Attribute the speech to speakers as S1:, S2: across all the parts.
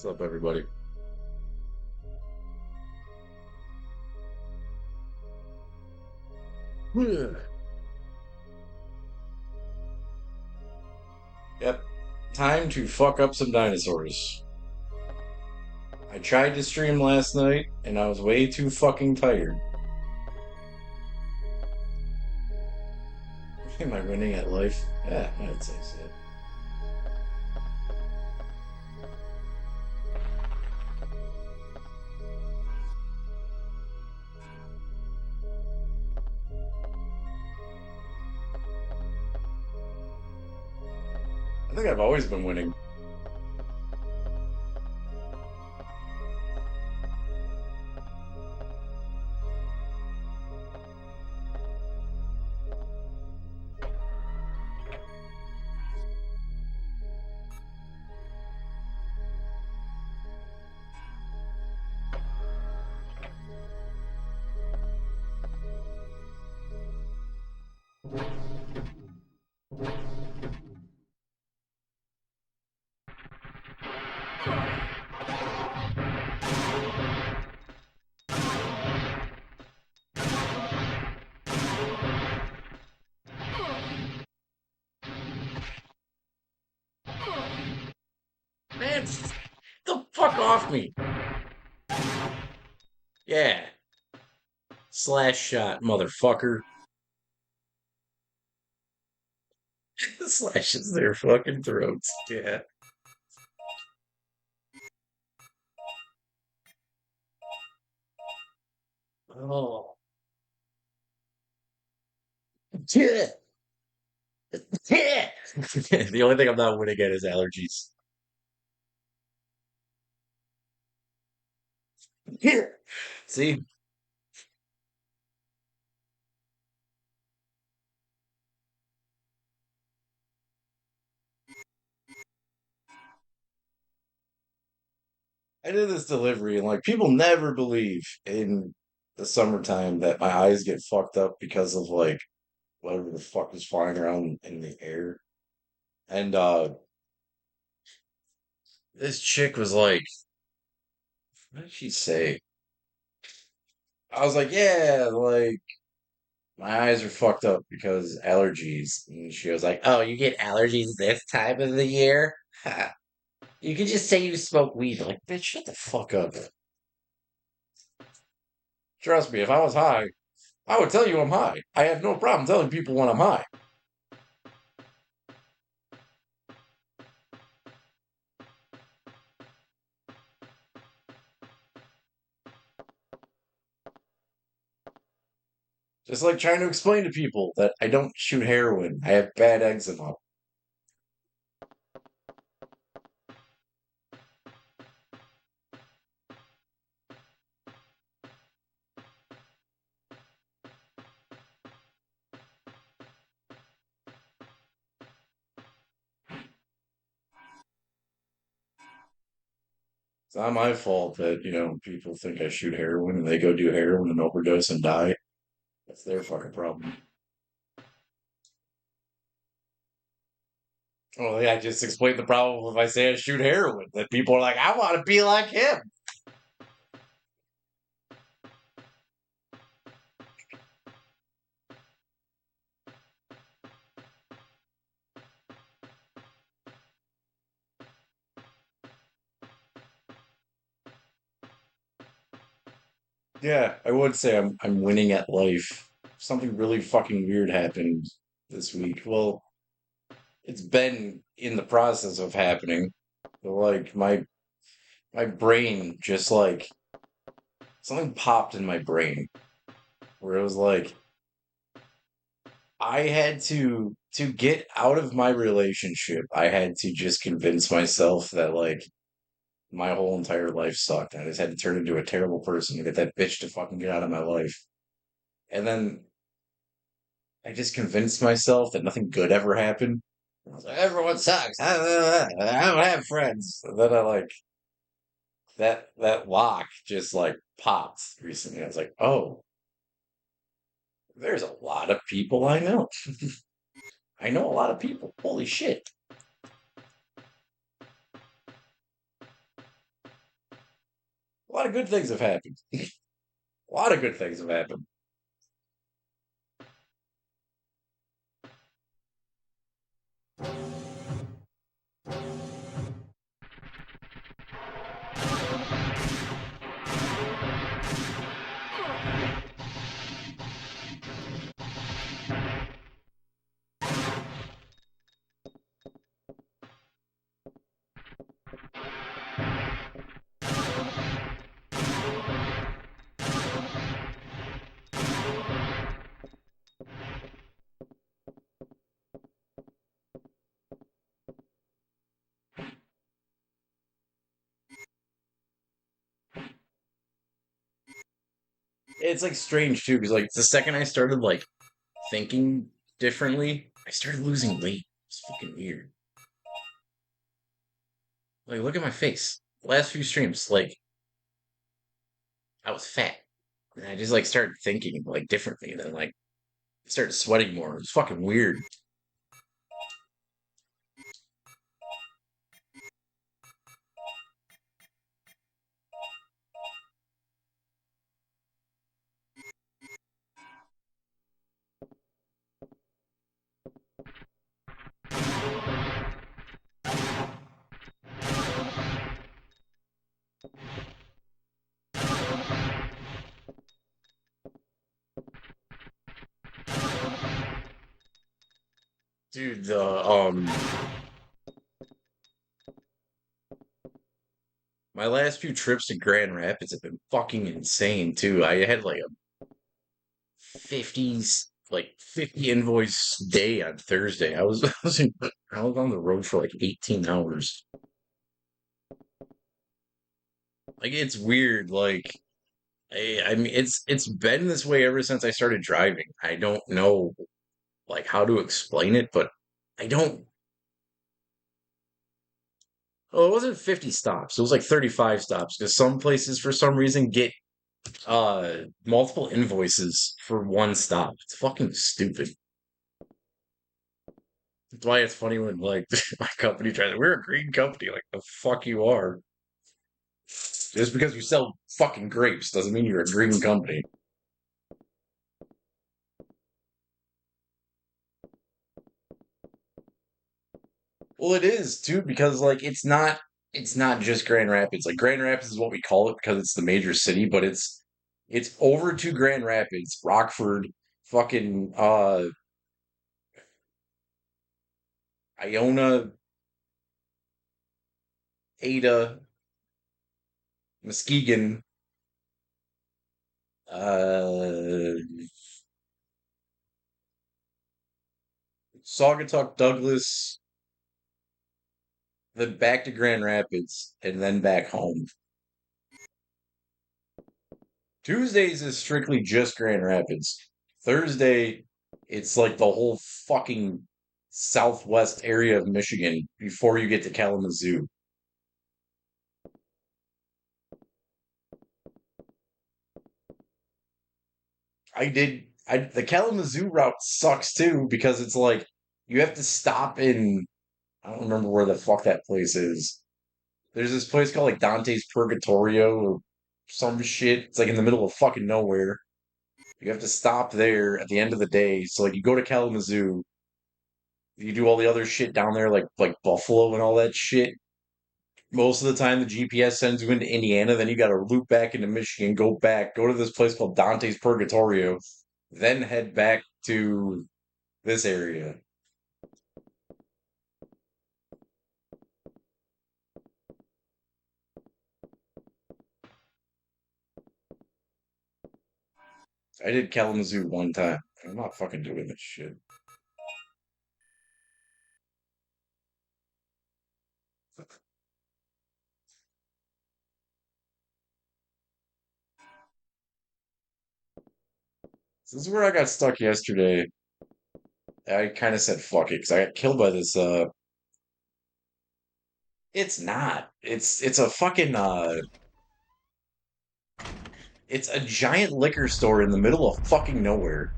S1: What's up, everybody? Yep, time to fuck up some dinosaurs. I tried to stream last night and I was way too fucking tired. Am I winning at life? Yeah, I'd say so. I think I've always been winning. Man, the fuck off me. Yeah. Slash shot, motherfucker. Slashes their fucking throats. Yeah. Oh. Yeah. Yeah. The only thing I'm not winning at is allergies. Here. See, I did this delivery and like people never believe in the summertime that my eyes get fucked up because of like whatever the fuck is flying around in the air. And this chick was like, what did she say? I was like, yeah, like my eyes are fucked up because allergies. And she was like, oh, you get allergies this time of the year? Ha. You could just say you smoke weed. Like, bitch, shut the fuck up. Trust me, if I was high, I would tell you I'm high. I have no problem telling people when I'm high. Just like trying to explain to people that I don't shoot heroin. I have bad eczema. It's not my fault that, people think I shoot heroin and they go do heroin and overdose and die. That's their fucking problem. Well, yeah, I just explained the problem if I say I shoot heroin. That people are like, I want to be like him. Yeah, I would say I'm winning at life. Something really fucking weird happened this week. Well, it's been in the process of happening. Like my brain just like something popped in my brain where it was like I had to get out of my relationship. I had to just convince myself that like my whole entire life sucked. I just had to turn into a terrible person to get that bitch to fucking get out of my life. And then I just convinced myself that nothing good ever happened. I was like, everyone sucks. I don't have friends. And then I like that lock just like popped recently. I was like, oh, there's a lot of people I know. I know a lot of people. Holy shit. A lot of good things have happened. A lot of good things have happened. It's like strange too, because like the second I started like thinking differently, I started losing weight. It's fucking weird. Like, look at my face. Last few streams, like I was fat, and I just like started thinking like differently, and then like started sweating more. It was fucking weird. Dude, the my last few trips to Grand Rapids have been fucking insane too. I had like a 50 invoice day on Thursday. I was on the road for like 18 hours. Like it's weird. Like I mean it's been this way ever since I started driving. I don't know like how to explain it, but I don't. Oh, it wasn't 50 stops. It was like 35 stops because some places for some reason get multiple invoices for one stop. It's fucking stupid. That's why it's funny when like my company tries to, we're a green company, like the fuck you are. Just because you sell fucking grapes doesn't mean you're a green company. Well, it is too, because like it's not just Grand Rapids. Like Grand Rapids is what we call it because it's the major city, but it's over to Grand Rapids, Rockford, fucking Iona, Ada, Muskegon, uh Saugatuck, Douglas, then back to Grand Rapids, and then back home. Tuesdays is strictly just Grand Rapids. Thursday, it's like the whole fucking southwest area of Michigan before you get to Kalamazoo. The Kalamazoo route sucks too because it's like you have to stop in, I don't remember where the fuck that place is. There's this place called like Dante's Purgatorio or some shit. It's like in the middle of fucking nowhere. You have to stop there at the end of the day. So like you go to Kalamazoo, you do all the other shit down there, like Buffalo and all that shit. Most of the time, the GPS sends you into Indiana. Then you got to loop back into Michigan, go back, go to this place called Dante's Purgatorio, then head back to this area. I did Kalamazoo one time. I'm not fucking doing this shit. This is where I got stuck yesterday. I kind of said fuck it because I got killed by this. It's not. It's a fucking it's a giant liquor store in the middle of fucking nowhere.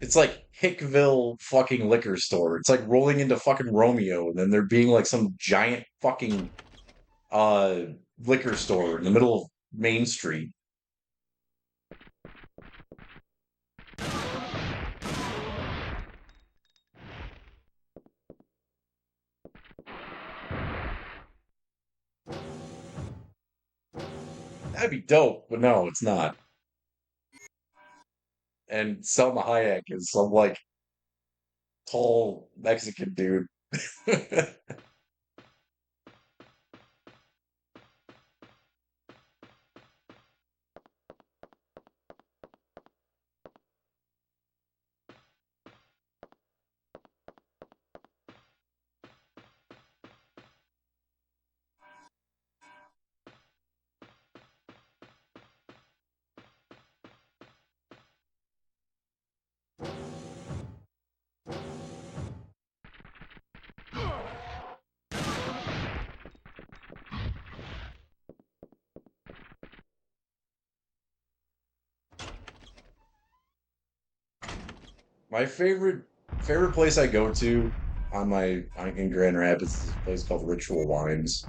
S1: It's like Hickville fucking liquor store. It's like rolling into fucking Romeo, and then there being like some giant fucking uh liquor store in the middle of Main Street. That'd be dope, but no, it's not. And Selma Hayek is some like tall Mexican dude. My favorite place I go to on my in Grand Rapids is a place called Ritual Wines.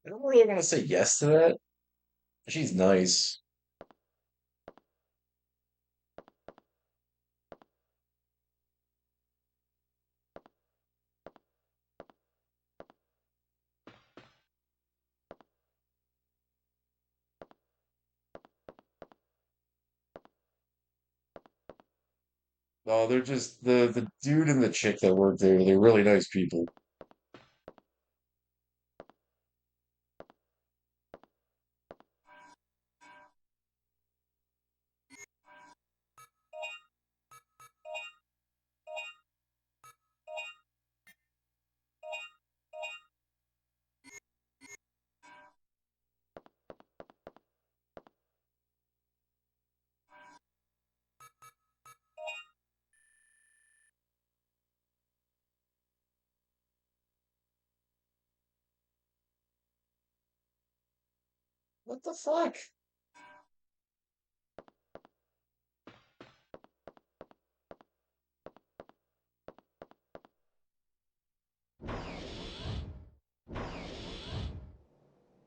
S1: I don't really want to say yes to that. She's nice. No, they're just the dude and the chick that work there. They're really nice people. What the fuck?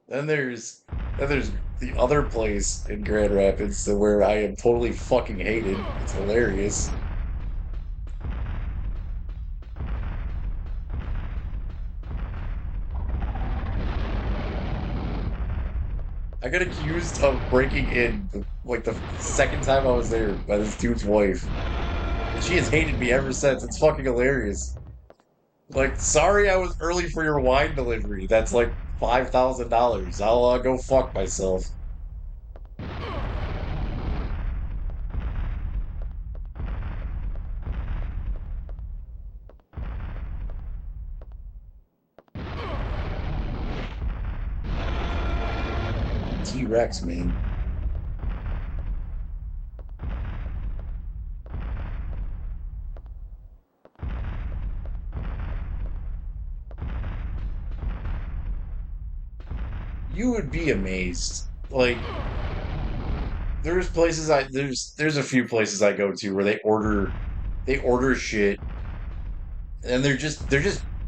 S1: Then there's then there's the other place in Grand Rapids where I am totally fucking hated. It's hilarious. I got accused of breaking in like the second time I was there by this dude's wife. And she has hated me ever since. It's fucking hilarious. Like, sorry I was early for your wine delivery. That's like $5,000. I'll go fuck myself. T-Rex, man. You would be amazed. Like, there's a few places I go to where they order shit and they're just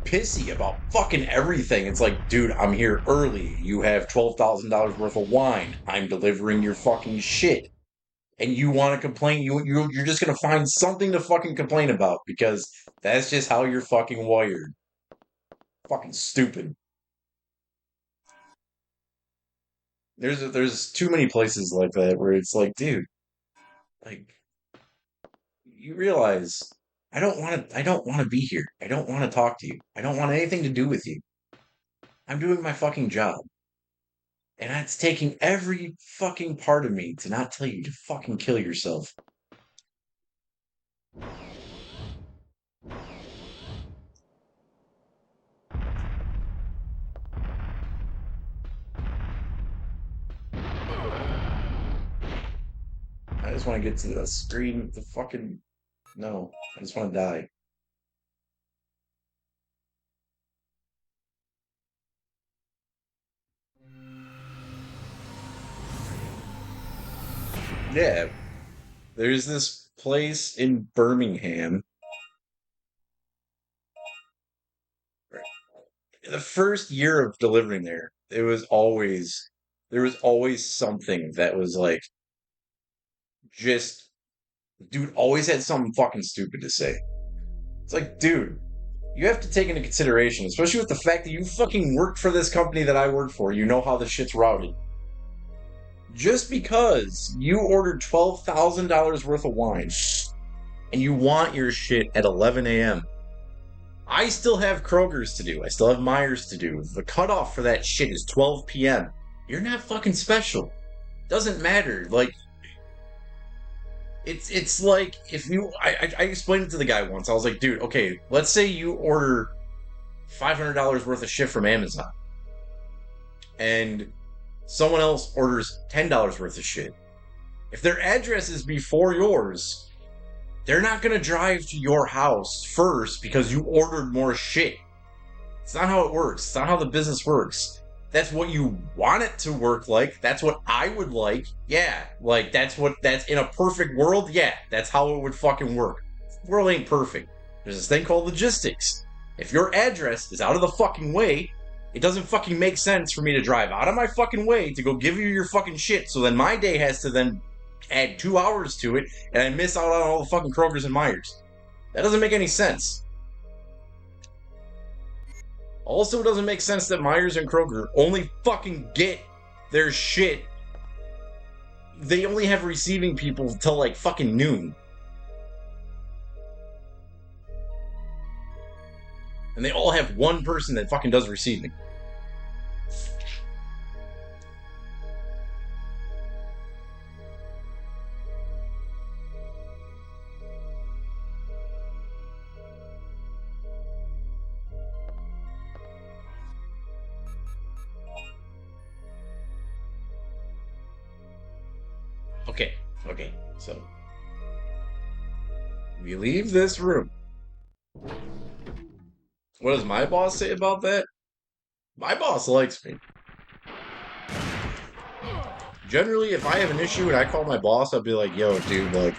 S1: pissy about fucking everything. It's like, dude, I'm here early. You have $12,000 worth of wine. I'm delivering your fucking shit. And you want to complain, you're just gonna find something to fucking complain about because that's just how you're fucking wired. Fucking stupid. There's too many places like that where it's like, dude, like you realize I don't want to be here. I don't want to talk to you. I don't want anything to do with you. I'm doing my fucking job. And it's taking every fucking part of me to not tell you to fucking kill yourself. just want to get to the screen. The fucking no. I just want to die. Yeah, there's this place in Birmingham. The first year of delivering there, there was always something that was like just dude always had something fucking stupid to say. It's like, dude, you have to take into consideration, especially with the fact that you fucking worked for this company that I work for. You know how the shit's routed. Just because you ordered $12,000 worth of wine and you want your shit at 11 a.m., I still have Kroger's to do. I still have Myers to do. The cutoff for that shit is 12 p.m. You're not fucking special. Doesn't matter. Like, it's like if you I explained it to the guy once. I was like, dude, okay, let's say you order $500 worth of shit from Amazon and someone else orders $10 worth of shit. If their address is before yours, they're not gonna drive to your house first because you ordered more shit. It's not how it works. It's not how the business works. That's what you want it to work like. That's what I would like. Yeah. Like, that's in a perfect world. Yeah. That's how it would fucking work. The world ain't perfect. There's this thing called logistics. If your address is out of the fucking way, it doesn't fucking make sense for me to drive out of my fucking way to go give you your fucking shit. So then my day has to then add 2 hours to it and I miss out on all the fucking Kroger's and Myers. That doesn't make any sense. Also, it doesn't make sense that Myers and Kroger only fucking get their shit. They only have receiving people till like fucking noon. And they all have one person that fucking does receiving. Okay, okay, so we leave this room. What does my boss say about that? My boss likes me. Generally, if I have an issue and I call my boss, I'll be like, yo, dude, like,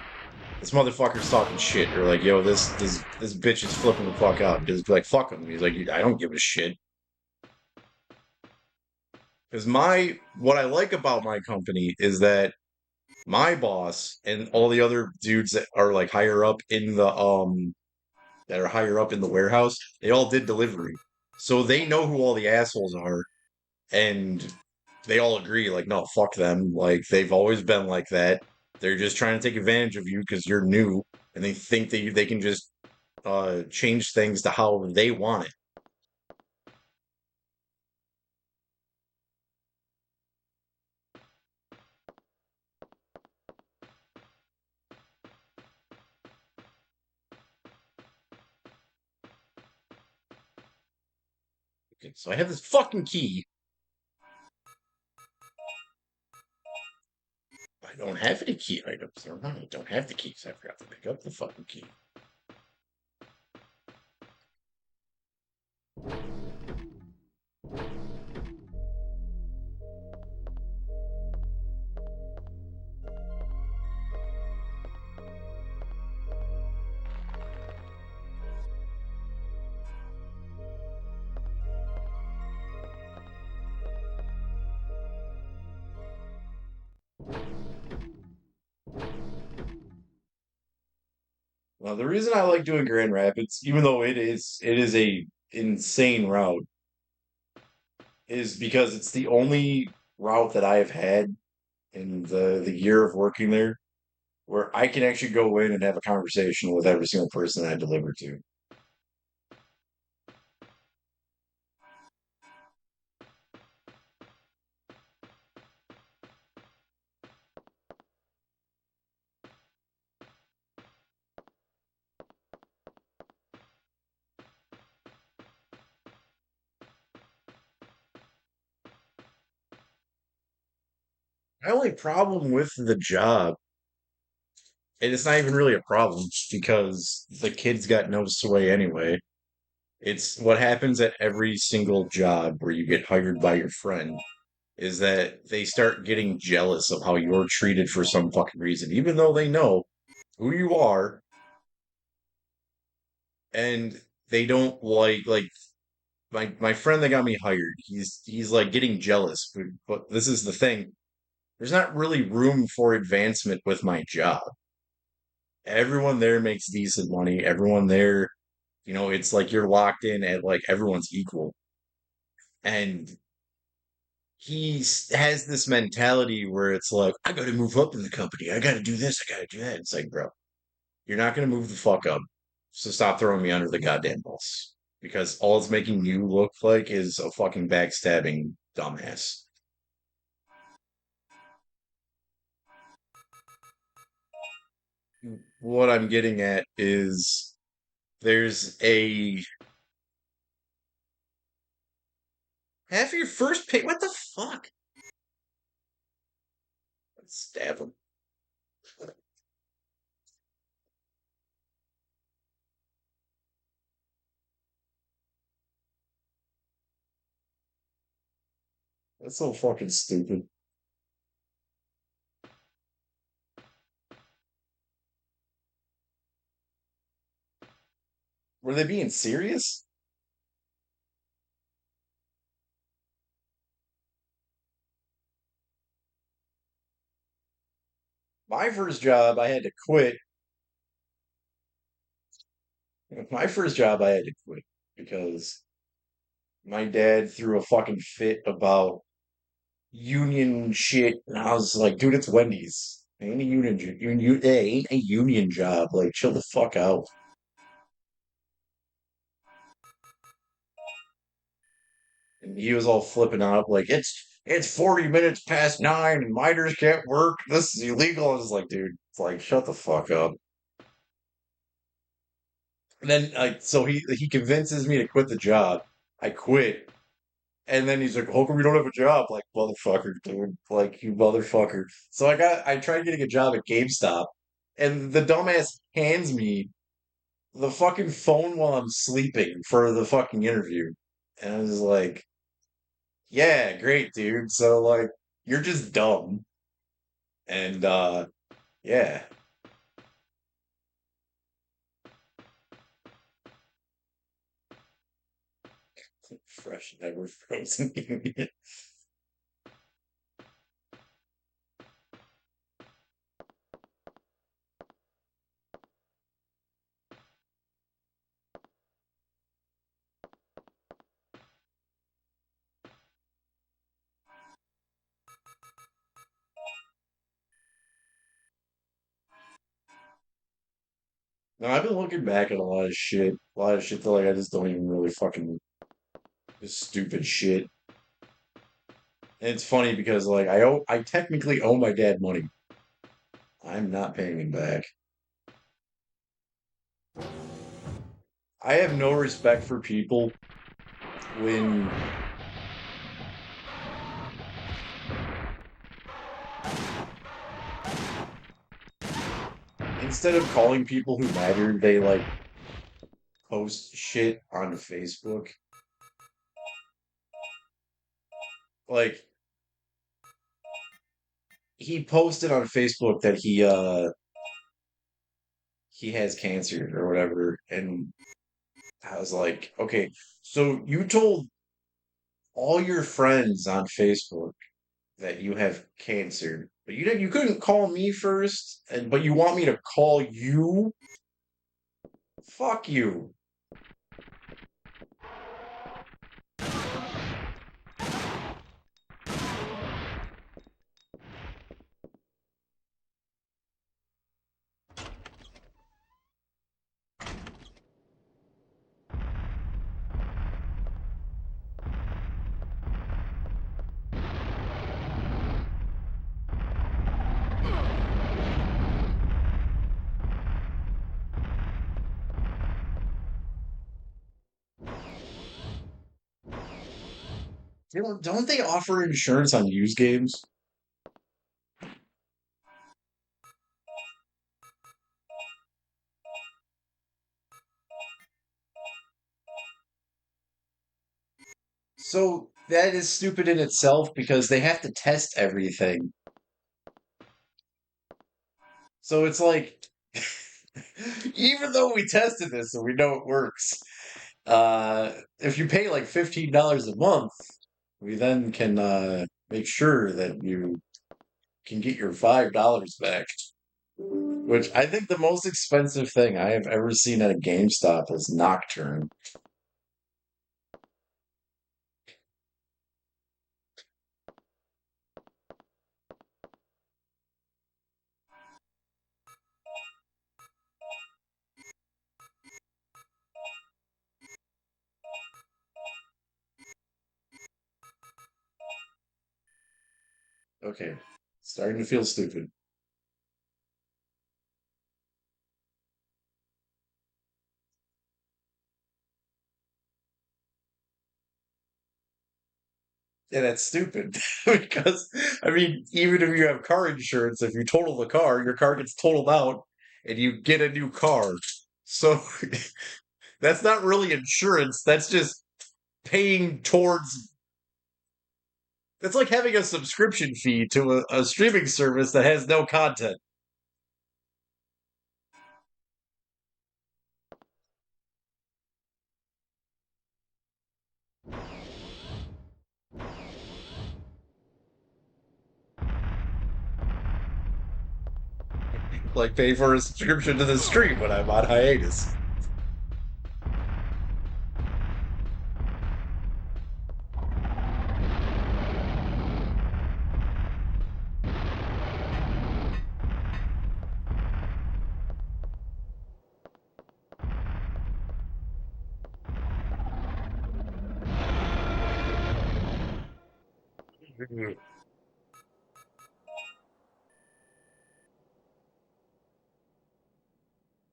S1: this motherfucker's talking shit. Or like, yo, this bitch is flipping the fuck out. Just be like, fuck him. He's like, I don't give a shit. Because what I like about my company is that my boss and all the other dudes that are like higher up in the warehouse, they all did delivery. So they know who all the assholes are and they all agree like no, fuck them. Like they've always been like that. They're just trying to take advantage of you because you're new and they think that they can just change things to how they want it. Okay, so I have this fucking key. I don't have any key items. I don't have the keys. I forgot to pick up the fucking key. Well, the reason I like doing Grand Rapids, even though it is a insane route, is because it's the only route that I have had in the year of working there where I can actually go in and have a conversation with every single person I deliver to. My only problem with the job And it's not even really a problem because the kid's got no sway anyway. It's what happens at every single job where you get hired by your friend is that they start getting jealous of how you're treated for some fucking reason, even though they know who you are and they don't like my friend that got me hired. He's like getting jealous, but this is the thing. There's not really room for advancement with my job. Everyone there makes decent money. Everyone there, it's like you're locked in at like everyone's equal. And has this mentality where it's like, I got to move up in the company. I got to do this. I got to do that. It's like, bro, you're not going to move the fuck up. So stop throwing me under the goddamn bus. Because all it's making you look like is a fucking backstabbing dumbass. What I'm getting at is there's a half of your first pay. What the fuck? Stab him. That's so fucking stupid. Were they being serious? My first job, I had to quit. My first job, I had to quit because my dad threw a fucking fit about union shit, and I was like, dude, it's Wendy's. It ain't a union, ain't a union job. Like, chill the fuck out. And he was all flipping out, like, it's 40 minutes past 9 and miners can't work. This is illegal. I was like, dude, it's like, shut the fuck up. And then, like, so he convinces me to quit the job. I quit. And then he's like, "How come you don't have a job?" Like, motherfucker, dude. Like, you motherfucker. So I tried getting a job at GameStop, and the dumbass hands me the fucking phone while I'm sleeping for the fucking interview. And I was like, yeah, great, dude. So, like, you're just dumb. And, yeah. Fresh, never frozen. No, I've been looking back at a lot of shit. A lot of shit that, like, I just don't even really fucking, just stupid shit. And it's funny because like I technically owe my dad money. I'm not paying him back. I have no respect for people when instead of calling people who matter, they like post shit on Facebook. Like he posted on Facebook that he has cancer or whatever, and I was like, okay, so you told all your friends on Facebook that you have cancer, but you couldn't call me first, and but you want me to call you? Fuck you. Don't they offer insurance on used games? So that is stupid in itself because they have to test everything. So it's like, even though we tested this and we know it works, if you pay like $15 a month, we then can make sure that you can get your $5 back. Which I think the most expensive thing I have ever seen at a GameStop was Nocturne. Okay, starting to feel stupid. Yeah, that's stupid. Because, I mean, even if you have car insurance, if you total the car, your car gets totaled out and you get a new car. So that's not really insurance. That's just paying towards. That's like having a subscription fee to a streaming service that has no content. Like pay for a subscription to the stream when I'm on hiatus.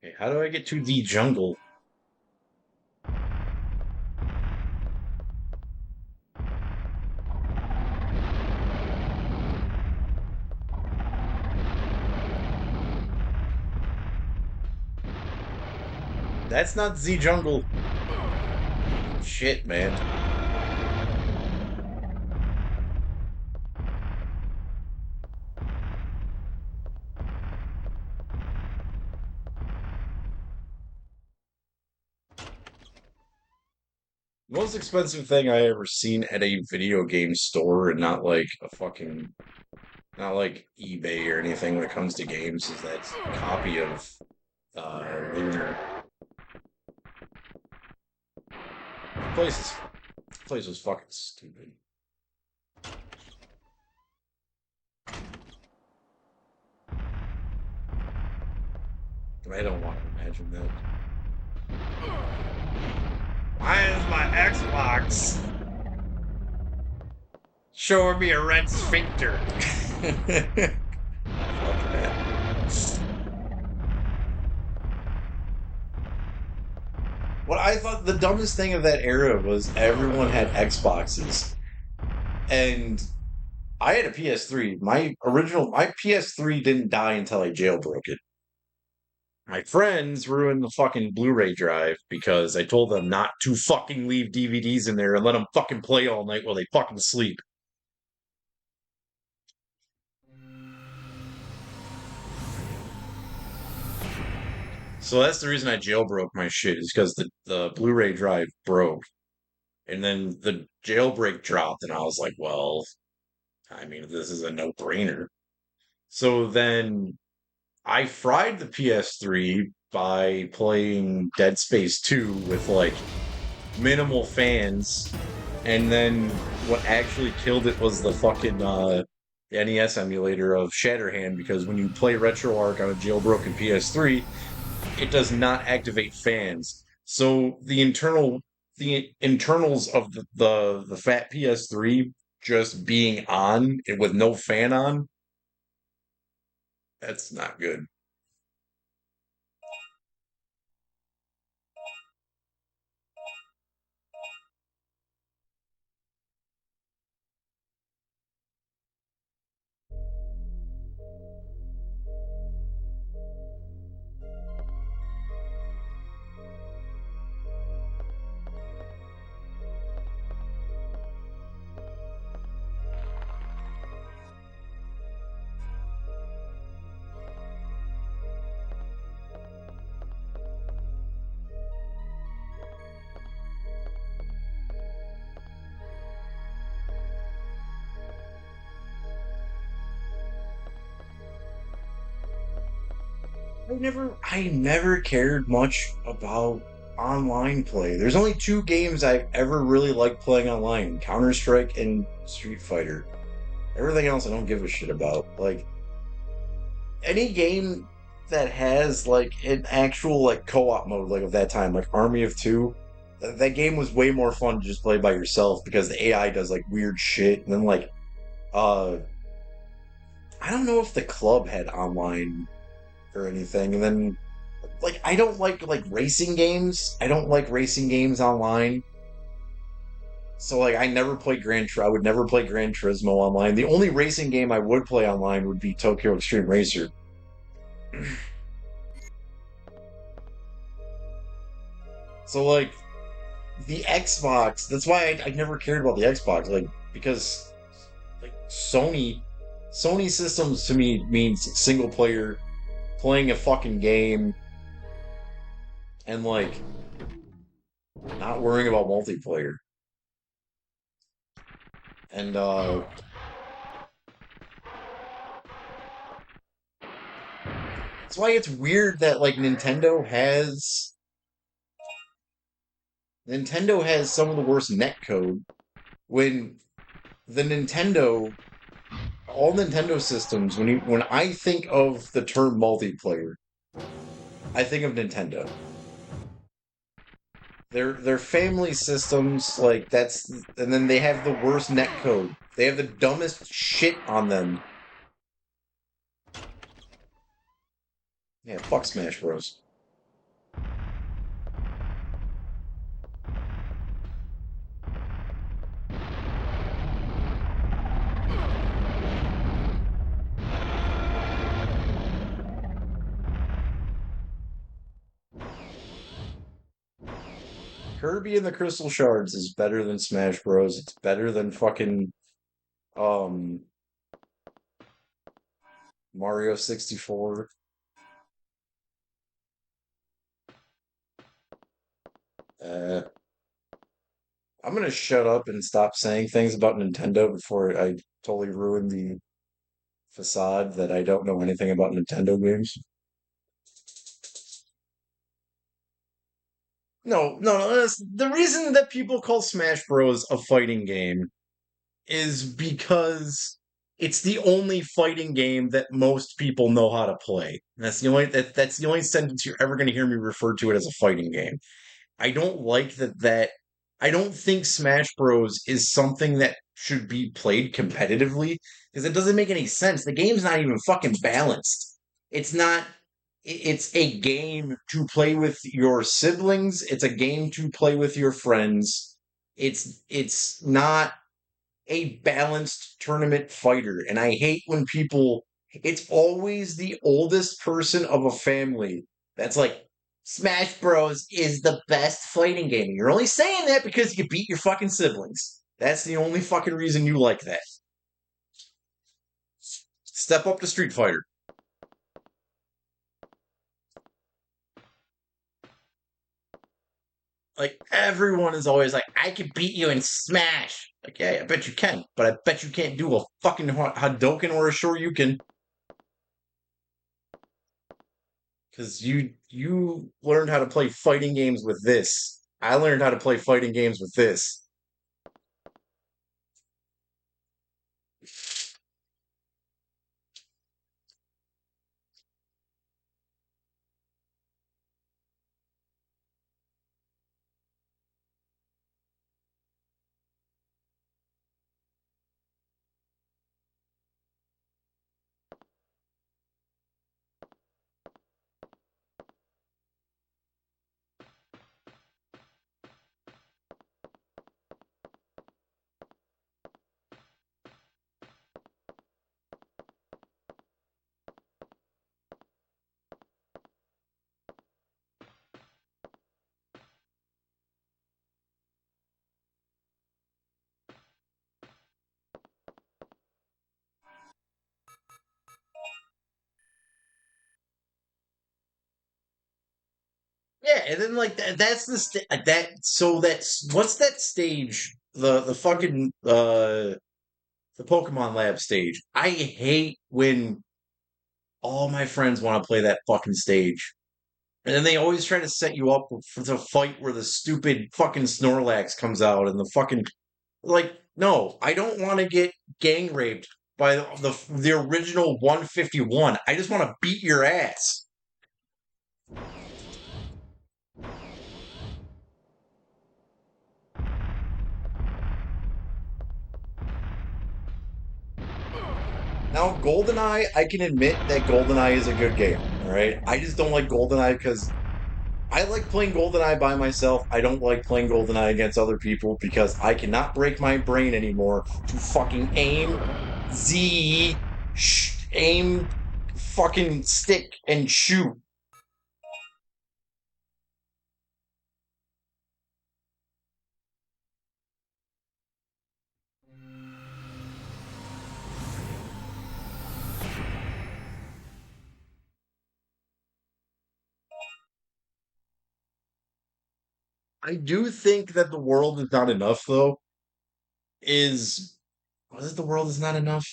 S1: Okay, how do I get to the jungle? That's not the jungle. Shit, man. Most expensive thing I ever seen at a video game store and not like a fucking not like eBay or anything when it comes to games is that copy of Lunar. The place was fucking stupid. I don't want to imagine that. Why is my Xbox showing me a red sphincter? Fuck that. What I thought the dumbest thing of that era was everyone had Xboxes. And I had a PS3. My PS3 didn't die until I jailbroke it. My friends ruined the fucking Blu-ray drive because I told them not to fucking leave DVDs in there and let them fucking play all night while they fucking sleep. So that's the reason I jailbroke my shit is because the Blu-ray drive broke. And then the jailbreak dropped and I was like, well, I mean, this is a no-brainer. So then I fried the PS3 by playing Dead Space 2 with like minimal fans, and then what actually killed it was the fucking NES emulator of Shatterhand because when you play RetroArch on a jailbroken PS3, it does not activate fans. So the internals of the fat PS3 just being on with no fan on, that's not good. I never cared much about online play. There's only two games I've ever really liked playing online: Counter-Strike and Street Fighter. Everything else I don't give a shit about. Like any game that has like an actual like co-op mode like of that time, like Army of Two, that game was way more fun to just play by yourself because the AI does like weird shit. And then like uh I don't know if the club had online or anything. And then like I don't like racing games. I don't like racing games online. So like I would never play Gran Turismo online. The only racing game I would play online would be Tokyo Extreme Racer. So like the Xbox, that's why I never cared about the Xbox, like because like Sony systems to me means single player, playing a fucking game, and like not worrying about multiplayer. And that's why it's weird that like Nintendo has some of the worst netcode when the Nintendo all Nintendo systems when I think of the term multiplayer, I think of Nintendo. Their family systems like that's and then they have the worst netcode. They have the dumbest shit on them. Yeah, fuck Smash Bros. Kirby and the Crystal Shards is better than Smash Bros. It's better than fucking um Mario 64. Uh, I'm gonna shut up and stop saying things about Nintendo before I totally ruin the facade that I don't know anything about Nintendo games. No. The reason that people call Smash Bros. A fighting game is because it's the only fighting game that most people know how to play. That's the only sentence you're ever going to hear me refer to it as a fighting game. I don't like that I don't think Smash Bros is something that should be played competitively because it doesn't make any sense. The game's not even fucking balanced. It's not it's a game to play with your siblings, it's a game to play with your friends. It's not a balanced tournament fighter. And I hate when people, it's always the oldest person of a family that's like, Smash Bros. Is the best fighting game. You're only saying that because you beat your fucking siblings. That's the only fucking reason you like that. Step up to Street Fighter. Like, everyone is always like, I can beat you in Smash. Like, yeah, I bet you can, but I bet you can't do a fucking Hadoken or a Shoryuken. Because you learned how to play fighting games with this. I learned how to play fighting games with this. Yeah, and then like that's that. So that's what's that stage? The fucking the Pokemon Lab stage. I hate when All my friends want to play that fucking stage. And then they always try to set you up for the fight where the stupid fucking Snorlax comes out and the fucking like. No, I don't want to get gang raped by the original 151. I just want to beat your ass. Now, GoldenEye, I can admit that GoldenEye is a good game. All right, I just don't like GoldenEye because I like playing GoldenEye by myself. I don't like playing GoldenEye against other people because I cannot break my brain anymore to fucking aim, fucking stick and shoot. I do think that the world is not enough, though. Was it the world is not enough?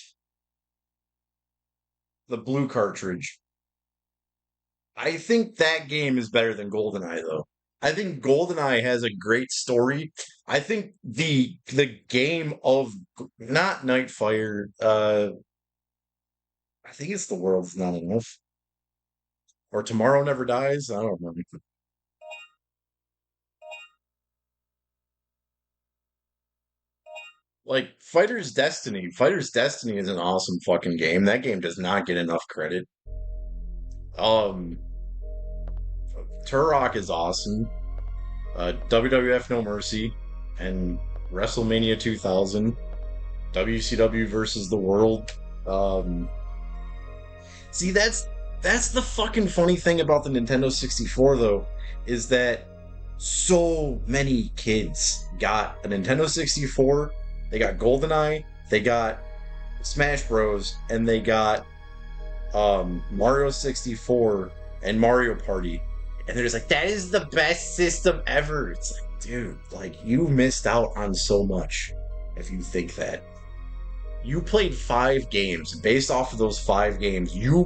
S1: The blue cartridge. I think that game is better than GoldenEye, though. I think GoldenEye has a great story. I think the game of not Nightfire, I think it's The World's Not Enough. Or Tomorrow Never Dies. I don't remember. Like Fighter's Destiny. Fighter's Destiny is an awesome fucking game. That game does not get enough credit. Um Turok is awesome. WWF No Mercy and WrestleMania 2000, WCW versus the World. Um, see, that's the fucking funny thing about the Nintendo 64, though, is that so many kids got a Nintendo 64. They got GoldenEye, they got Smash Bros, and they got Mario 64 and Mario Party. And they're just like, that is the best system ever. It's like, dude, like you missed out on so much if you think that. You played 5 games. Based off of those 5 games, you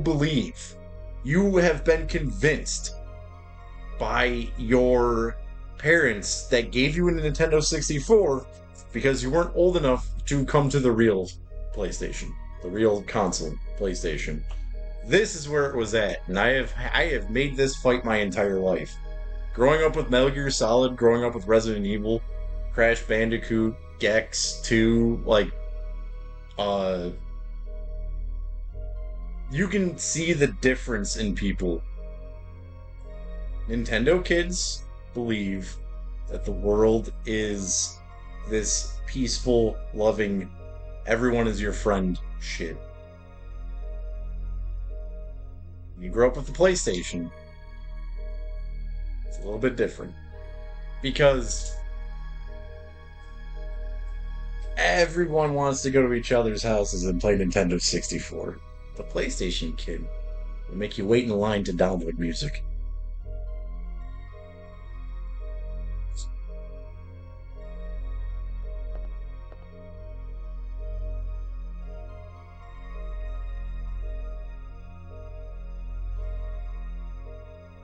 S1: have been convinced by your parents that gave you a Nintendo 64 because you weren't old enough to come to the real PlayStation, the real console, PlayStation. This is where it was at, and I have made this fight my entire life. Growing up with Metal Gear Solid, growing up with Resident Evil, Crash Bandicoot, Gex 2, like uh you can see the difference in people. Nintendo kids believe that the world is this peaceful, loving, everyone is your friend shit. You grow up with the PlayStation, it's a little bit different. Because everyone wants to go to each other's houses and play Nintendo 64. The PlayStation kid will make you wait in line to download music.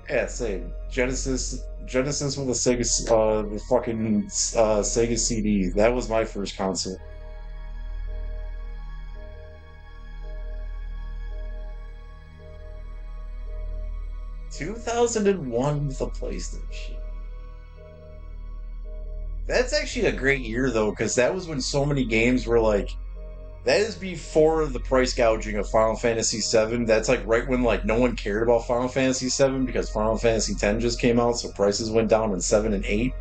S1: Yeah, same. Genesis with a the fucking Sega CD. That was my first console. 2001 with a PlayStation. That's actually a great year though, because that was when so many games were like. That is before the price gouging of Final Fantasy VII. That's like right when like no one cared about Final Fantasy VII because Final Fantasy X just came out, so prices went down in 7 and 8.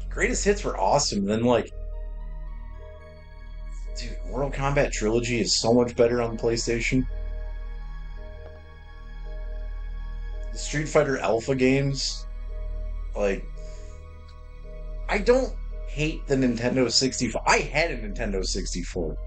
S1: Greatest hits were awesome. And then like, dude, Mortal Kombat Trilogy is so much better on the PlayStation. The Street Fighter Alpha games, like, I don't hate the Nintendo 64. I had a Nintendo 64.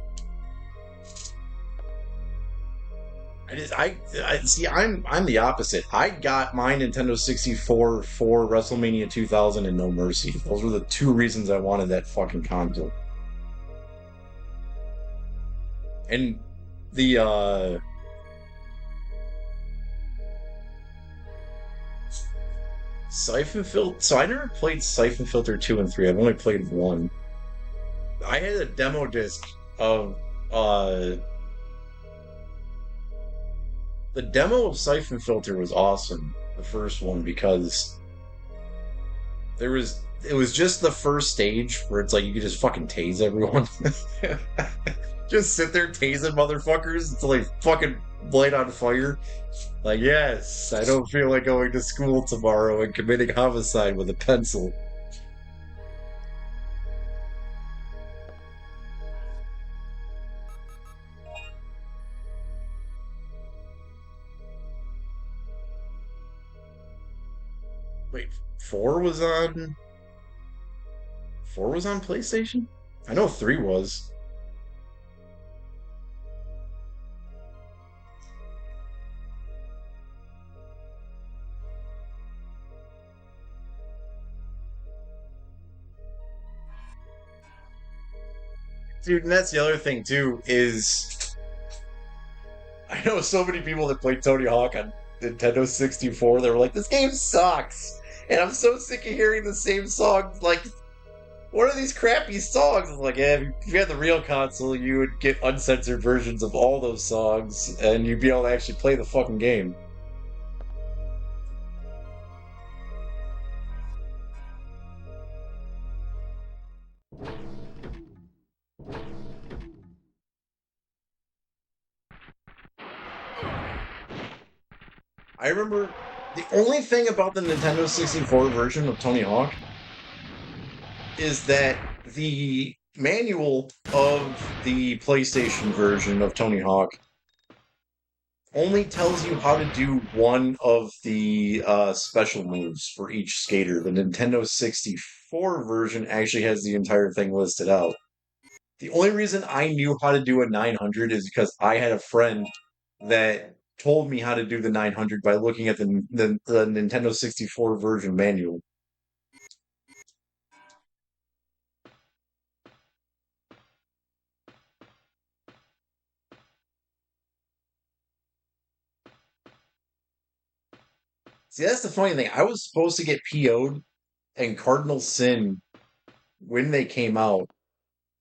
S1: I see. I'm the opposite. I got my Nintendo 64 for WrestleMania 2000 and No Mercy. Those were the 2 reasons I wanted that fucking console. And The Siphon Filter. So I never played Siphon Filter 2 and 3. I've only played 1. I had a demo disc of uh the demo of Siphon Filter was awesome, the first one, because it was just the first stage where it's like you could just fucking tase everyone. Just sit there tasing motherfuckers until they fucking light on fire. Like, yes, I don't feel like going to school tomorrow and committing homicide with a pencil. Wait, 4 was on 4 was on PlayStation? I know 3 was. Dude, and that's the other thing too, is I know so many people that played Tony Hawk on Nintendo 64, they were like, this game sucks. And I'm so sick of hearing the same songs. Like, what are these crappy songs? It's like, yeah, if you had the real console, you would get uncensored versions of all those songs, and you'd be able to actually play the fucking game. I remember the only thing about the Nintendo 64 version of Tony Hawk is that the manual of the PlayStation version of Tony Hawk only tells you how to do one of the special moves for each skater. The Nintendo 64 version actually has the entire thing listed out. The only reason I knew how to do a 900 is because I had a friend that told me how to do the 900 by looking at the Nintendo 64 version manual. See, that's the funny thing. I was supposed to get PO'd and Cardinal Sin when they came out.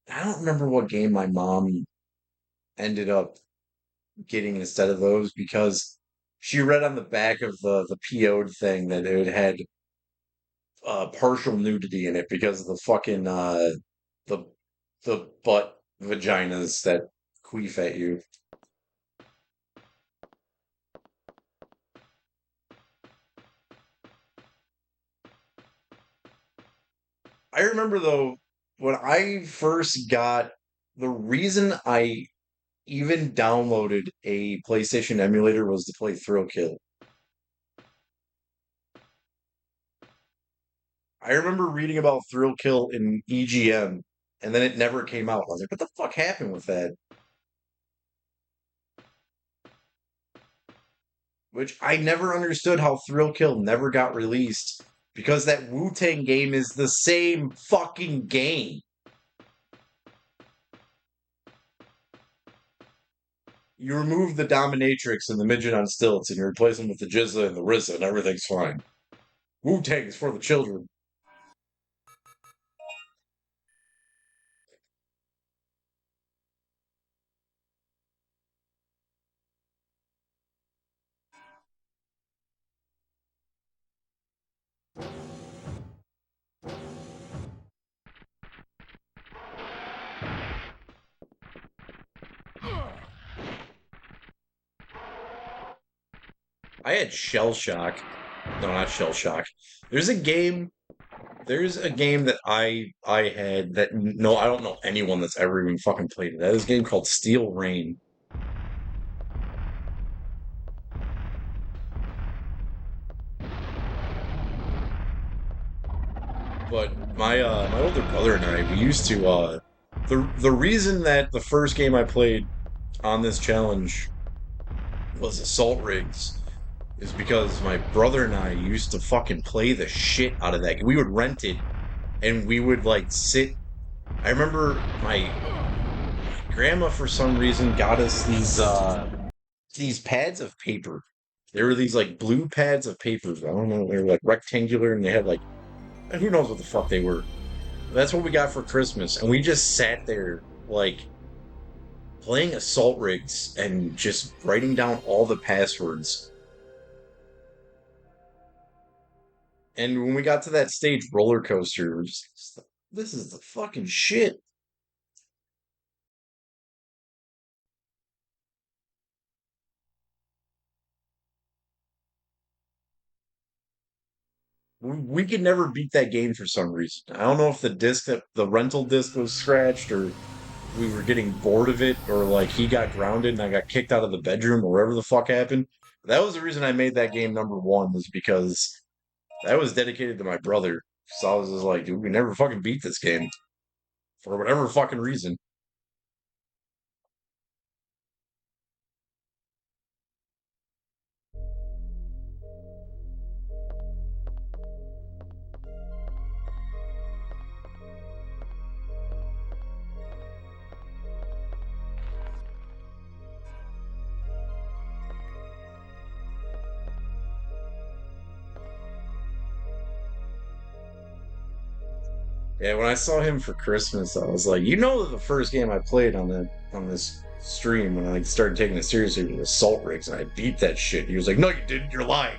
S1: I don't remember what game my mom ended up getting instead of those because she read on the back of the PO'd thing that it had partial nudity in it because of the fucking the the butt vaginas that queef at you. I remember though when I first got the reason I even downloaded a PlayStation emulator was to play Thrill Kill. I remember reading about Thrill Kill in EGM, and then it never came out. I was like, what the fuck happened with that? Which I never understood how Thrill Kill never got released because that Wu Tang game is the same fucking game. You remove the dominatrix and the midget on stilts, and you replace them with the Jizza and the RZA, and everything's fine. Wu Tang is for the children. I had Shell Shock. No, not Shell Shock. There's a game. There's a game that I had that no, I don't know anyone that's ever even fucking played it. That is a game called Steel Rain. But my older brother and I, we used to the reason that the first game I played on this challenge was Assault Rigs is because my brother and I used to fucking play the shit out of that. We would rent it and we would like sit. I remember my Grandma, for some reason, got us these pads of paper. They were these like blue pads of paper. I don't know, they were like rectangular and they had like who knows what the fuck they were. That's what we got for Christmas, and we just sat there like playing assault rigs and just writing down all the passwords. And when we got to that stage, roller coaster, this is the fucking shit. We could never beat that game for some reason. I don't know if the rental disc was scratched, or we were getting bored of it, or like he got grounded and I got kicked out of the bedroom, or whatever the fuck happened. That was the reason I made that game number one, was because that was dedicated to my brother. So I was just like, dude, we never fucking beat this game for whatever fucking reason. Yeah, when I saw him for Christmas, I was like, you know, that the first game I played on this stream when I like started taking it seriously was Assault Rigs, and I beat that shit. He was like, no, you didn't. You're lying.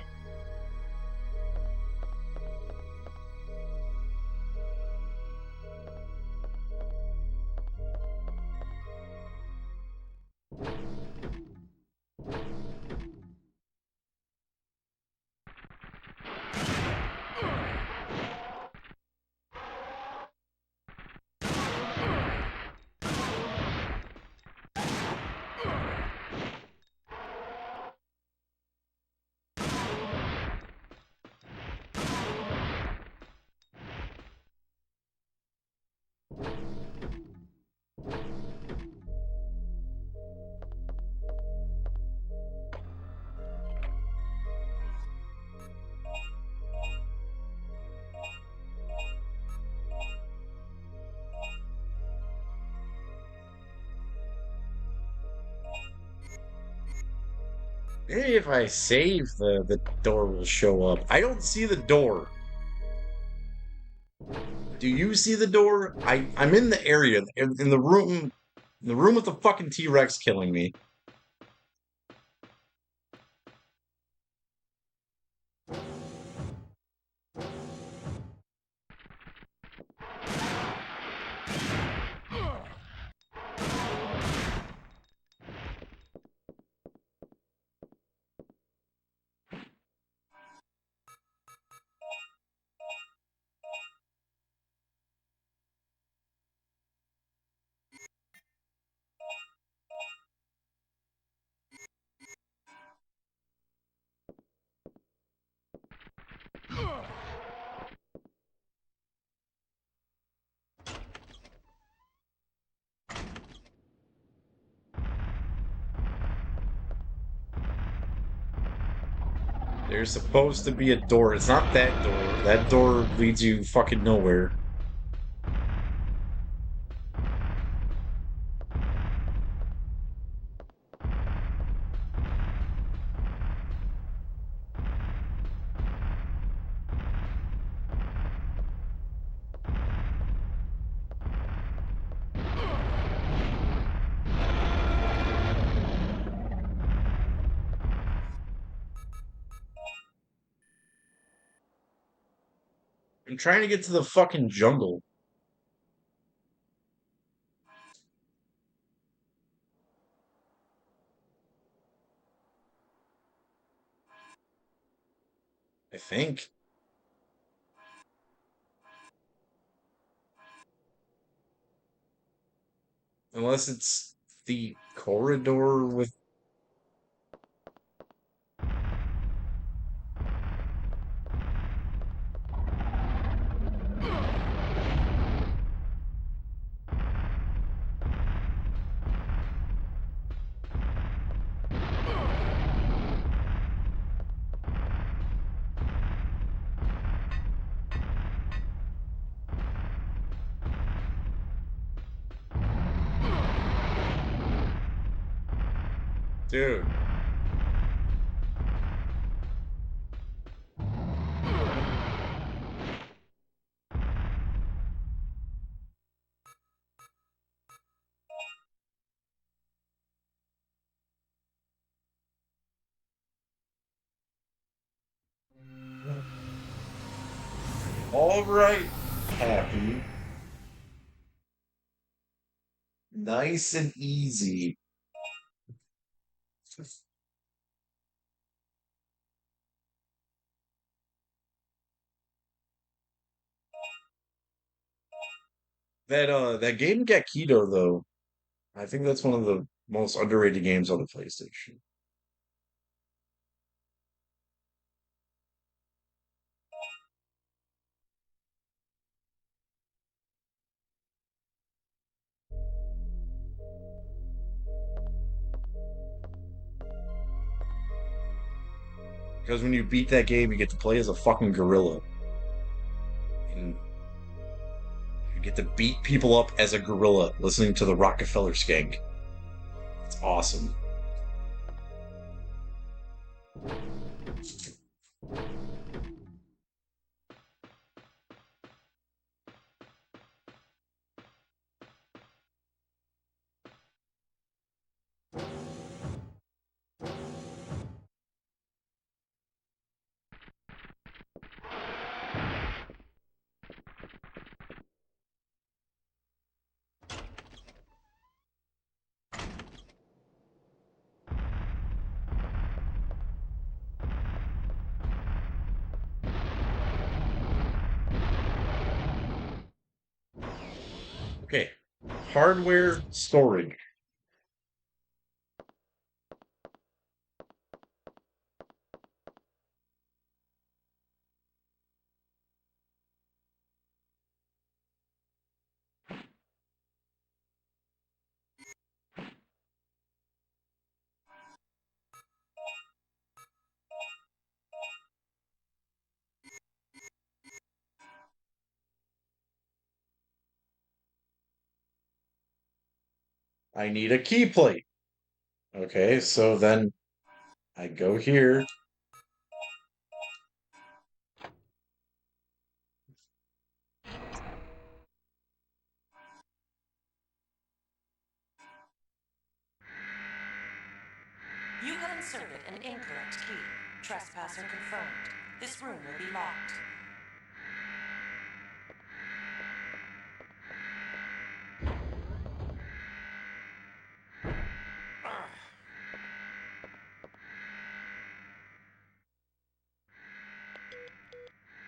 S1: Maybe if I save, the door will show up. I don't see the door. Do you see the door? I'm in the area, in the room with the fucking T Rex killing me. There's supposed to be a door. It's not that door. That door leads you fucking nowhere. I'm trying to get to the fucking jungle, I think. Unless it's the corridor with. Dude. All right, Happy. Nice and easy. That game Gekido though, I think that's one of the most underrated games on the PlayStation. Because when you beat that game, you get to play as a fucking gorilla. And you get to beat people up as a gorilla listening to the Rockefeller skank. It's awesome. Okay. Hardware storage. I need a key plate. Okay, so then I go here.
S2: You have inserted an incorrect key. Trespasser confirmed. This room will be locked.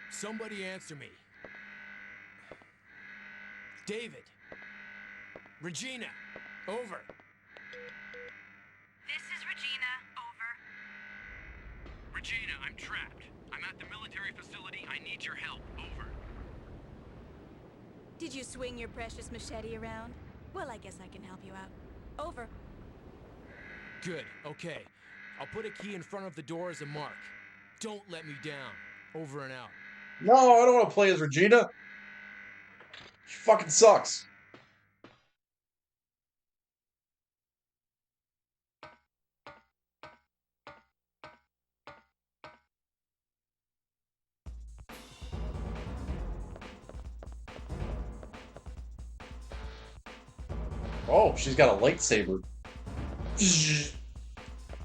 S3: Somebody answer me. David. Regina. Over.
S4: This is Regina. Over.
S3: Regina, I'm trapped. I'm at the military facility. I need your help. Over.
S4: Did you swing your precious machete around? Well, I guess I can help you out. Over.
S3: Good. Okay. I'll put a key in front of the door as a mark. Don't let me down. Over and out.
S1: No, I don't want to play as Regina. She fucking sucks. Oh, she's got a lightsaber.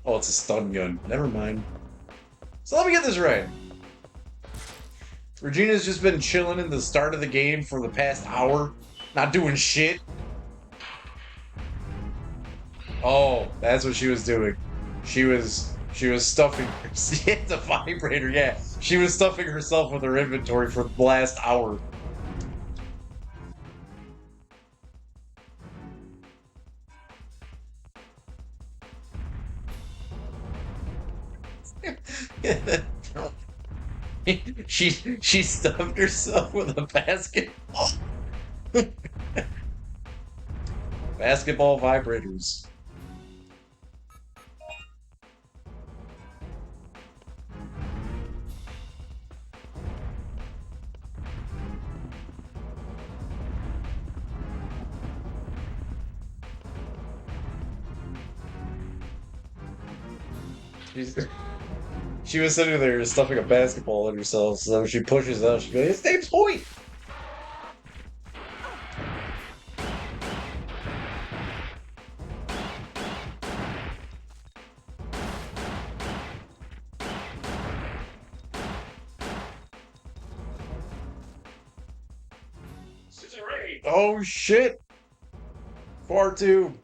S1: Oh, it's a stun gun. Never mind. So let me get this right. Regina's just been chilling in the start of the game for the past hour, not doing shit. Oh, that's what she was doing. She was stuffing. It's a vibrator. Yeah, she was stuffing herself with her inventory for the last hour. she stuffed herself with a basketball. Basketball vibrators. She's she was sitting there stuffing a basketball in herself, so she pushes out. She goes, "His name's Hoyt." Oh shit! Far two.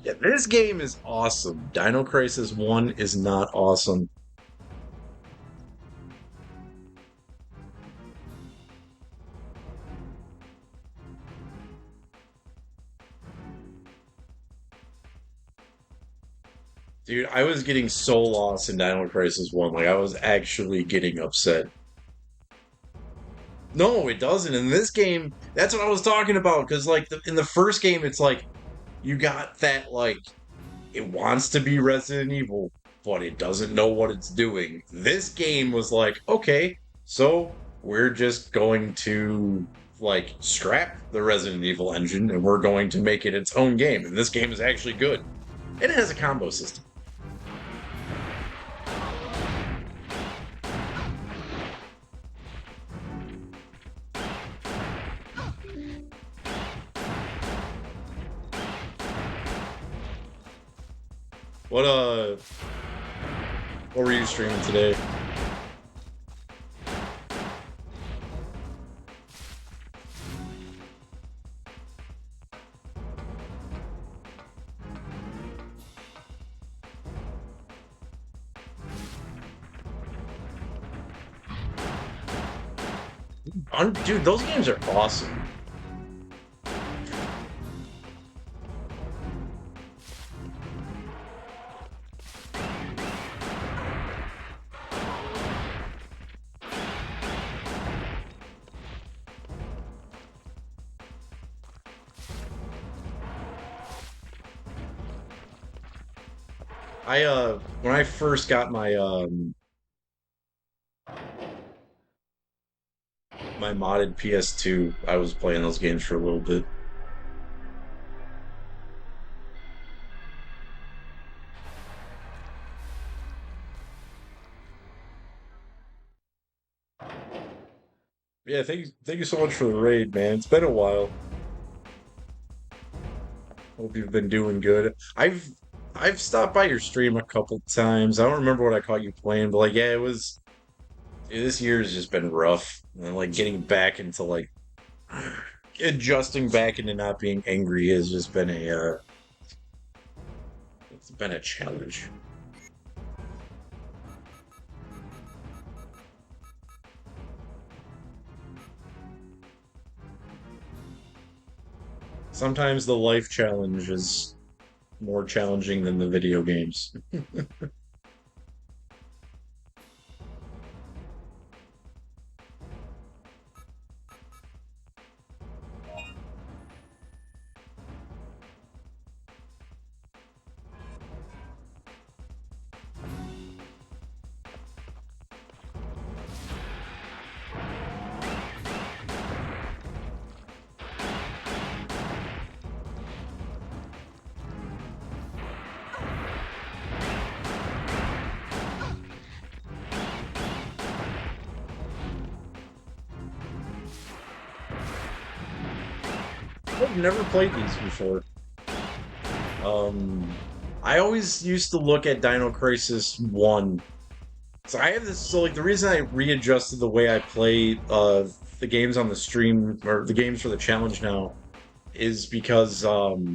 S1: Yeah, this game is awesome. Dino Crisis 1 is not awesome. Dude, I was getting so lost in Dino Crisis 1. Like, I was actually getting upset. No, it doesn't. In this game, that's what I was talking about. Because, like, in the first game, it's like, you got that, like, it wants to be Resident Evil, but it doesn't know what it's doing. This game was like, okay, so we're just going to like scrap the Resident Evil engine and we're going to make it its own game. And this game is actually good. And it has a combo system. What what were you streaming today? Dude, those games are awesome. I when I first got my modded PS2, I was playing those games for a little bit. Yeah, thank you so much for the raid, man. It's been a while. Hope you've been doing good. I've stopped by your stream a couple times. I don't remember what I caught you playing, but like yeah, it was this year has just been rough. And like getting back into like adjusting back into not being angry has just been a it's been a challenge. Sometimes the life challenge is more challenging than the video games. I've never played these before. Um, I always used to look at Dino Crisis 1. So I have this, so like the reason I readjusted the way I play the games on the stream or the games for the challenge now is because I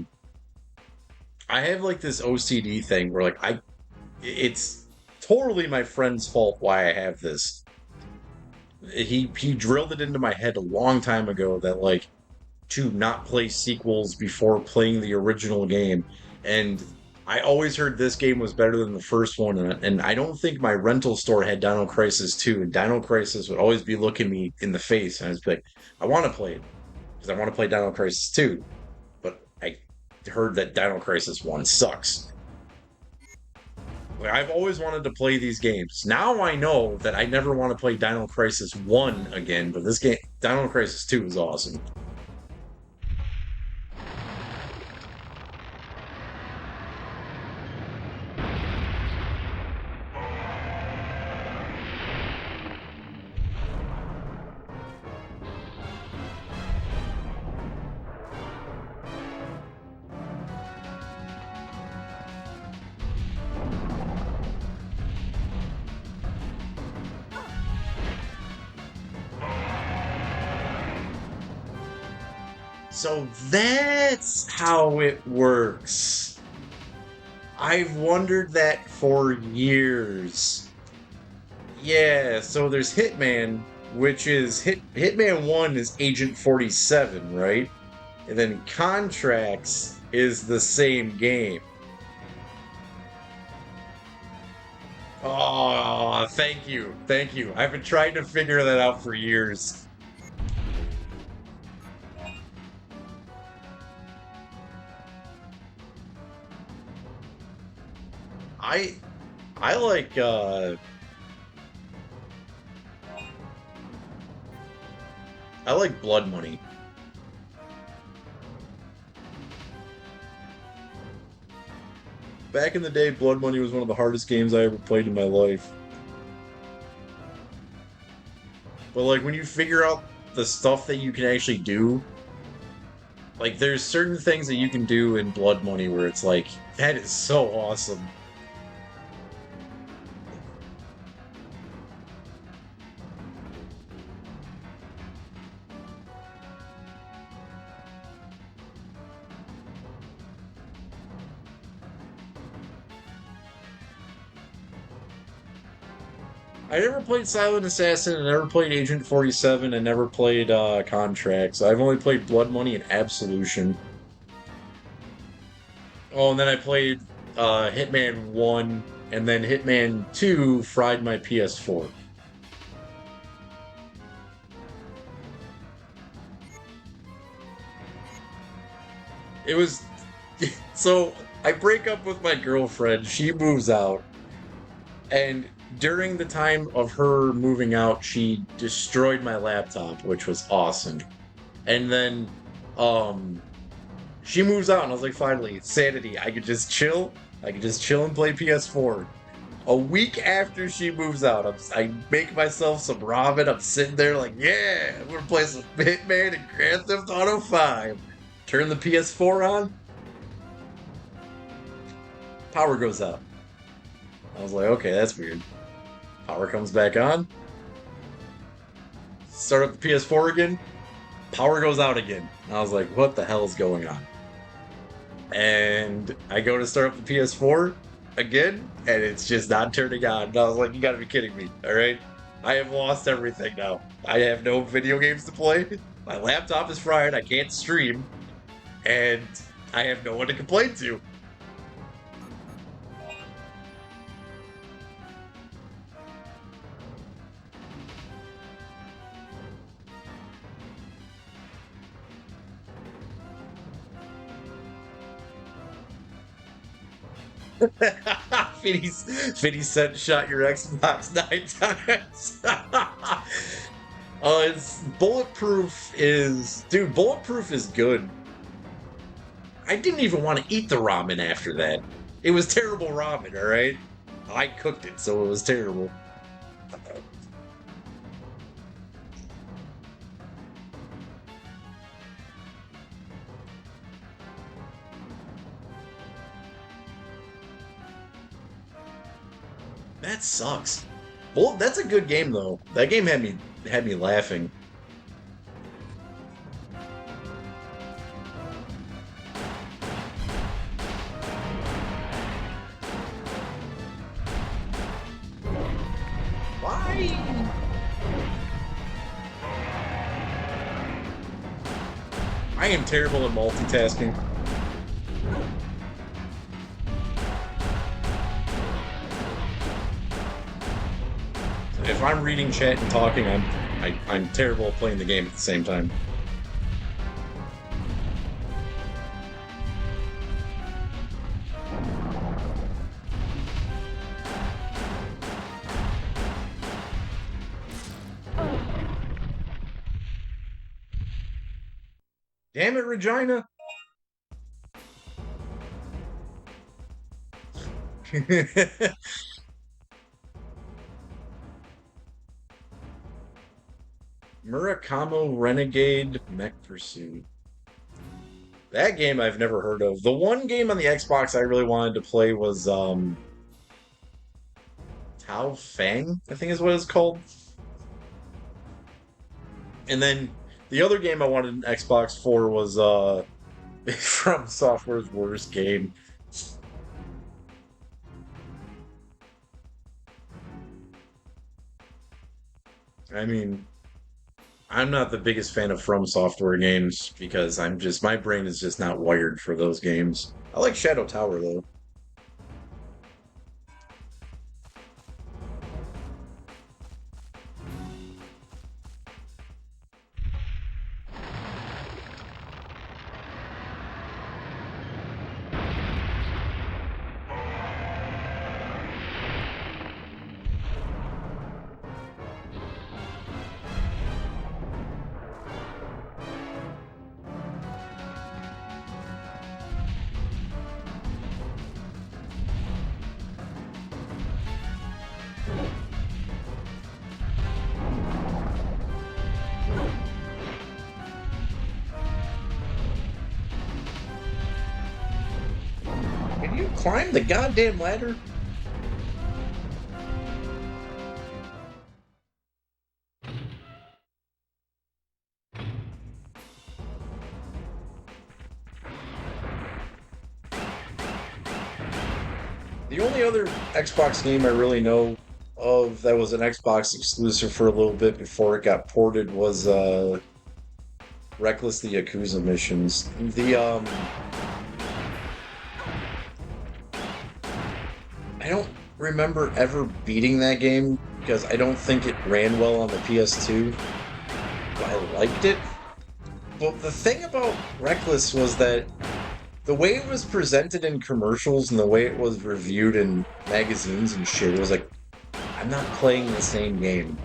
S1: have like this OCD thing where like it's totally my friend's fault why I have this. He drilled it into my head a long time ago that like to not play sequels before playing the original game. And I always heard this game was better than the first one, and I don't think my rental store had Dino Crisis 2, and Dino Crisis would always be looking me in the face, and I was like, I want to play it, because I want to play Dino Crisis 2, but I heard that Dino Crisis 1 sucks. Like, I've always wanted to play these games. Now I know that I never want to play Dino Crisis 1 again, but this game, Dino Crisis 2 is awesome. So that's how it works. I've wondered that for years. Yeah, so there's Hitman, which is Hitman 1 is Agent 47, right? And then Contracts is the same game. Oh, thank you. Thank you. I've been trying to figure that out for years. I I like I like Blood Money. Back in the day, Blood Money was one of the hardest games I ever played in my life. But like when you figure out the stuff that you can actually do, like there's certain things that you can do in Blood Money where it's like that is so awesome. I never played Silent Assassin, I never played Agent 47, and never played Contracts. I've only played Blood Money and Absolution. Oh, and then I played Hitman 1, and then Hitman 2 fried my PS4. It was so I break up with my girlfriend, she moves out, and during the time of her moving out, she destroyed my laptop, which was awesome. And then um she moves out, and I was like, finally, it's sanity. I could just chill. I could just chill and play PS4. A week after she moves out, I make myself some ramen. I'm sitting there like, yeah, I'm gonna play some Hitman and Grand Theft Auto 5. Turn the PS4 on, power goes out. I was like, okay, that's weird. Power comes back on. Start up the PS4 again. Power goes out again. And I was like, what the hell is going on? And I go to start up the PS4 again, and it's just not turning on. And I was like, you gotta be kidding me, alright? I have lost everything now. I have no video games to play. My laptop is fried, I can't stream, and I have no one to complain to. Fitty Cent shot your Xbox 9 times. It's Bulletproof is, dude. Bulletproof is good. I didn't even want to eat the ramen after that. It was terrible ramen. All right, I cooked it, so it was terrible. That sucks. Well, that's a good game though. That game had me laughing. Why? I am terrible at multitasking. If I'm reading chat and talking, I'm terrible at playing the game at the same time. Damn it, Regina! Murakamo Renegade Mech Pursuit. That game I've never heard of. The one game on the Xbox I really wanted to play was Tao Fang, I think is what it's called. And then The other game I wanted an Xbox for was From Software's worst game. I mean, I'm not the biggest fan of From Software games because my brain is just not wired for those games. I like Shadow Tower though. Can you climb the goddamn ladder? The only other Xbox game I really know of that was an Xbox exclusive for a little bit before it got ported was Reckless the Yakuza missions. I don't remember ever beating that game because I don't think it ran well on the PS2, but I liked it. But the thing about Reckless was that the way it was presented in commercials and the way it was reviewed in magazines and shit, it was like, I'm not playing the same game.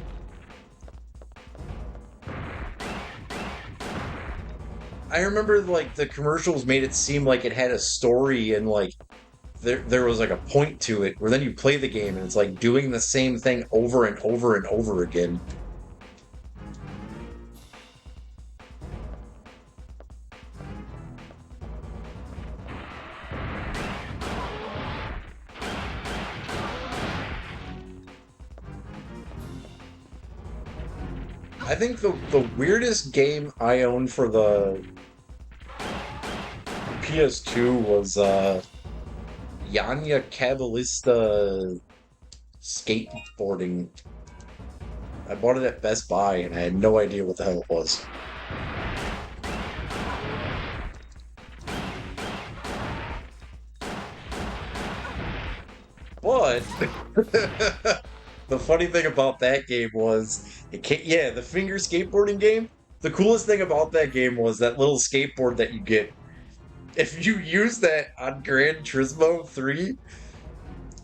S1: I remember like the commercials made it seem like it had a story and like there was like a point to it where then you play the game and it's like doing the same thing over and over and over again. I think the weirdest game I owned for the PS2 was Yanya Kabalista skateboarding. I bought it at Best Buy and I had no idea what the hell it was. But the funny thing about that game was, yeah, the finger skateboarding game. The coolest thing about that game was that little skateboard that you get. If you use that on Gran Turismo 3,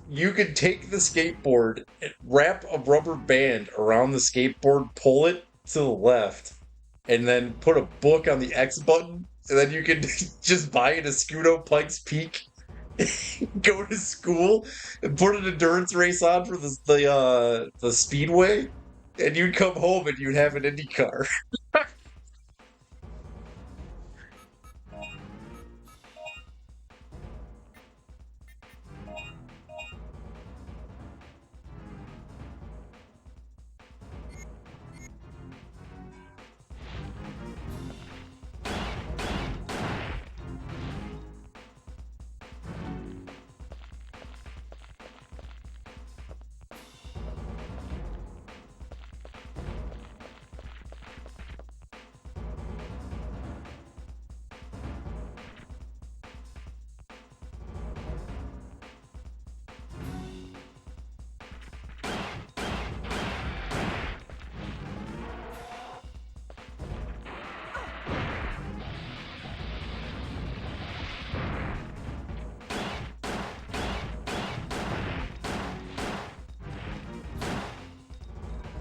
S1: you can take the skateboard, wrap a rubber band around the skateboard, pull it to the left, and then put a book on the X button, and then you can just buy an Escudo Pikes Peak, go to school, and put an endurance race on for the speedway, and you'd come home and you'd have an Indy car.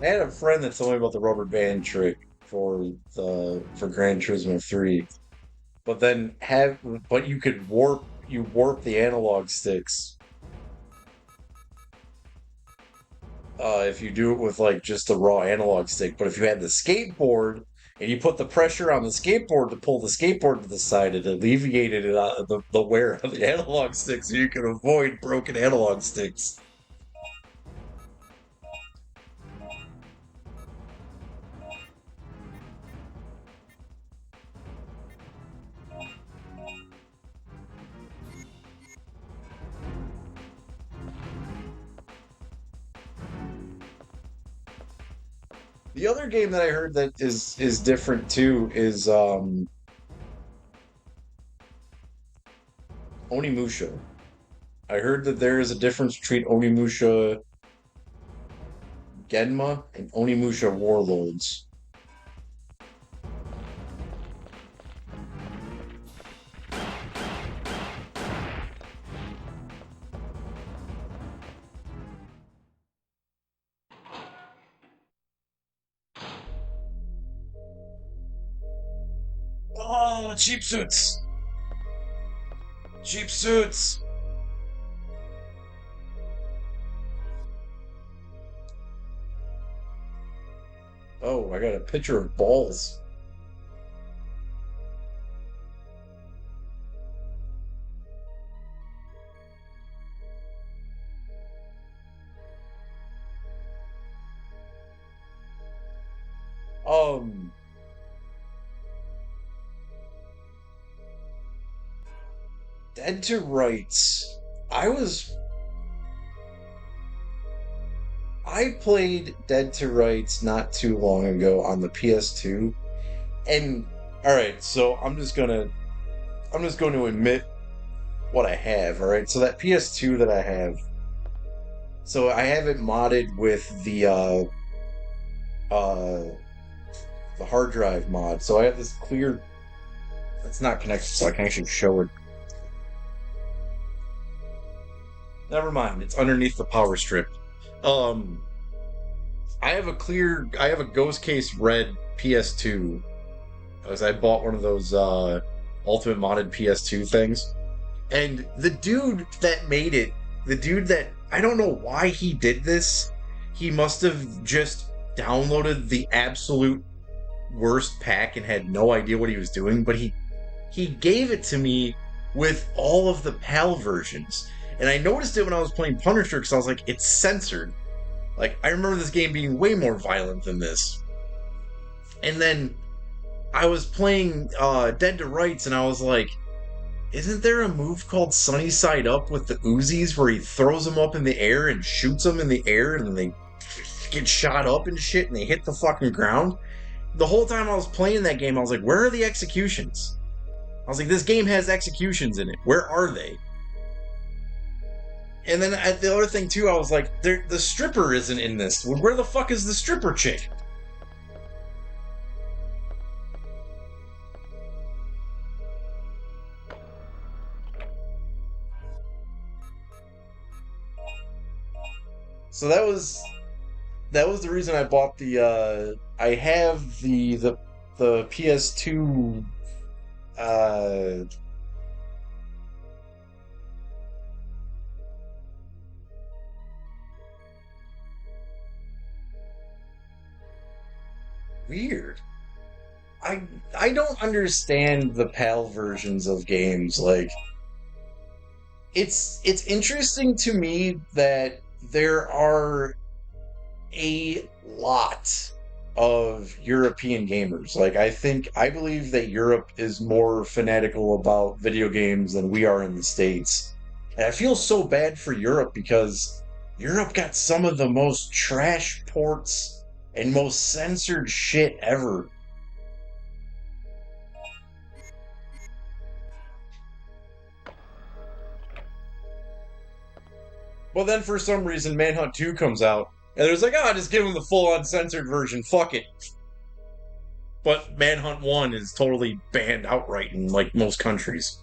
S1: I had a friend that told me about the rubber band trick for Gran Turismo 3, but you warp the analog sticks if you do it with like just the raw analog stick. But if you had the skateboard and you put the pressure on the skateboard to pull the skateboard to the side, it alleviated the wear of the analog sticks, so you can avoid broken analog sticks. The other game that I heard that is different too is Onimusha. I heard that there is a difference between Onimusha Genma and Onimusha Warlords. Oh, cheap suits! Cheap suits! Oh, I got a picture of balls. Um, Dead to Rights. I was I played Dead to Rights not too long ago on the PS2. And all right, so I'm just going to admit what I have, all right? So that PS2 that I have. So I have it modded with uh the hard drive mod. So I have this clear it's not connected so I can actually show it. Never mind, it's underneath the power strip. Um I have a Ghost Case Red PS2 because I bought one of those Ultimate Modded PS2 things. And the dude that made it, the dude that I don't know why he did this, he must have just downloaded the absolute worst pack and had no idea what he was doing, but he gave it to me with all of the PAL versions. And I noticed it when I was playing Punisher because I was like, it's censored. Like, I remember this game being way more violent than this. And then I was playing Dead to Rights and I was like, isn't there a move called Sunny Side Up with the Uzis where he throws them up in the air and shoots them in the air and then they get shot up and shit and they hit the fucking ground? The whole time I was playing that game, I was like, where are the executions? I was like, this game has executions in it. Where are they? And then the other thing too, I was like, the stripper isn't in this. Where the fuck is the stripper chick? So that was the reason I bought I have the PS2 uh weird. I don't understand the PAL versions of games. Like it's interesting to me that there are a lot of European gamers. Like I believe that Europe is more fanatical about video games than we are in the States. And I feel so bad for Europe because Europe got some of the most trash ports and most censored shit ever. Well, then for some reason, Manhunt 2 comes out, and there's like, just give him the full uncensored version, fuck it. But Manhunt 1 is totally banned outright in, like, most countries.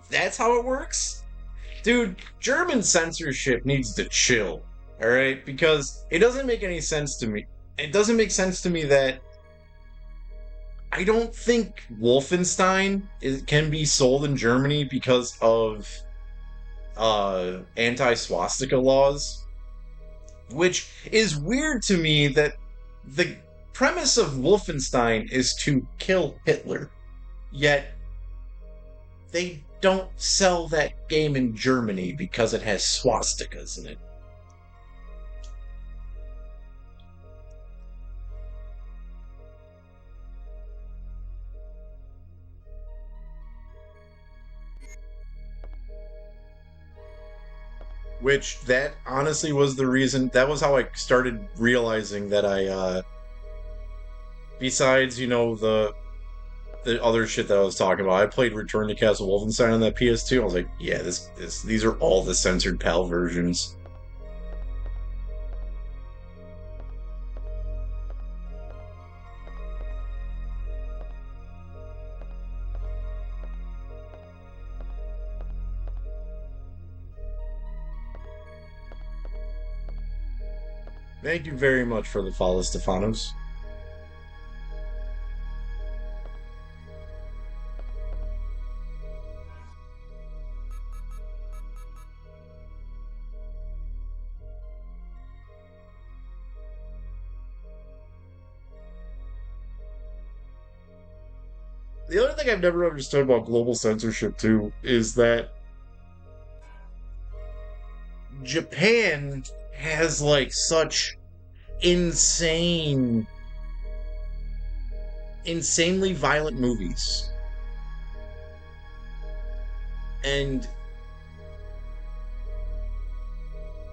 S1: That's how it works? Dude, German censorship needs to chill, alright? Because it doesn't make any sense to me. It doesn't make sense to me that I don't think Wolfenstein can be sold in Germany because of anti-swastika laws, which is weird to me that the premise of Wolfenstein is to kill Hitler, yet they don't sell that game in Germany because it has swastikas in it. Which that honestly was the reason. That was how I started realizing that besides the other shit that I was talking about, I played Return to Castle Wolfenstein on that PS2. I was like, yeah, these are all the censored PAL versions. Thank you very much for the follow, Stefanos. The other thing I've never understood about global censorship too is that Japan has like such insane insanely violent movies. And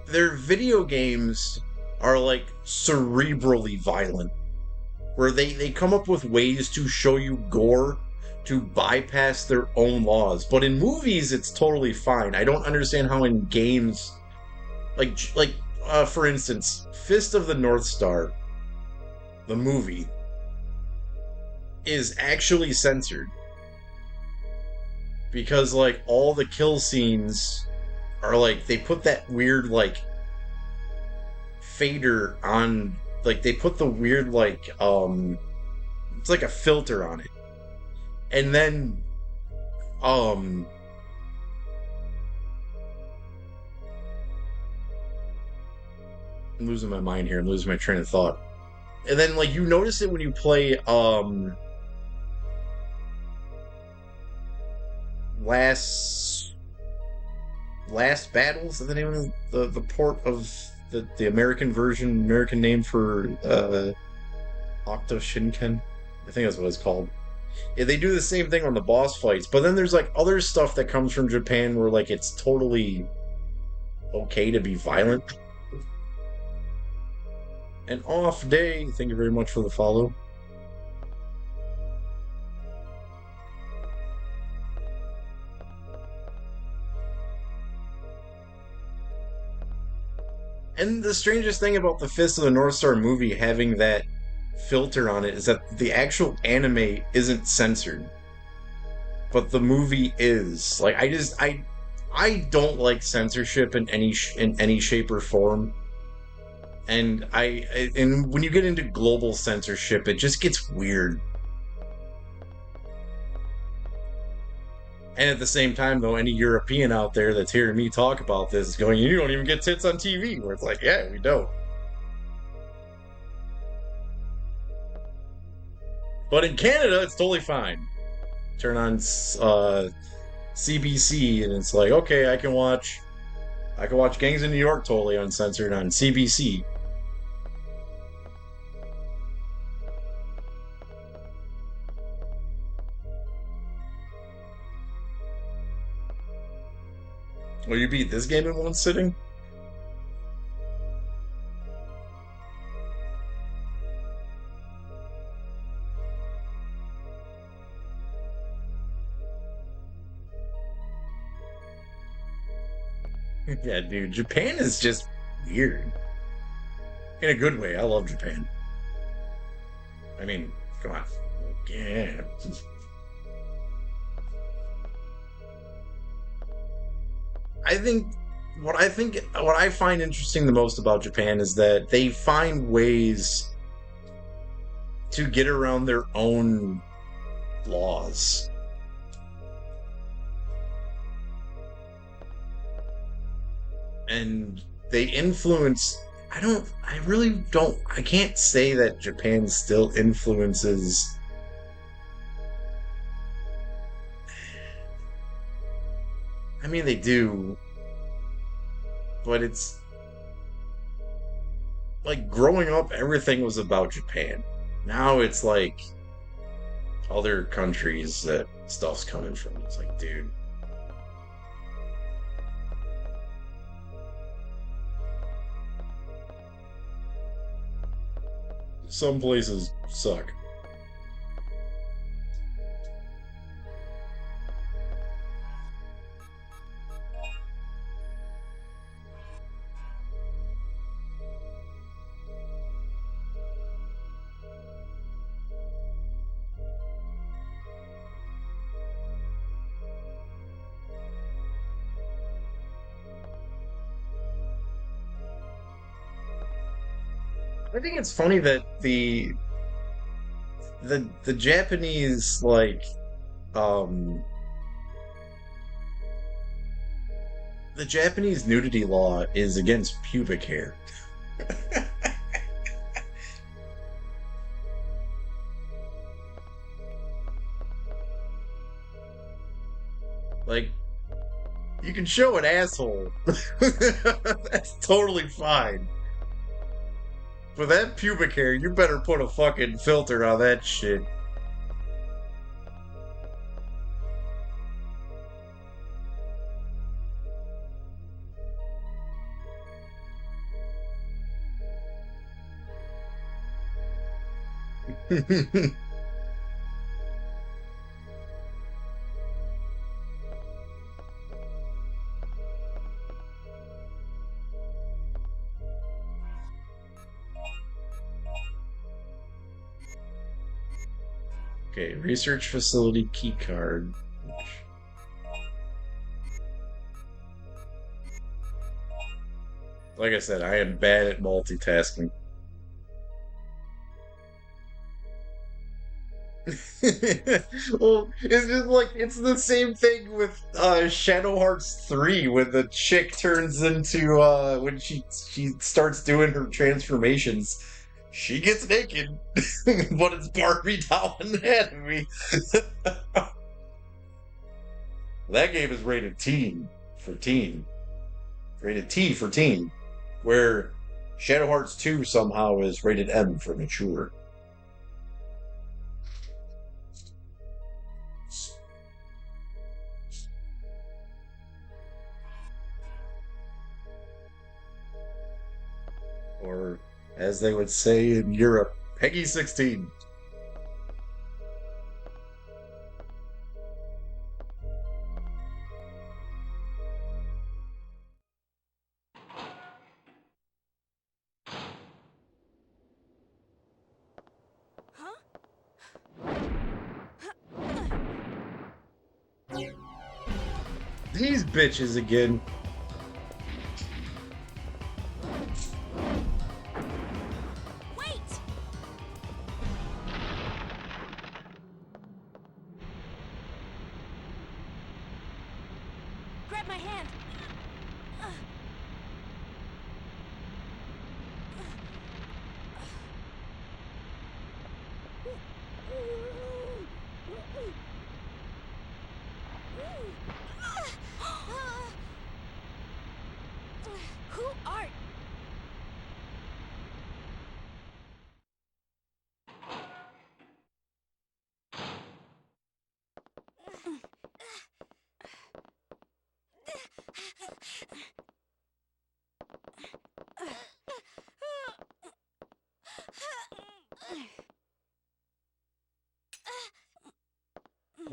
S1: their video games are like cerebrally violent, where they come up with ways to show you gore to bypass their own laws. But in movies, it's totally fine. I don't understand how in games, for instance, Fist of the North Star, the movie, is actually censored because like all the kill scenes are like they put that weird like fader on, like they put the weird like it's like a filter on it, and then I'm losing my mind here, I'm losing my train of thought. And then like you notice it when you play Last Battles, is the name of the port of the American version, American name for Octo Shinken? I think that's what it's called. Yeah, they do the same thing on the boss fights, but then there's like other stuff that comes from Japan where like it's totally okay to be violent. An off day, thank you very much for the follow. And the strangest thing about the Fist of the North Star movie having that filter on it is that the actual anime isn't censored, but the movie is. Like I don't like censorship in any shape or form. And and when you get into global censorship, it just gets weird. And at the same time, though, any European out there that's hearing me talk about this is going, you don't even get tits on TV. Where it's like, yeah, we don't. But in Canada, it's totally fine. Turn on CBC, and it's like, okay, I can watch Gangs in New York totally uncensored on CBC. Well, you beat this game in one sitting? Yeah, dude, Japan is just weird. In a good way. I love Japan. I mean, come on. Yeah. What I find interesting the most about Japan is that they find ways to get around their own laws. And they influence. I can't say that Japan still influences. I mean, they do, but it's like growing up, everything was about Japan. Now it's like other countries that stuff's coming from. It's like, dude. some places suck. I think it's funny that the Japanese um the Japanese nudity law is against pubic hair. Like you can show an asshole. That's totally fine. But that pubic hair, you better put a fucking filter on that shit. Okay, research facility key card. Like I said, I am bad at multitasking. Well, it's just like it's the same thing with Shadow Hearts 3 when the chick turns into when she starts doing her transformations. She gets naked, but it's Barbie doll anatomy. That game is rated teen for teen. Rated T for teen. Where Shadow Hearts 2 somehow is rated M for mature. Or, as they would say in Europe, Peggy 16. These bitches again.
S4: Wait! Grab my hand. Who art?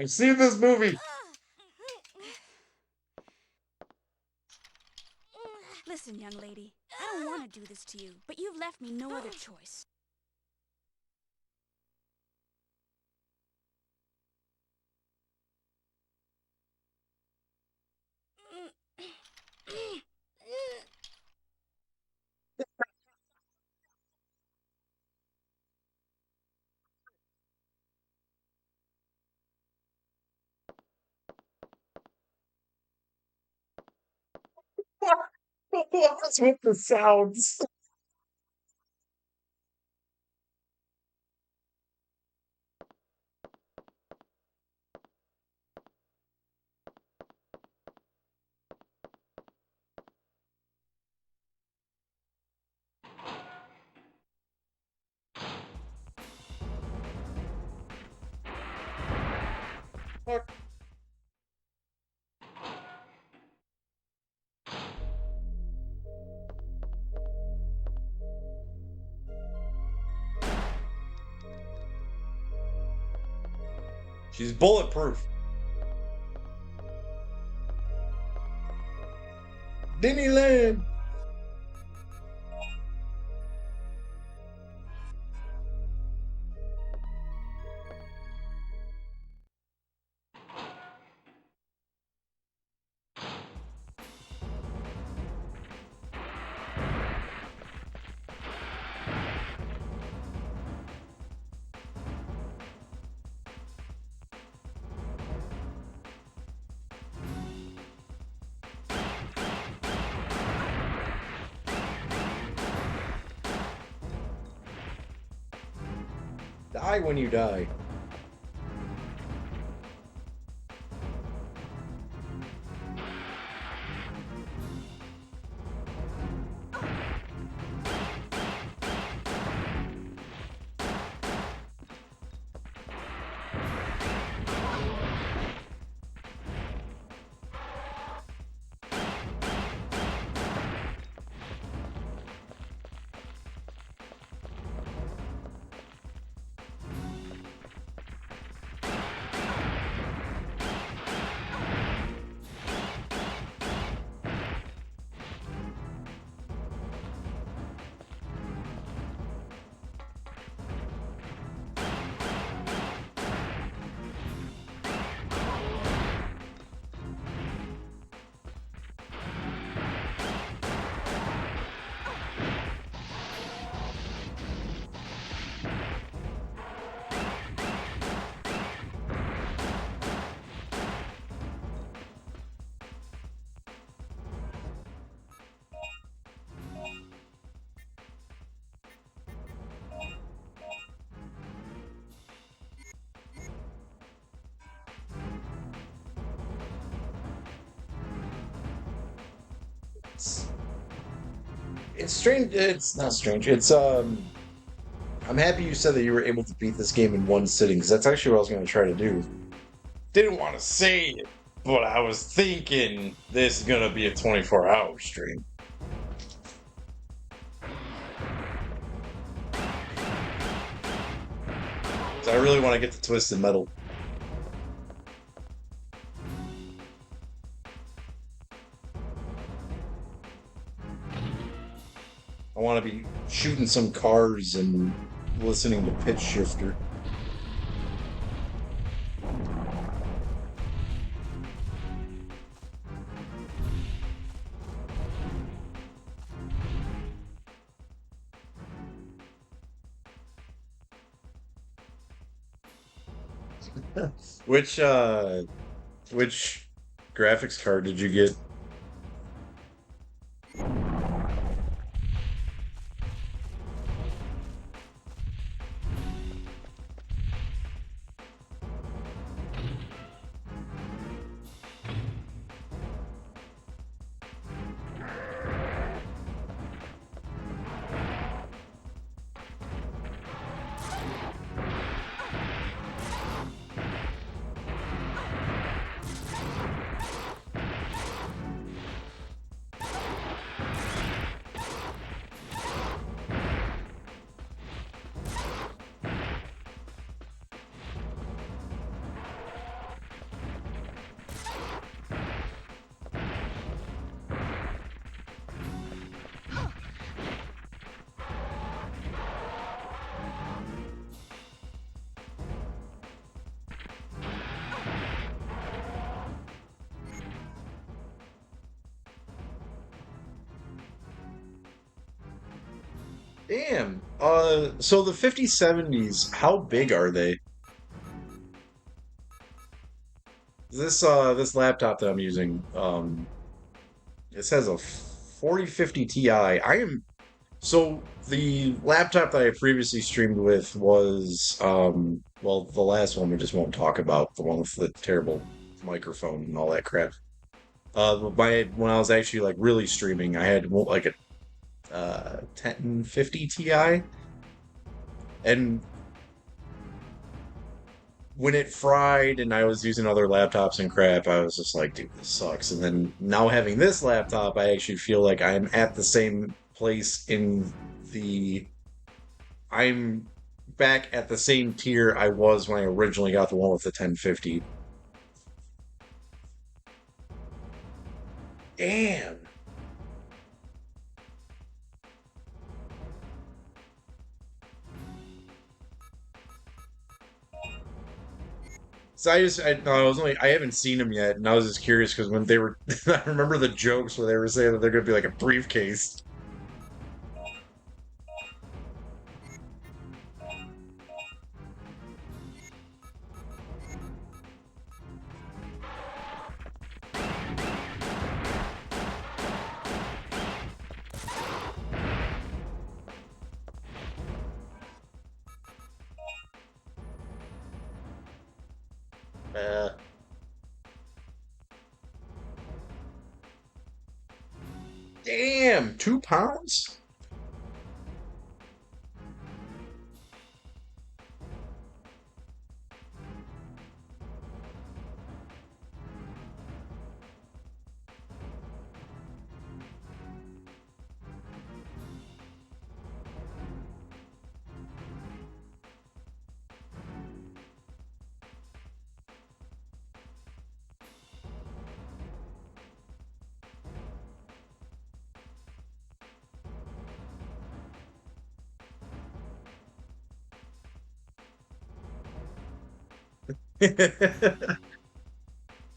S1: I've seen this movie.
S4: Listen, young lady, I don't want to do this to you, but you've left me no other choice.
S1: What's with the sounds? Fuck. She's bulletproof. Disneyland. Die when you die. It's, it's strange. It's not strange. I'm happy you said that you were able to beat this game in one sitting, because that's actually what I was going to try to do. Didn't want to say it, but I was thinking this is going to be a 24-hour stream. So I really want to get to Twisted Metal. I want to be shooting some cars and listening to Pitch Shifter. Which which graphics card did you get? Damn. So the 5070s, how big are they? This laptop that I'm using, it says a 4050 Ti. So the laptop that I previously streamed with was, well, the last one we just won't talk about, the one with the terrible microphone and all that crap. When I was actually like really streaming, I had like a 1050 Ti, and when it fried and I was using other laptops and crap, I was just like, dude, this sucks. And then now having this laptop, I actually feel like I'm at the same place in the I'm back at the same tier I was when I originally got the one with the 1050. Damn. So no, I was only, I haven't seen them yet, and I was just curious because when they were, I remember the jokes where they were saying that they're going to be like a briefcase. Uh, damn, 2 pounds?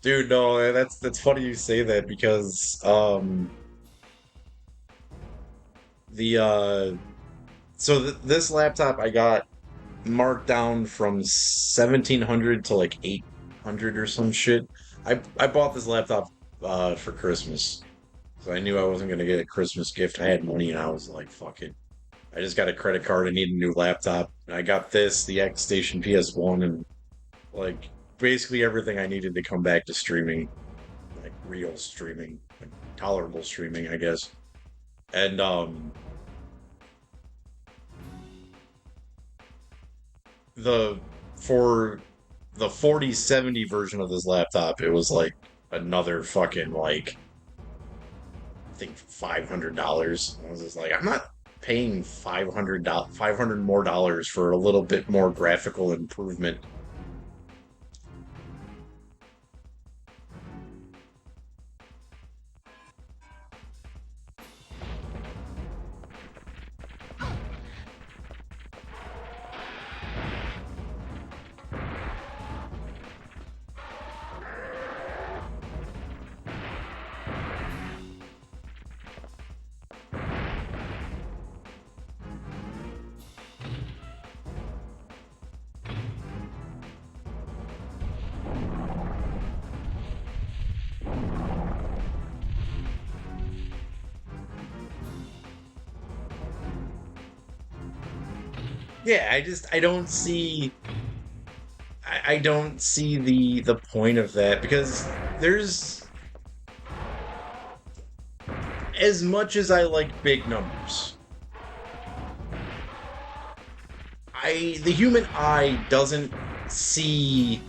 S1: Dude, no, that's funny you say that because the so this laptop I got marked down from 1700 to like 800 or some shit. I bought this laptop for Christmas. So I knew I wasn't gonna get a Christmas gift. I had money and I was like, fuck it. I just got a credit card. I need a new laptop. And I got this, the X Station PS1, and like basically everything I needed to come back to streaming, like real streaming, like tolerable streaming, I guess. And the for the 4070 version of this laptop, it was like another fucking like I think $500. I was just like, I'm not paying $500 more dollars for a little bit more graphical improvement. Yeah, I don't see I don't see the point of that because there's as much as I like big numbers, the human eye doesn't see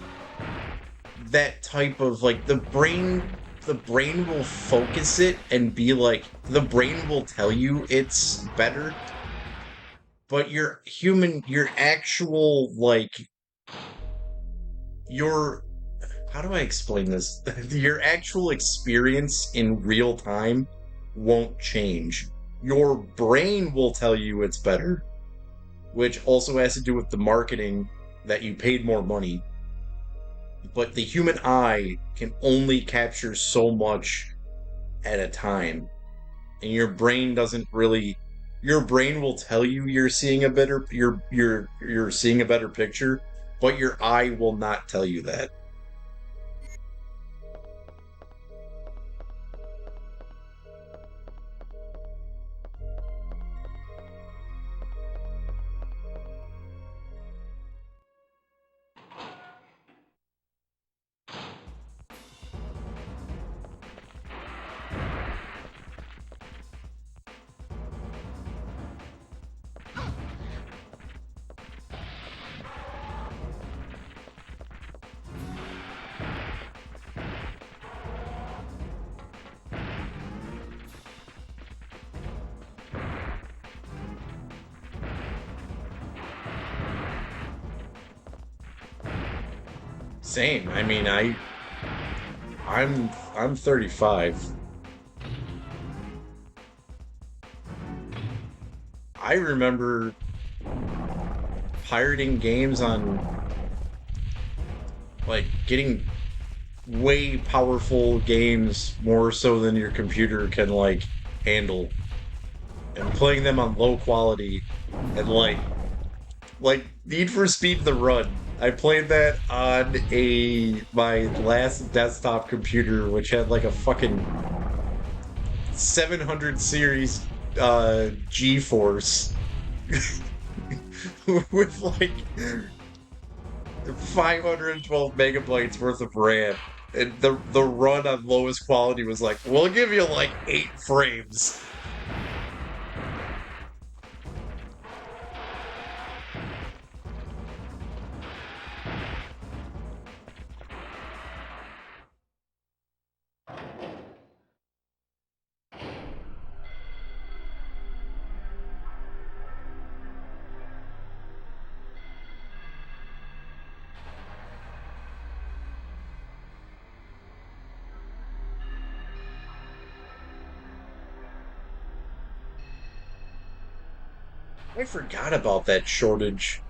S1: that type of like the brain will focus it and be like the brain will tell you it's better, but your actual like your how do I explain this? Your actual experience in real time won't change. Your brain will tell you it's better, which also has to do with the marketing that you paid more money. But the human eye can only capture so much at a time. And your brain doesn't really your brain will tell you you're seeing a better picture, but your eye will not tell you that. Same. I mean, I'm 35. I remember pirating games on like getting way powerful games more so than your computer can like handle and playing them on low quality and like Need for Speed The Run. I played that on a my last desktop computer which had like a fucking 700 series GeForce with like 512 megabytes worth of RAM. And the run on lowest quality was like, we'll give you like 8 frames. I forgot about that shortage.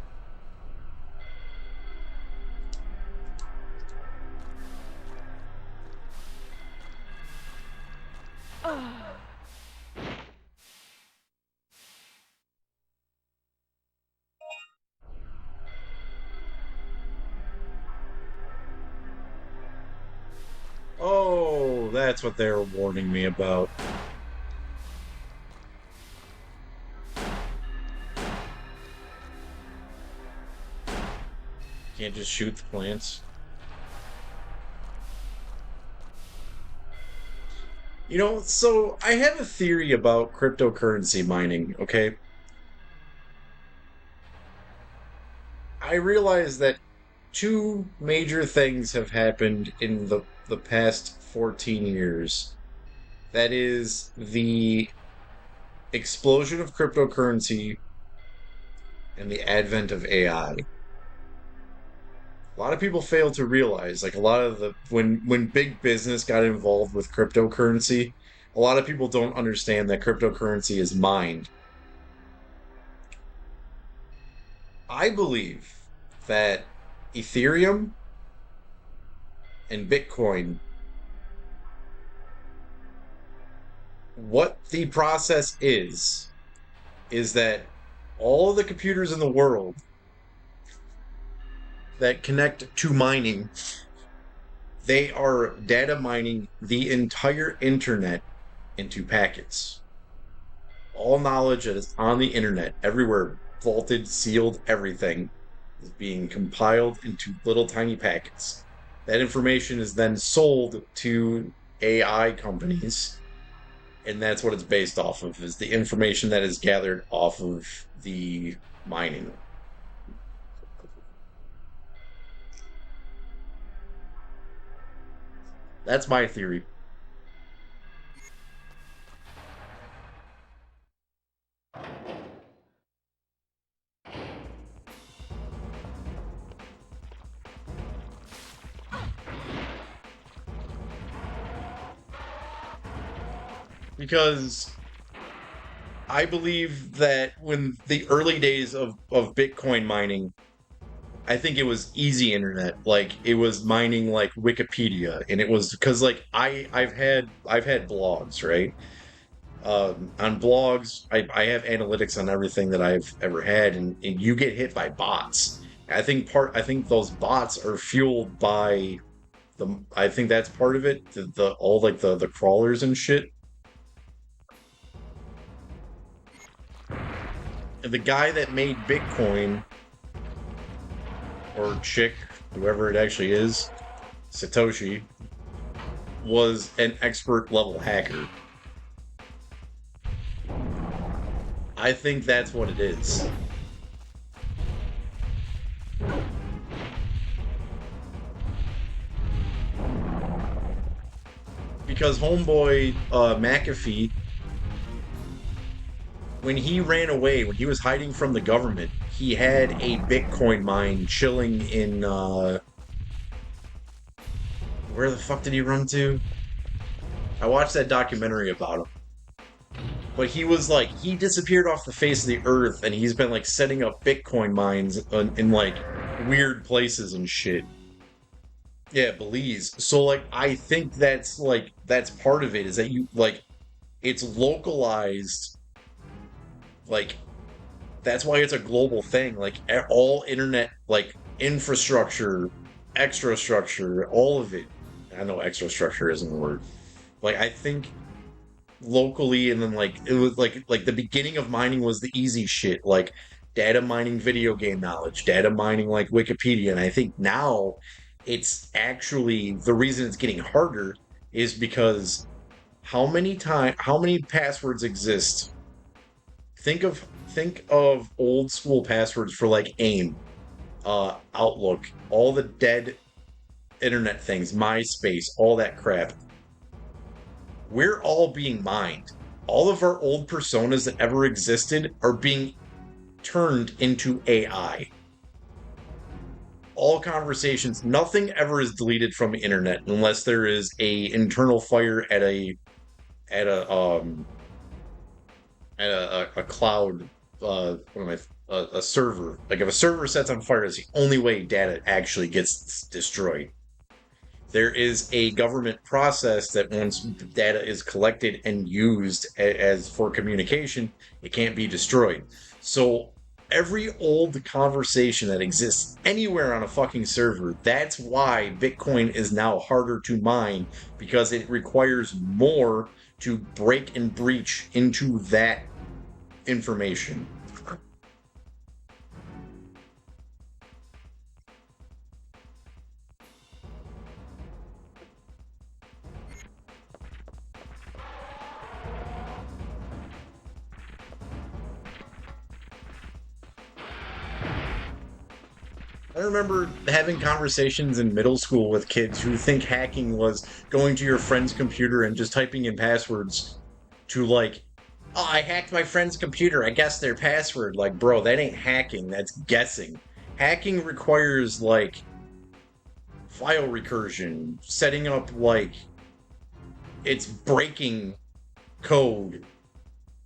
S1: Oh, that's what they were warning me about. Can't just shoot the plants. So I have a theory about cryptocurrency mining, okay? I realize that two major things have happened in the past 14 years. That is the explosion of cryptocurrency and the advent of AI. A lot of people fail to realize, like a lot of the when big business got involved with cryptocurrency, a lot of people don't understand that cryptocurrency is mined. I believe that Ethereum and Bitcoin, what the process is that all the computers in the world that connect to mining, they are data mining the entire internet into packets. All knowledge that is on the internet, everywhere, vaulted, sealed, everything is being compiled into little tiny packets. That information is then sold to AI companies, and that's what it's based off of, is the information that is gathered off of the mining. That's my theory. Because I believe that when the early days of Bitcoin mining, I think it was easy internet. Like it was mining like Wikipedia, and it was because like I've had blogs, right? On blogs, I have analytics on everything that I've ever had, and you get hit by bots. I think those bots are fueled by I think that's part of it. The all like the crawlers and shit. And the guy that made Bitcoin or chick, whoever it actually is, Satoshi, was an expert level hacker. I think that's what it is. Because homeboy McAfee, when he ran away, when he was hiding from the government, he had a Bitcoin mine chilling in Where the fuck did he run to? I watched that documentary about him. But he was like, he disappeared off the face of the earth and he's been like setting up Bitcoin mines in like weird places and shit. Yeah, Belize. So like I think that's part of it is that you like it's localized like that's why it's a global thing. Like all internet like infrastructure, extra structure, all of it. I know extra structure isn't the word. Like I think locally and then like it was like the beginning of mining was the easy shit like data mining video game knowledge, data mining like Wikipedia, and I think now it's actually the reason it's getting harder is because how many passwords exist. Think of old school passwords for like AIM, Outlook, all the dead internet things, MySpace, all that crap. We're all being mined. All of our old personas that ever existed are being turned into AI. All conversations, nothing ever is deleted from the internet unless there is a internal fire at a a cloud what am I a server. Like if a server sets on fire, it's the only way data actually gets destroyed. There is a government process that once data is collected and used as for communication, it can't be destroyed. So every old conversation that exists anywhere on a fucking server, that's why Bitcoin is now harder to mine because it requires more to break and breach into that information. I remember having conversations in middle school with kids who think hacking was going to your friend's computer and just typing in passwords to like, oh, I hacked my friend's computer. I guessed their password. Like, bro, that ain't hacking. That's guessing. Hacking requires like file recursion, setting up like it's breaking code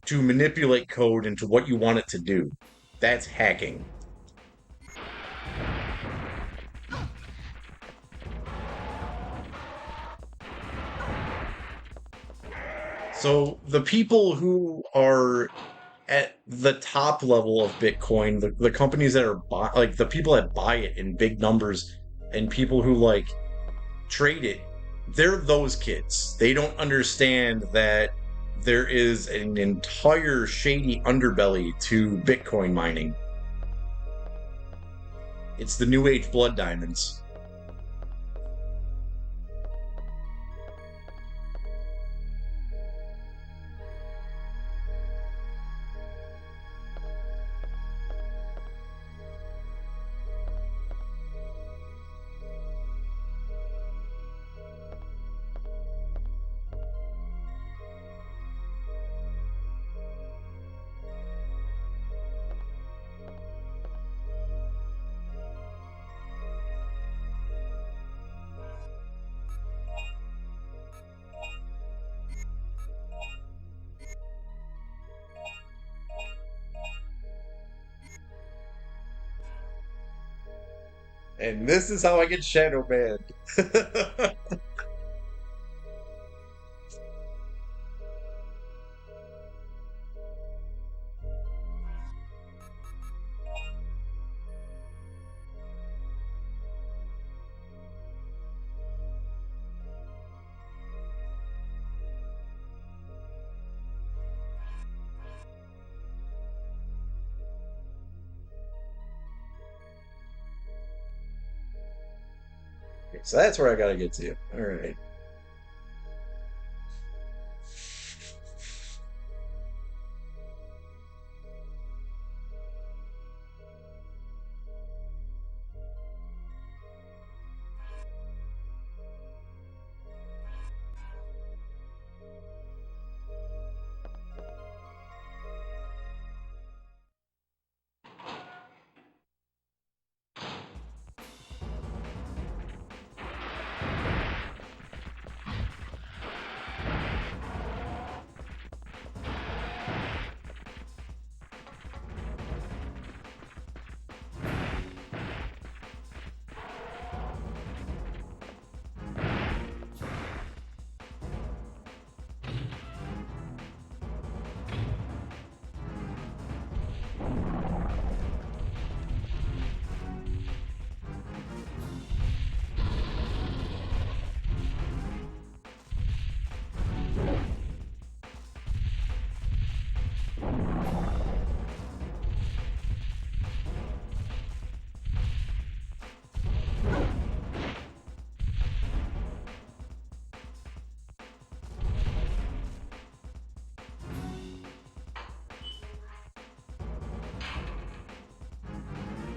S1: to manipulate code into what you want it to do. That's hacking. So the people who are at the top level of Bitcoin, the companies that are like the people that buy it in big numbers and people who like trade it, they're those kids. They don't understand that there is an entire shady underbelly to Bitcoin mining. It's the new age blood diamonds. And this is how I get shadow banned. So that's where I gotta get to. All right.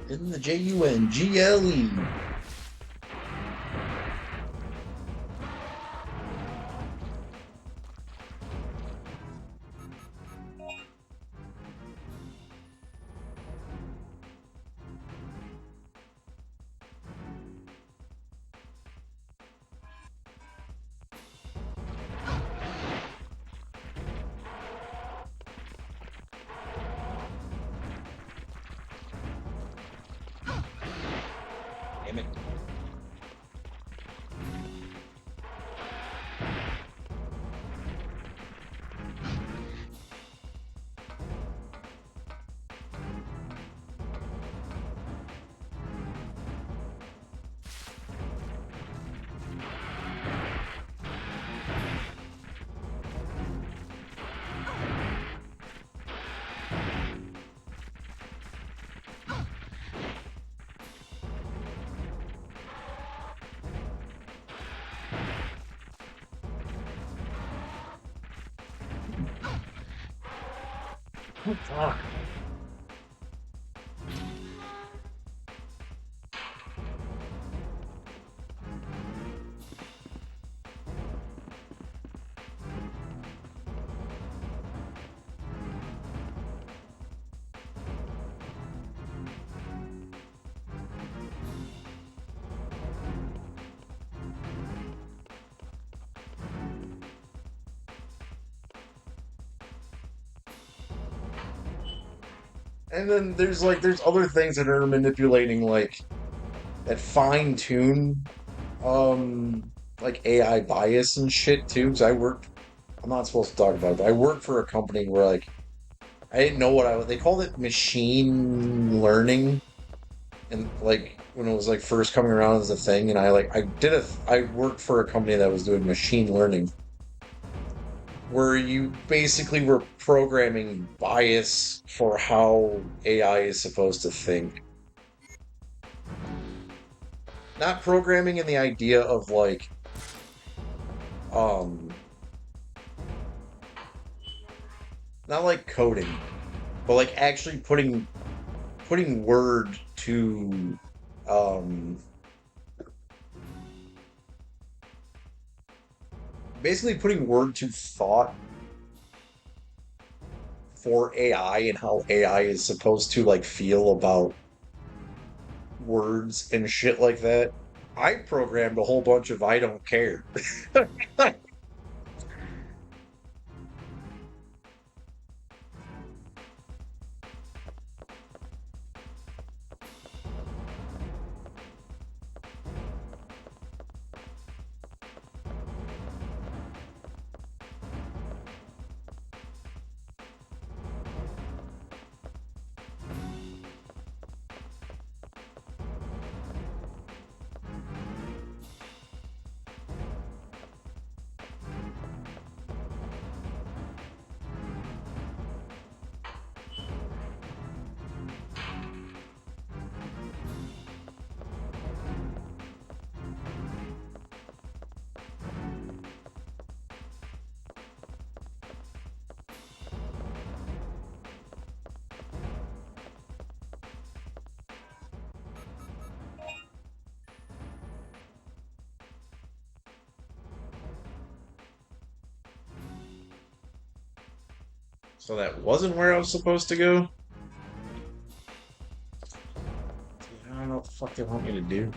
S1: In the Jungle. Damn it. Oh, fuck. And then there's other things that are manipulating that fine tune like AI bias and shit too. Because I'm not supposed to talk about it, but I worked for a company where I didn't know what they called it machine learning, and like when it was like first coming around as a thing, and I worked for a company that was doing machine learning, where you basically were programming bias for how AI is supposed to think. Not programming in the idea of um not like coding, but like actually putting word to um basically putting word to thought for AI and how AI is supposed to like feel about words and shit like that. I programmed a whole bunch of I don't care. So that wasn't where I was supposed to go? I don't know what the fuck they want me to do.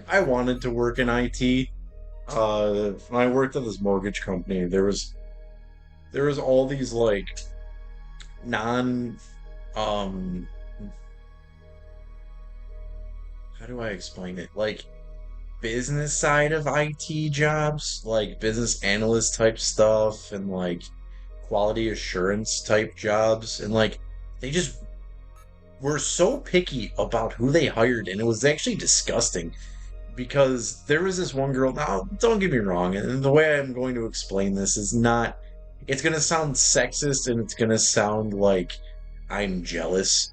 S1: I wanted to work in IT. When I worked at this mortgage company, there was all these non um how do I explain it? Like business side of IT jobs, like business analyst type stuff and like quality assurance type jobs and like they just were so picky about who they hired and it was actually disgusting because there was this one girl. Now, don't get me wrong, and the way I'm going to explain this is not. It's going to sound sexist and it's going to sound like I'm jealous.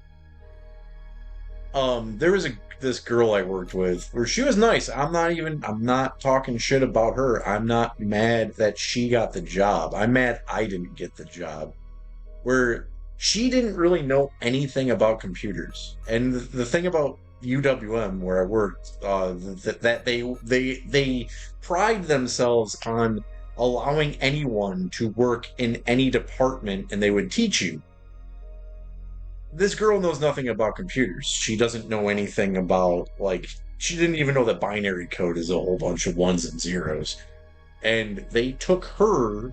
S1: There was this girl I worked with where she was nice. I'm not talking shit about her. I'm not mad that she got the job. I'm mad I didn't get the job. Where she didn't really know anything about computers. And the thing about UWM where I worked, that they pride themselves on allowing anyone to work in any department and they would teach you. This girl knows nothing about computers. She doesn't know anything about like she didn't even know that binary code is a whole bunch of ones and zeros. And they took her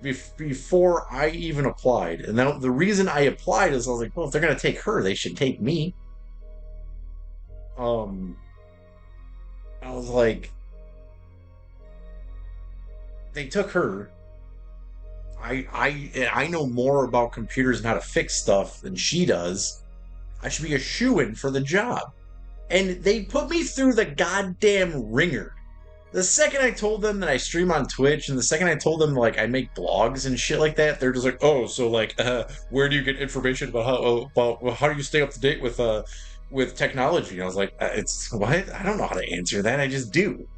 S1: before I even applied. And now the reason I applied is I was like, well, if they're gonna take her, they should take me. Um, I was like, they took her. I know more about computers and how to fix stuff than she does. I should be a shoo-in for the job. And they put me through the goddamn ringer. The second I told them that I stream on Twitch, and the second I told them like I make blogs and shit like that, they're just like, "Oh, so like, where do you get information about how do you stay up to date with technology?" And I was like, "It's what? I don't know how to answer that. I just do."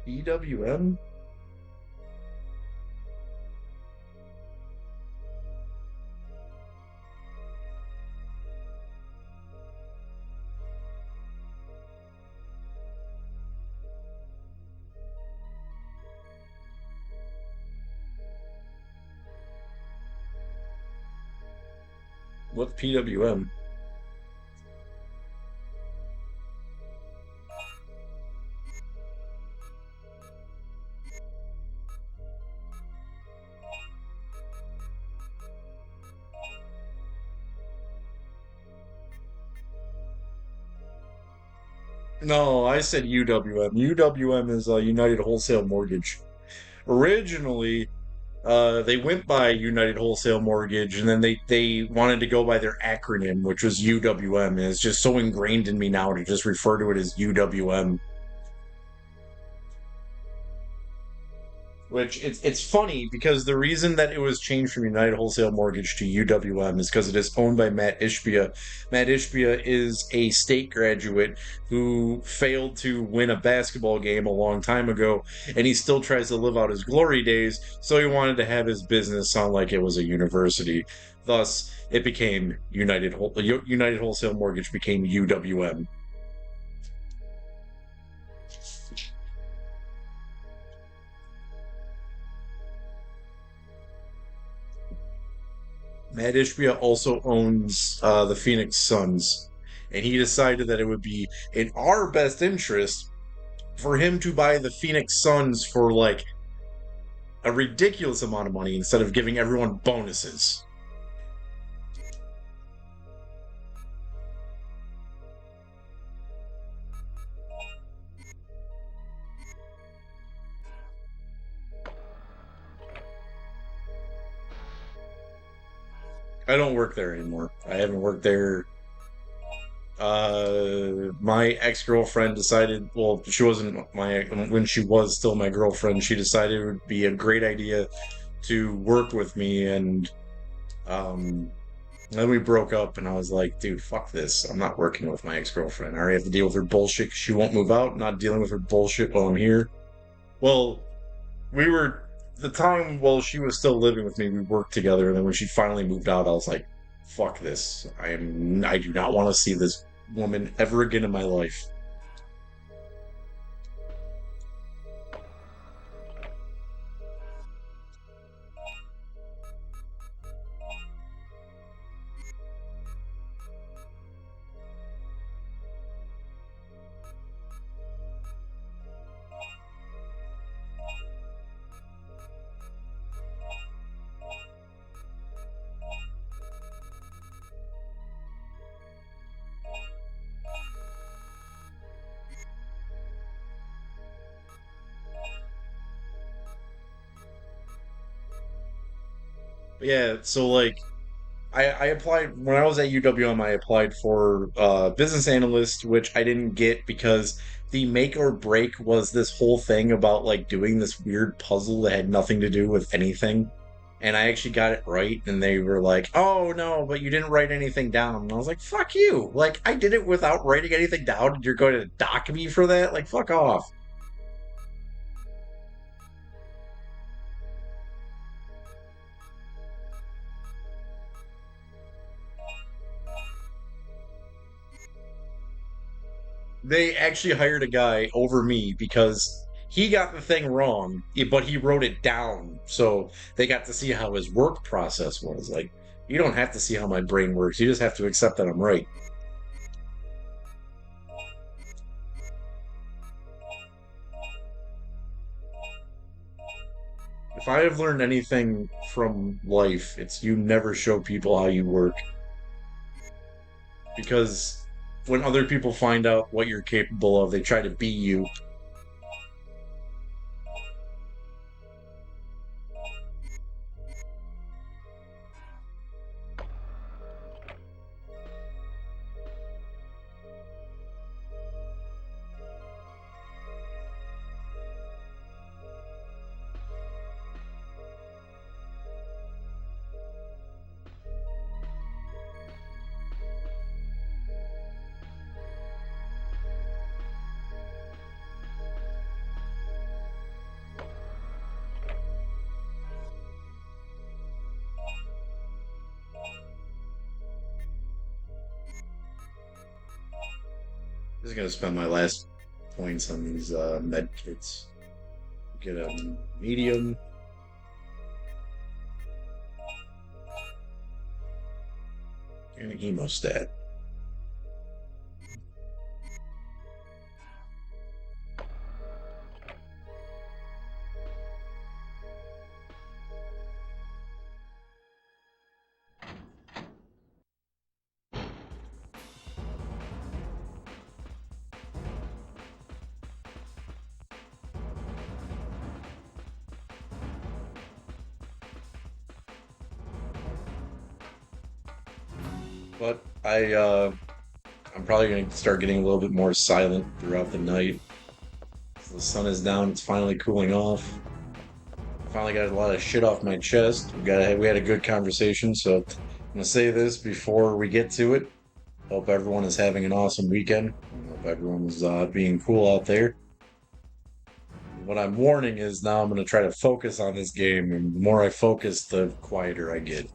S1: EWM? What's PWM? No, I said UWM. UWM is United Wholesale Mortgage. Originally, they went by United Wholesale Mortgage, and then they wanted to go by their acronym, which was UWM. And it's just so ingrained in me now to just refer to it as UWM. Which it's funny because the reason that it was changed from United Wholesale Mortgage to UWM is because it is owned by Matt Ishbia. Matt Ishbia is a state graduate who failed to win a basketball game a long time ago, and he still tries to live out his glory days. So he wanted to have his business sound like it was a university. Thus, it became United Wholesale Mortgage became UWM. Matt Ishbia also owns the Phoenix Suns, and he decided that it would be in our best interest for him to buy the Phoenix Suns for like a ridiculous amount of money instead of giving everyone bonuses. I don't work there anymore. I haven't worked there. My ex-girlfriend decided, well, she wasn't my, when she was still my girlfriend, she decided it would be a great idea to work with me and um then we broke up, and I was like, dude, fuck this. I'm not working with my ex-girlfriend. I already have to deal with her bullshit 'cause she won't move out. Not dealing with her bullshit while I'm here. Well, we were the time while she was still living with me, we worked together, and then when she finally moved out, I was like, fuck this. I do not want to see this woman ever again in my life. Yeah, so like I applied when I was at UWM. I applied for business analyst, which I didn't get because the make or break was this whole thing about like doing this weird puzzle that had nothing to do with anything. And I actually got it right, and they were like, "Oh no, but you didn't write anything down." And I was like, "Fuck you! Like I did it without writing anything down, and you're going to dock me for that? Like fuck off." They actually hired a guy over me because he got the thing wrong, but he wrote it down. So they got to see how his work process was. Like, you don't have to see how my brain works. You just have to accept that I'm right. If I have learned anything from life, it's you never show people how you work. Because when other people find out what you're capable of, they try to be you. I'm just gonna spend my last points on these med kits. Get a medium and a hemostat. But I'm probably gonna start getting a little bit more silent throughout the night. So the sun is down, it's finally cooling off. Finally got a lot of shit off my chest. We had a good conversation, so I'm gonna say this before we get to it. Hope everyone is having an awesome weekend. Hope everyone is being cool out there. What I'm warning is now I'm gonna try to focus on this game, and the more I focus, the quieter I get.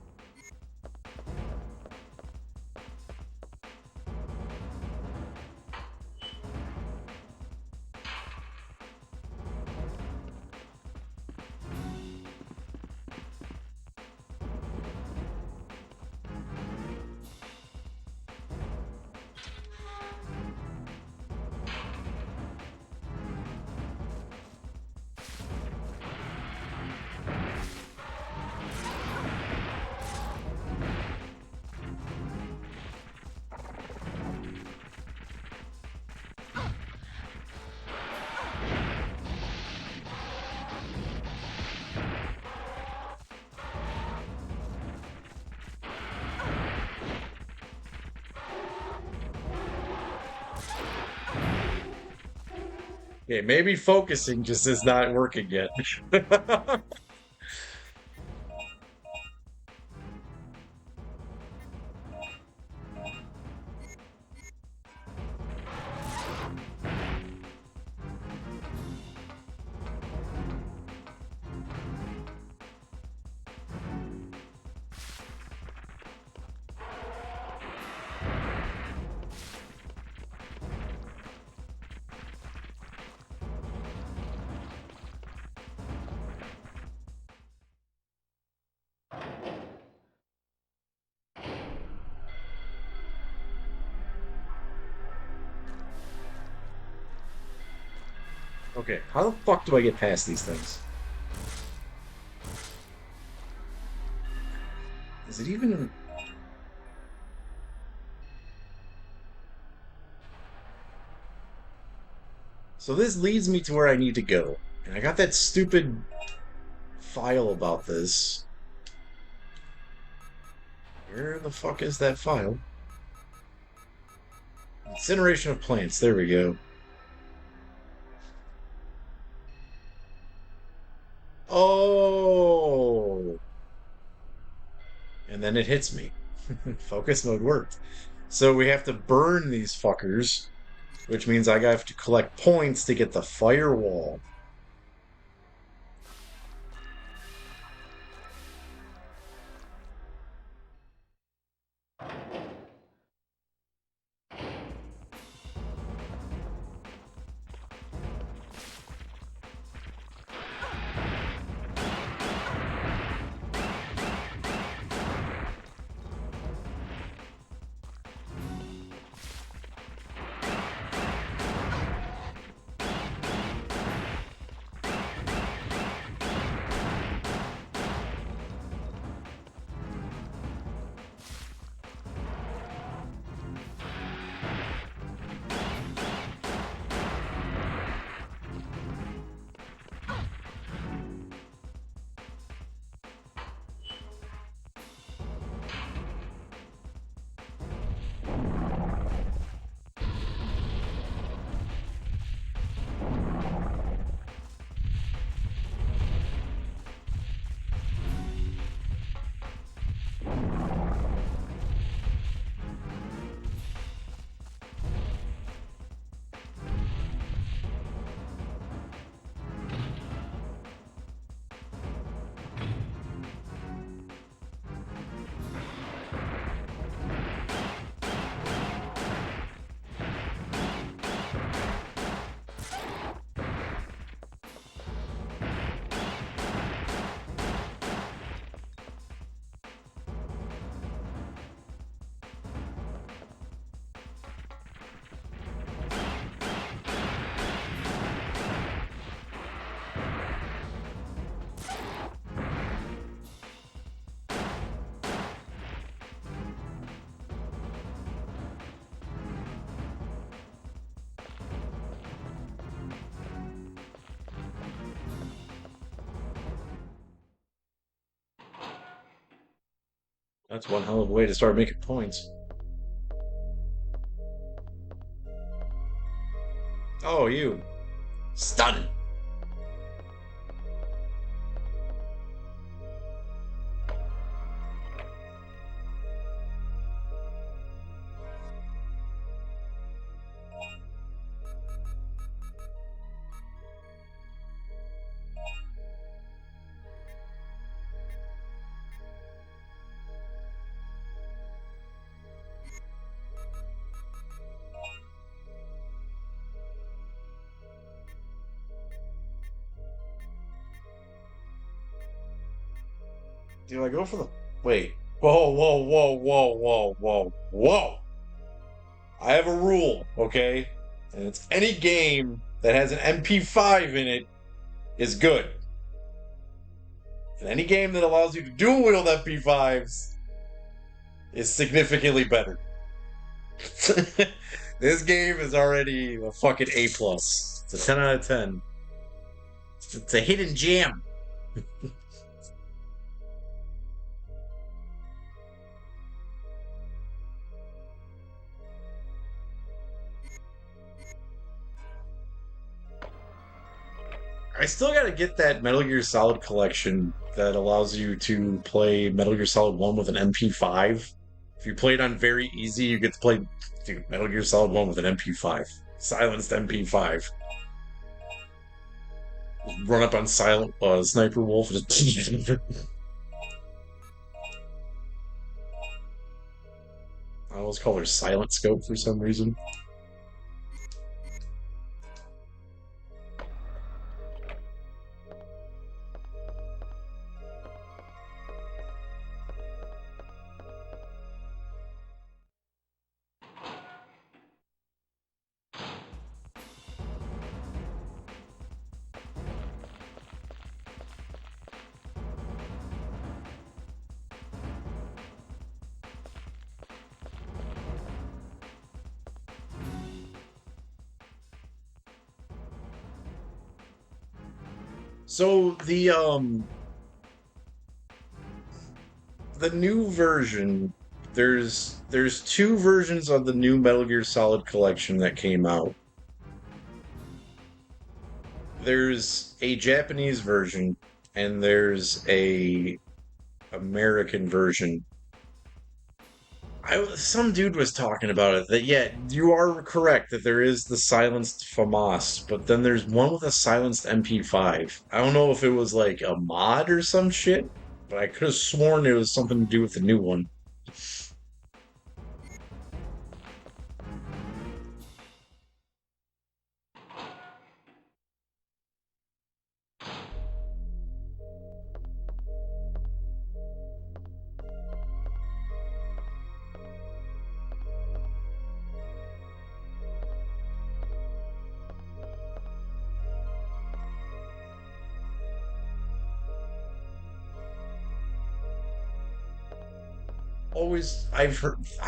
S1: Okay, maybe focusing just is not working yet. Okay, how the fuck do I get past these things? Is it even... So this leads me to where I need to go. And I got that stupid file about this. Where the fuck is that file? Incineration of plants. There we go. Oh! And then it hits me. Focus mode worked. So we have to burn these fuckers, which means I have to collect points to get the firewall. That's one hell of a way to start making points. Oh, you. Stunning. Do I go for the... Wait. Whoa, whoa, whoa, whoa, whoa, whoa, whoa. I have a rule, okay? And it's any game that has an MP5 in it is good. And any game that allows you to dual wield MP5s is significantly better. This game is already a fucking A plus. It's a 10 out of 10. It's a hidden gem. I still gotta get that Metal Gear Solid collection that allows you to play Metal Gear Solid 1 with an MP5. If you play it on very easy, you get to play, dude, Metal Gear Solid 1 with an MP5. Silenced MP5. Run up on silent Sniper Wolf. Just I always call her Silent Scope for some reason. So the new version, there's two versions of the new Metal Gear Solid collection that came out. There's a Japanese version and there's a American version. Some dude was talking about it that yeah, you are correct that there is the silenced FAMAS, but then there's one with a silenced MP5. I don't know if it was like a mod or some shit, but I could have sworn it was something to do with the new one.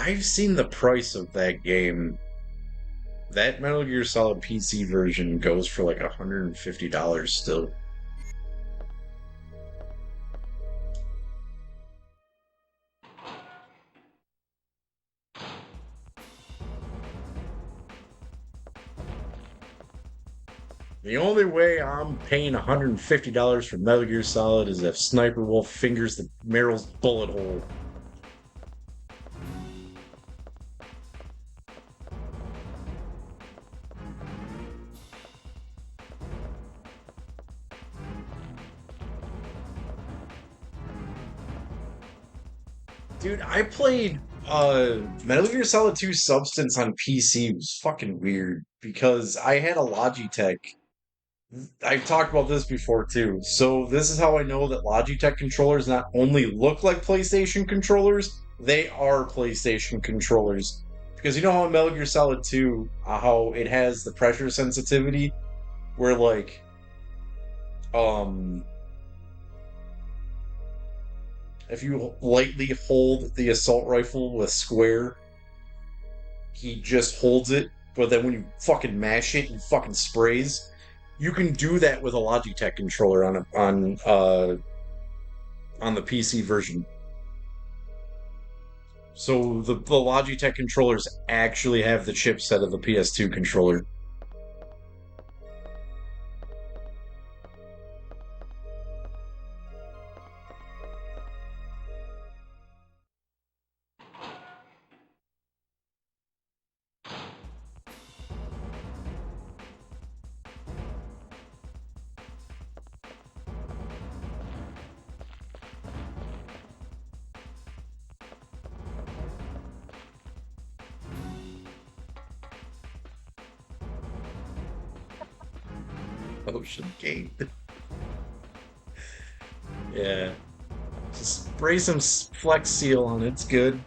S1: I've seen the price of that game. That Metal Gear Solid PC version goes for like $150 still. The only way I'm paying $150 for Metal Gear Solid is if Sniper Wolf fingers the Meryl's bullet hole. Dude, I played Metal Gear Solid 2 Substance on PC. It was fucking weird because I had a Logitech. I've talked about this before too. So this is how I know that Logitech controllers not only look like PlayStation controllers, they are PlayStation controllers. Because you know how in Metal Gear Solid 2, how it has the pressure sensitivity, where like, um, if you lightly hold the assault rifle with square, he just holds it, but then when you fucking mash it, he fucking sprays. You can do that with a Logitech controller on the PC version. So the Logitech controllers actually have the chipset of the PS2 controller. Ocean Gate. Yeah. Just spray some Flex Seal on it. It's good.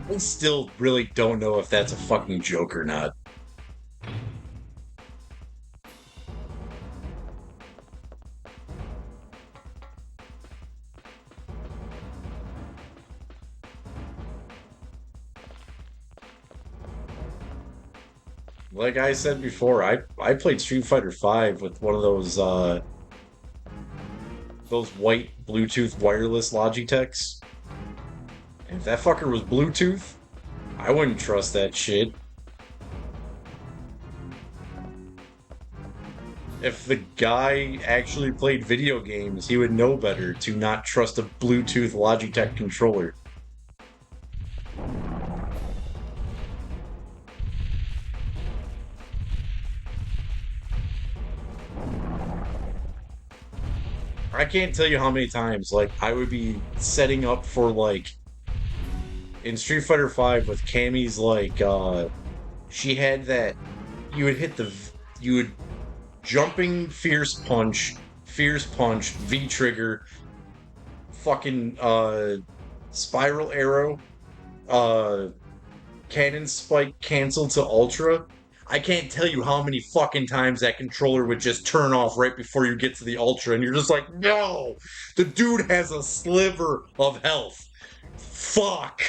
S1: I still really don't know if that's a fucking joke or not. Like I said before, I played Street Fighter V with one of those white Bluetooth wireless Logitechs. And if that fucker was Bluetooth, I wouldn't trust that shit. If the guy actually played video games, he would know better to not trust a Bluetooth Logitech controller. I can't tell you how many times, like, I would be setting up for, like, in Street Fighter V with Cammy's, like, she had that, you would hit the, you would jumping fierce punch, V trigger, fucking, spiral arrow, uh, cannon spike cancel to ultra. I can't tell you how many fucking times that controller would just turn off right before you get to the ultra, and you're just like, no, the dude has a sliver of health. Fuck.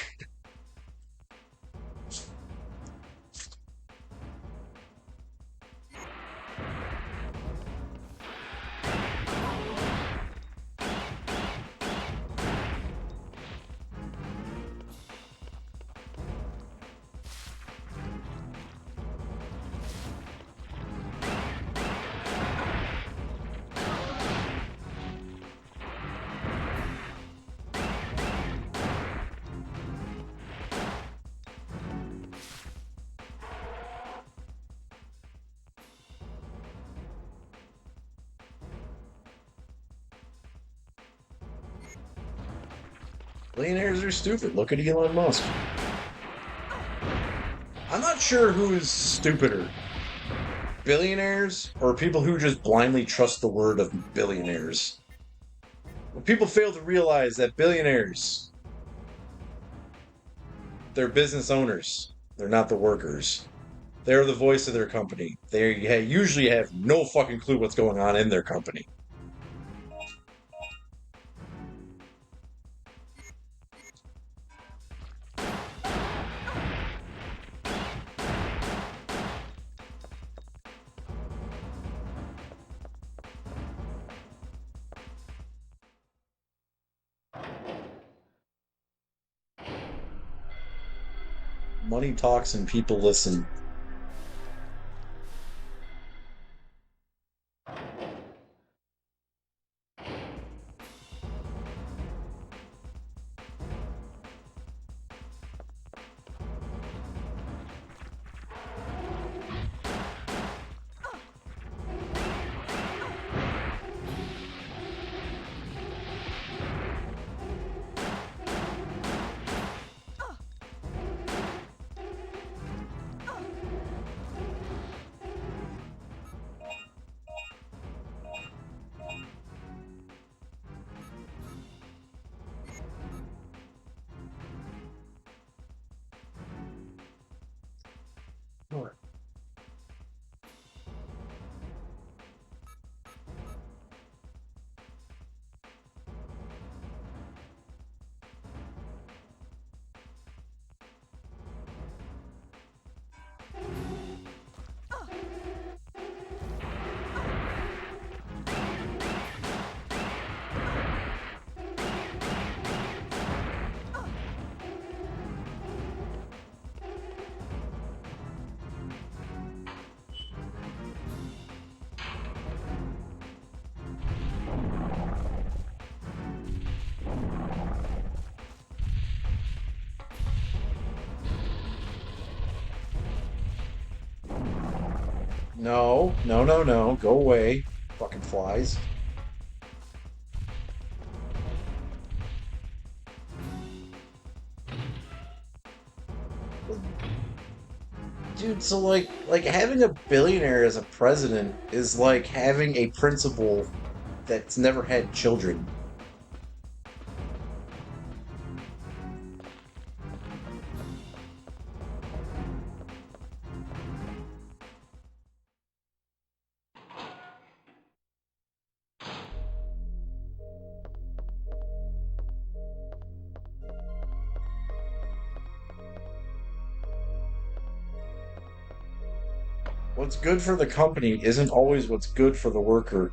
S1: Billionaires are stupid. Look at Elon Musk. I'm not sure who's stupider, billionaires or people who just blindly trust the word of billionaires. But people fail to realize that billionaires, they're business owners. They're not the workers. They're the voice of their company. They usually have no fucking clue what's going on in their company. Money talks and people listen. No, no, no, no. Go away. Fucking flies. Dude, so like having a billionaire as a president is like having a principal that's never had children. What's good for the company isn't always what's good for the worker.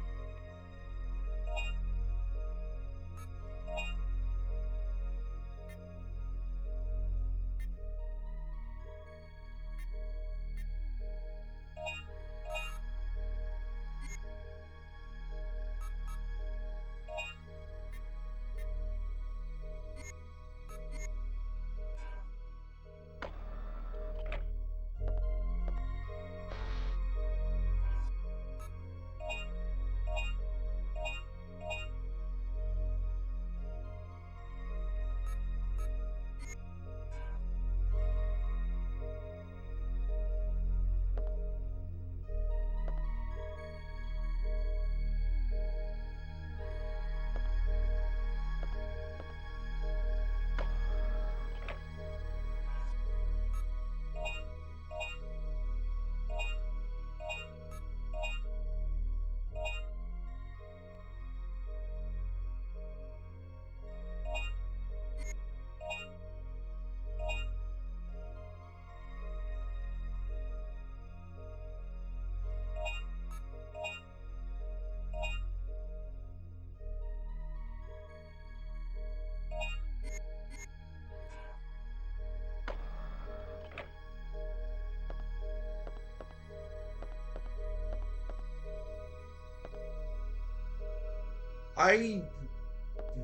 S1: I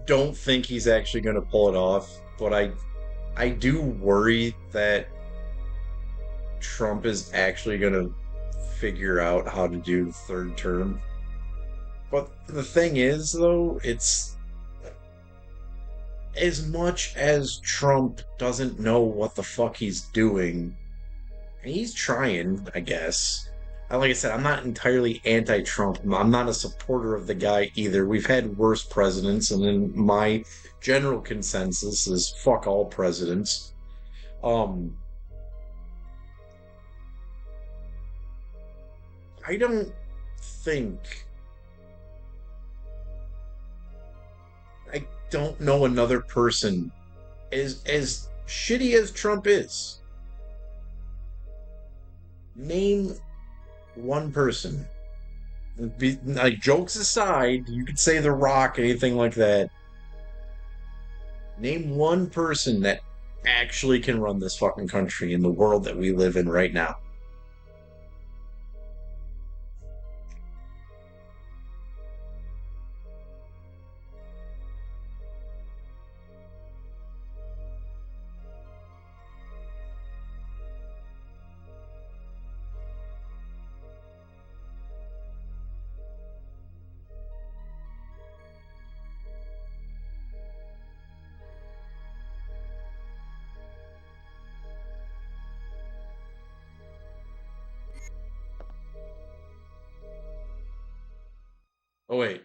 S1: don't think he's actually going to pull it off, but I do worry that Trump is actually going to figure out how to do third term. But the thing is, though, as much as Trump doesn't know what the fuck he's doing, and he's trying, I guess. Like I said, I'm not entirely anti-Trump. I'm not a supporter of the guy either. We've had worse presidents, and then my general consensus is fuck all presidents. Um, I don't think I don't know another person as shitty as Trump is. Name one person. Like jokes aside, you could say The Rock, anything like that. Name one person that actually can run this fucking country in the world that we live in right now. Oh wait,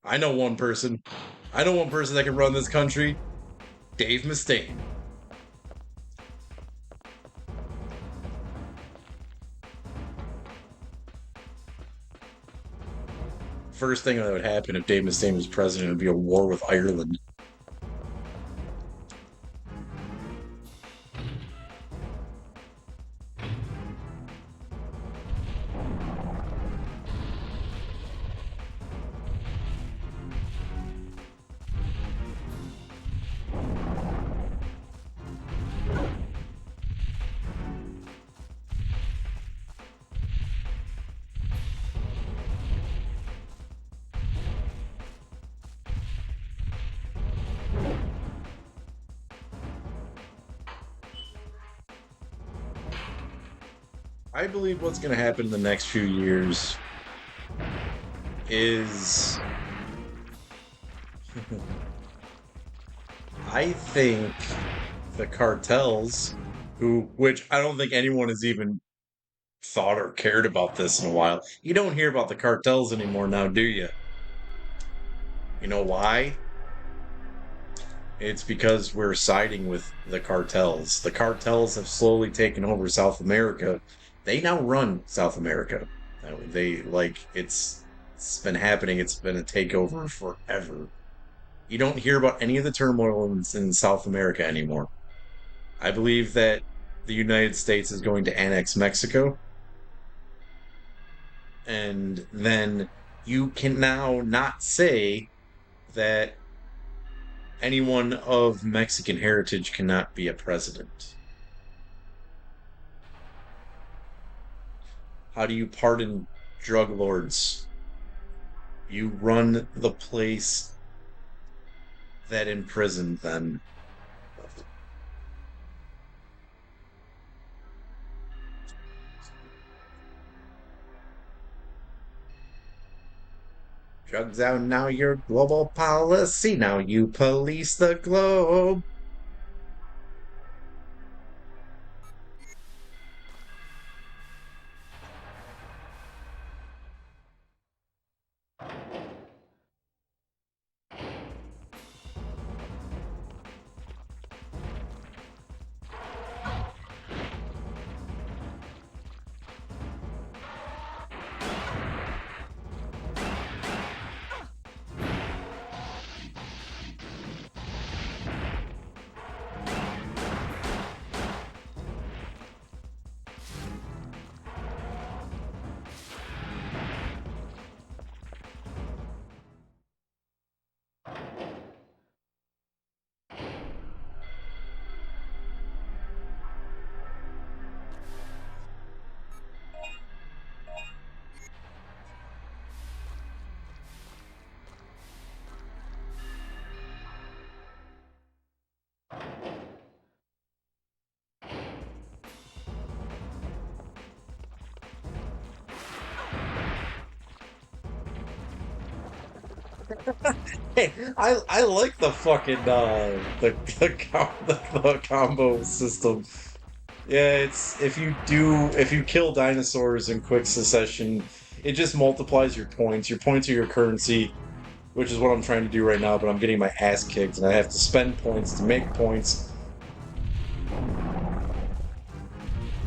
S1: I know one person. I know one person that can run this country. Dave Mustaine. First thing that would happen if Dave Mustaine was president would be a war with Ireland. I believe what's going to happen in the next few years is I think the cartels, which I don't think anyone has even thought or cared about this in a while. You don't hear about the cartels anymore now, do you? You know why? It's because we're siding with the cartels. The cartels have slowly taken over South America. They now run South America. They like it's been happening. It's been a takeover forever. You don't hear about any of the turmoil in South America anymore. I believe that the United States is going to annex Mexico, and then you can now not say that anyone of Mexican heritage cannot be a president. How do you pardon drug lords? You run the place that imprisoned them. Drugs out now, your global policy. Now you police the globe. Hey, I like the fucking the combo system. Yeah, it's if you kill dinosaurs in quick succession, it just multiplies your points. Your points are your currency, which is what I'm trying to do right now, but I'm getting my ass kicked and I have to spend points to make points.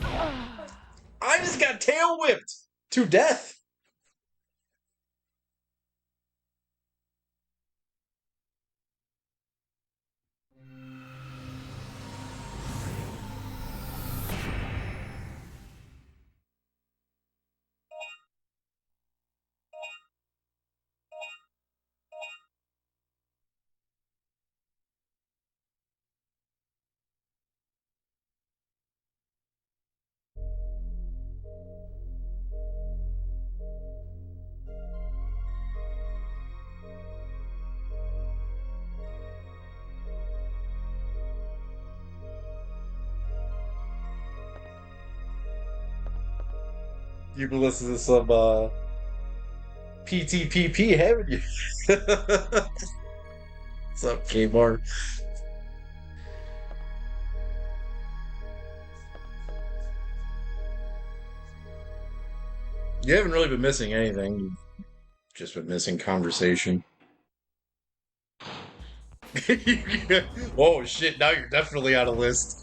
S1: I just got tail whipped to death. You've been listening to some PTPP, haven't you? What's up, Kmart? You haven't really been missing anything. You've just been missing conversation. Oh shit, now you're definitely on a list.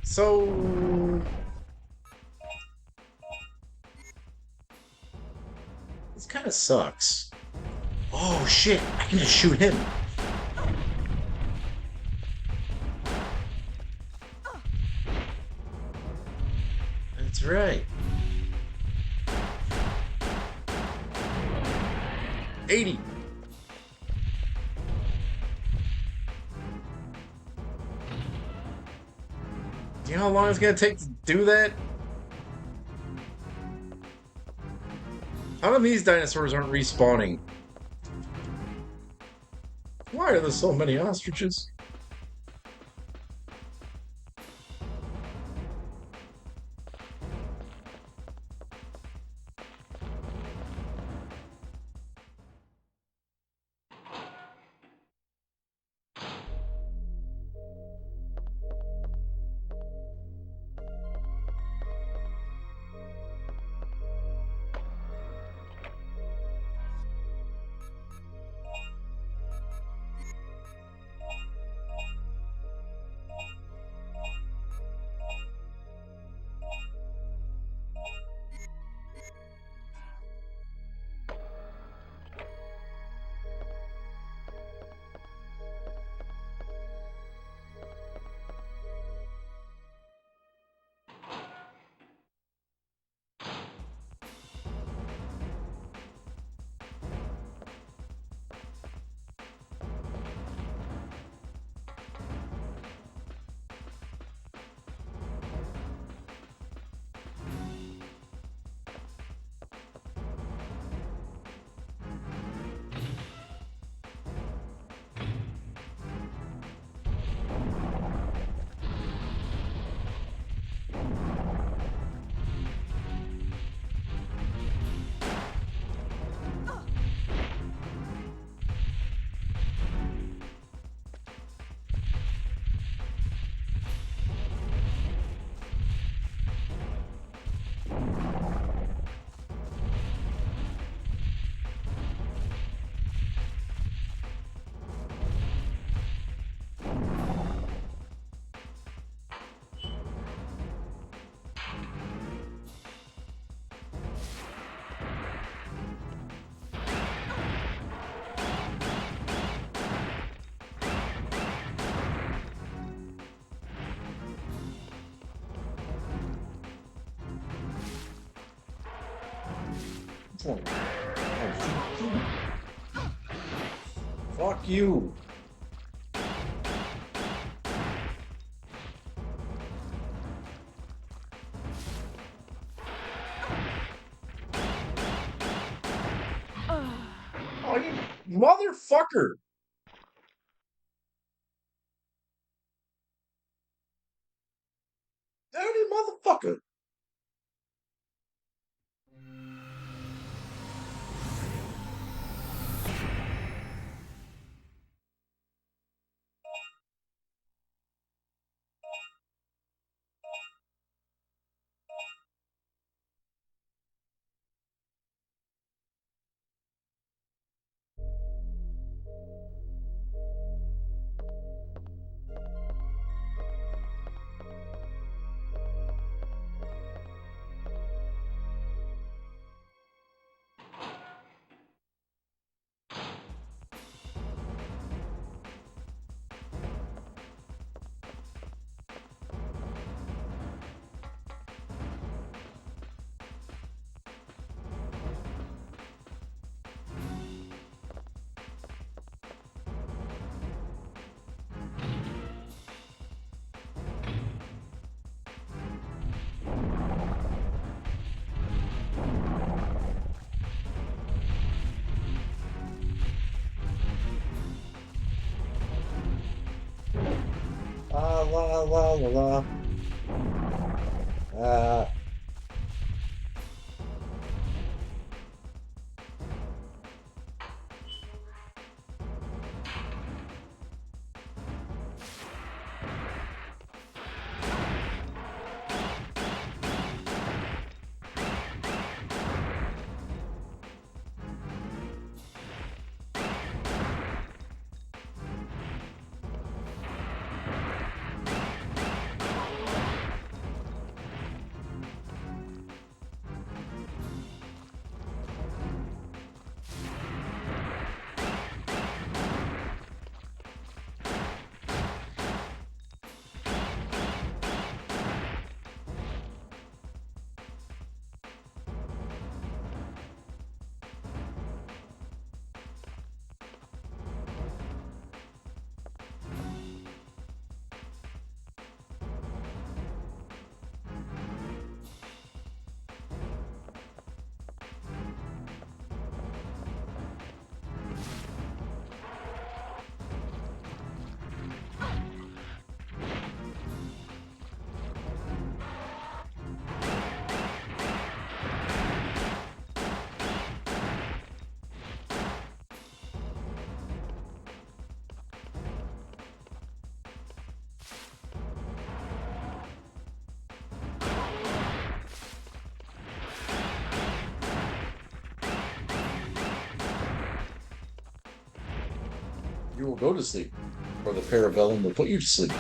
S1: So this kind of sucks. Oh shit, I can just shoot him. That's right. 80. Do you know how long it's gonna take to do that? How come these dinosaurs aren't respawning? Why are there so many ostriches? Oh, Fuck you. Oh, you motherfucker. Dirty motherfucker. La la la la la. Uh, you will go to sleep, or the parabellum will put you to sleep.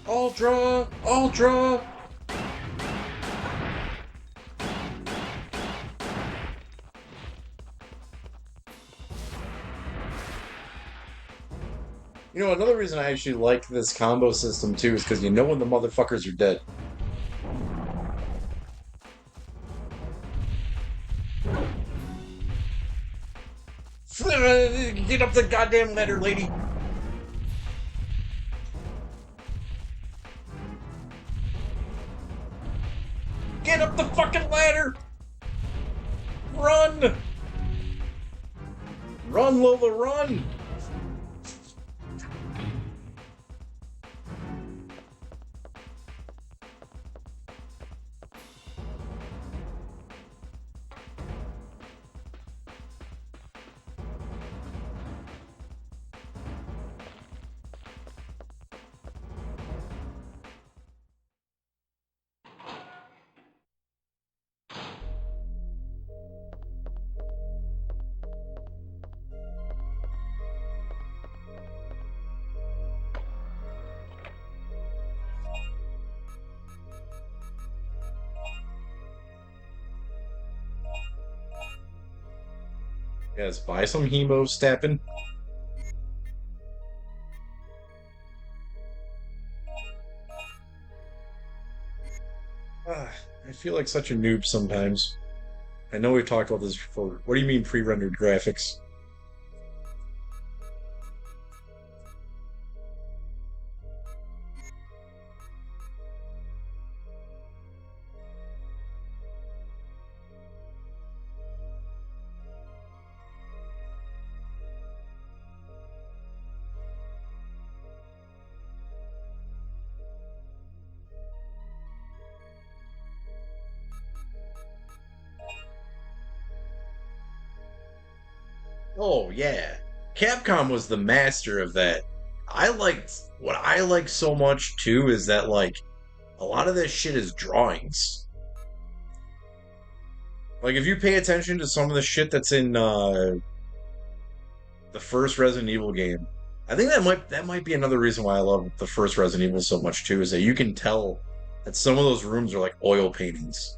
S1: Ultra! Ultra! You know, another reason I actually like this combo system too is because you know when the motherfuckers are dead. Get up the goddamn ladder, lady! Get up the fucking ladder! Run! Run, Lola, run! Yes, buy some hemo stepping. feel like such a noob sometimes. I know we've talked about this before. What do you mean pre-rendered graphics? Oh yeah. Capcom was the master of that. I liked what I like so much too is that like a lot of this shit is drawings. Like if you pay attention to some of the shit that's in the first Resident Evil game, I think that might be another reason why I love the first Resident Evil so much too, is that you can tell that some of those rooms are like oil paintings.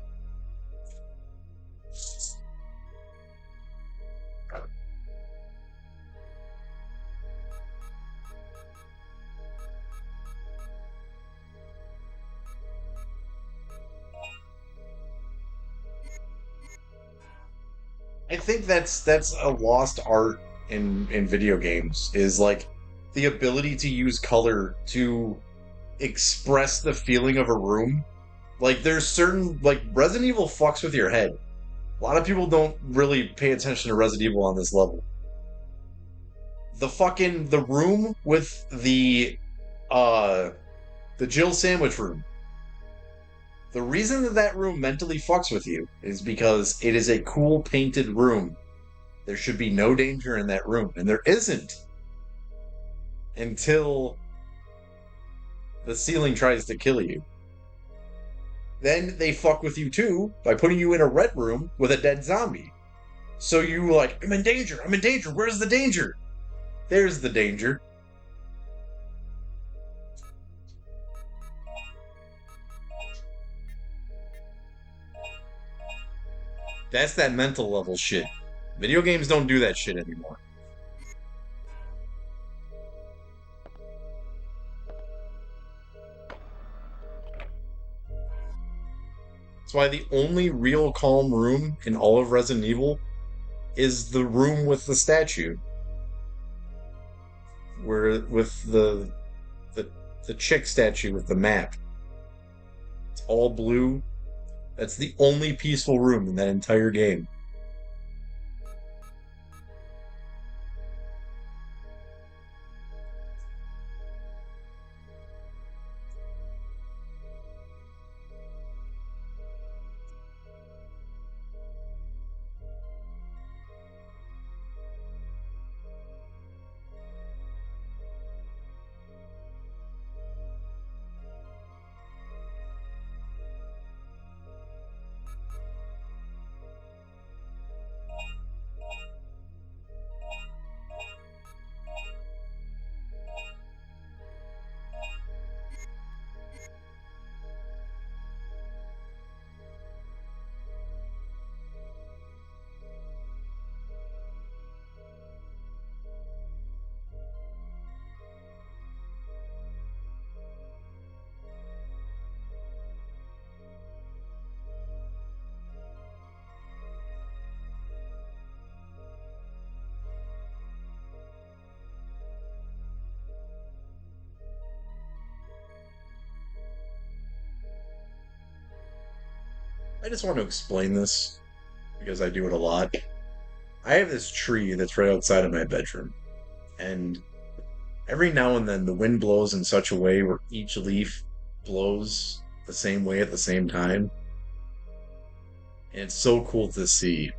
S1: I think that's a lost art in video games is like the ability to use color to express the feeling of a room. Like there's certain like Resident Evil fucks with your head. A lot of people don't really pay attention to Resident Evil on this level. The room with uh the Jill sandwich room. The reason that that room mentally fucks with you is because it is a cool painted room. There should be no danger in that room, and there isn't until the ceiling tries to kill you. Then they fuck with you too by putting you in a red room with a dead zombie. So you like, I'm in danger, I'm in danger, where's the danger? There's the danger. That's that mental level shit. Video games don't do that shit anymore. That's why the only real calm room in all of Resident Evil is the room with the statue. Where with the the chick statue with the map. It's all blue. That's the only peaceful room in that entire game. I just want to explain this because I do it a lot. I have this tree that's right outside of my bedroom, and every now and then the wind blows in such a way where each leaf blows the same way at the same time. And it's so cool to see.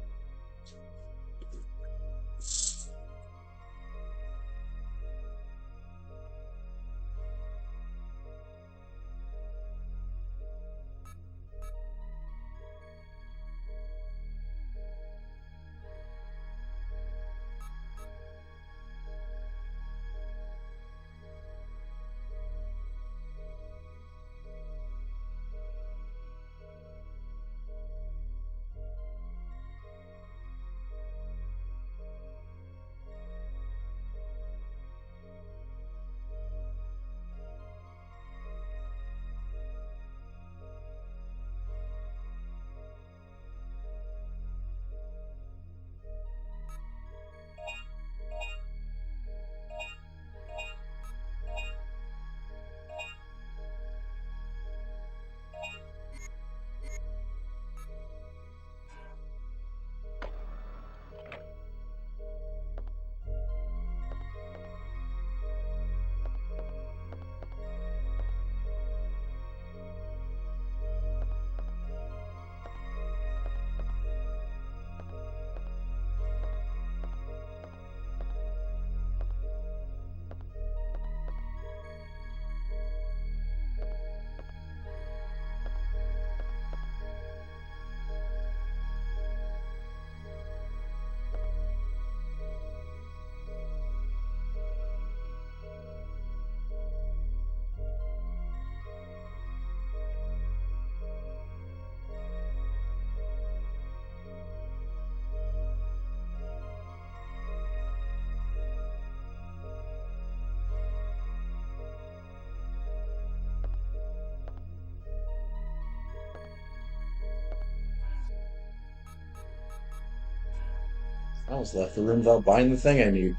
S1: I almost left the room without buying the thing I need.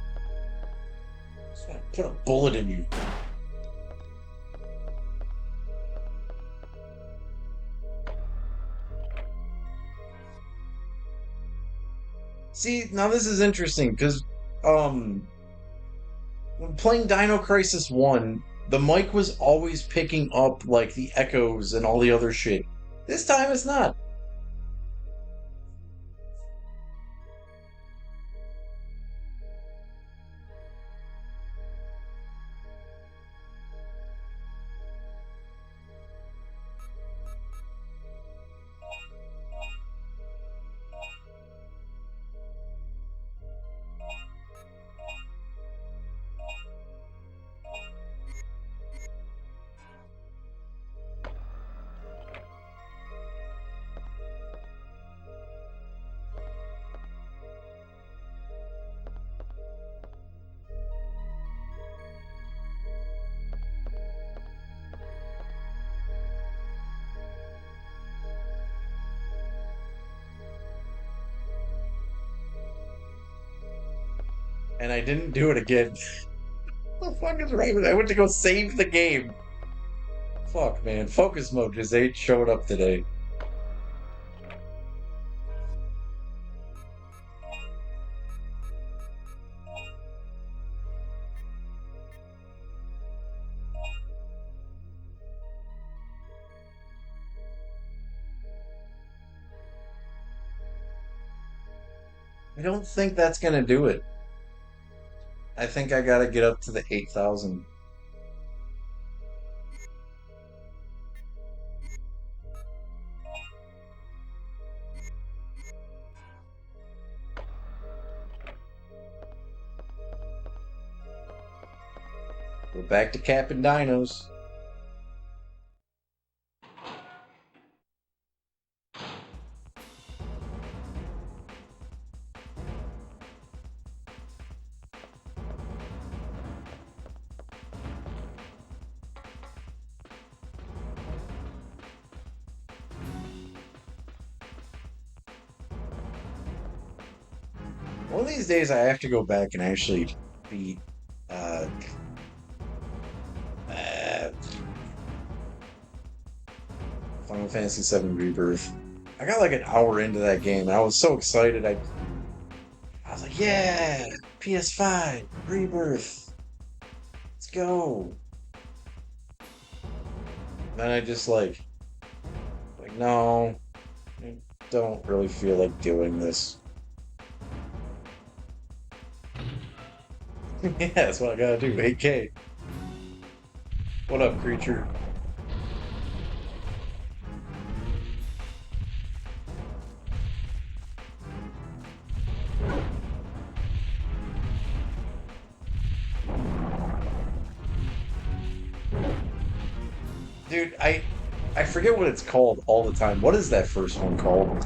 S1: Just gonna put a bullet in you. See, now this is interesting because um when playing Dino Crisis 1, the mic was always picking up like the echoes and all the other shit. This time it's not. And I didn't do it again. What the fuck is right with I went to go save the game. Fuck, man. Focus mode just ain't showed up today. I don't think that's gonna do it. I think I gotta get up to the 8,000. We're back to capping dinos. One of these days I have to go back and actually beat uh, uh Final Fantasy VII Rebirth. I got like an hour into that game and I was so excited. I was like, yeah, PS5, Rebirth, let's go. Then I just like no, I don't really feel like doing this. Yeah, that's what I gotta do. 8K. What up, creature? Dude, I forget what it's called all the time. What is that first one called?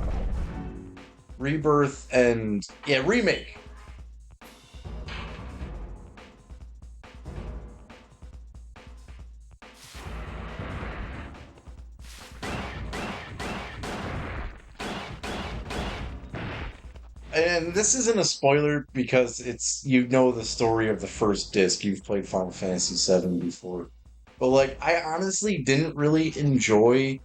S1: Rebirth and yeah, remake. And this isn't a spoiler because it's you know the story of the first disc. You've played Final Fantasy VII before. But like I honestly didn't really enjoy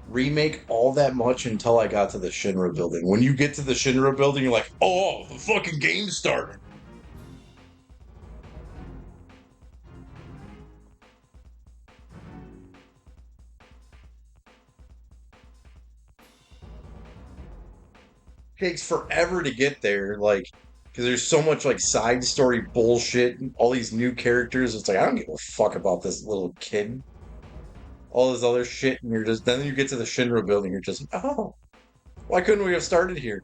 S1: remake all that much until I got to the Shinra building. When you get to the Shinra building, you're like, oh, the fucking game started. Takes forever to get there, like, because there's so much like side story bullshit, and all these new characters. It's like I don't give a fuck about this little kid. All this other shit, and you're just then you get to the Shinra building, you're just like, oh, why couldn't we have started here?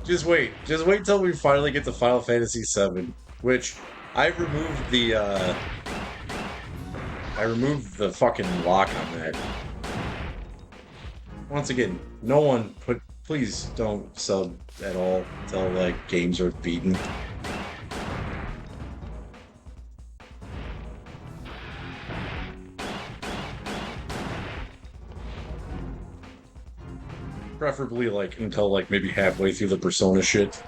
S1: Just wait till we finally get to Final Fantasy VII, which I removed the fucking lock on that. Once again, no one put. Please don't sub at all till like games are beaten. Preferably like until like maybe halfway through the Persona shit.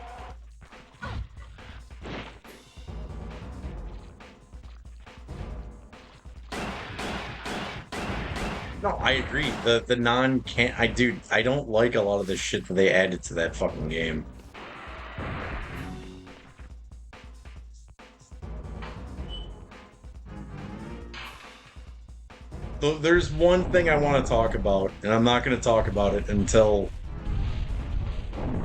S1: No, I agree. The non can I don't like a lot of the shit that they added to that fucking game. Though there's one thing I want to talk about, and I'm not going to talk about it until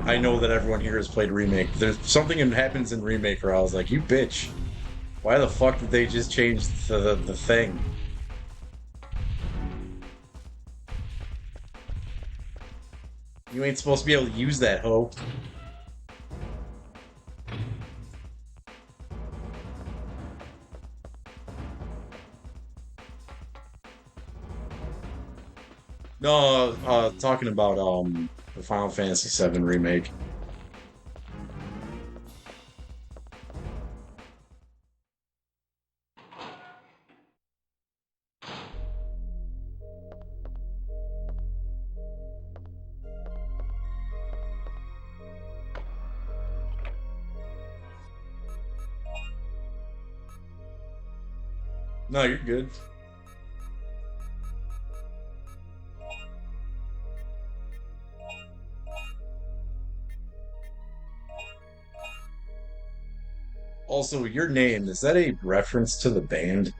S1: I know that everyone here has played Remake. There's something that happens in Remake where I was like, you bitch. Why the fuck did they just change the thing? You ain't supposed to be able to use that hoe. No, talking about the Final Fantasy VII remake. No, you're good. Also, your name, is that a reference to the band?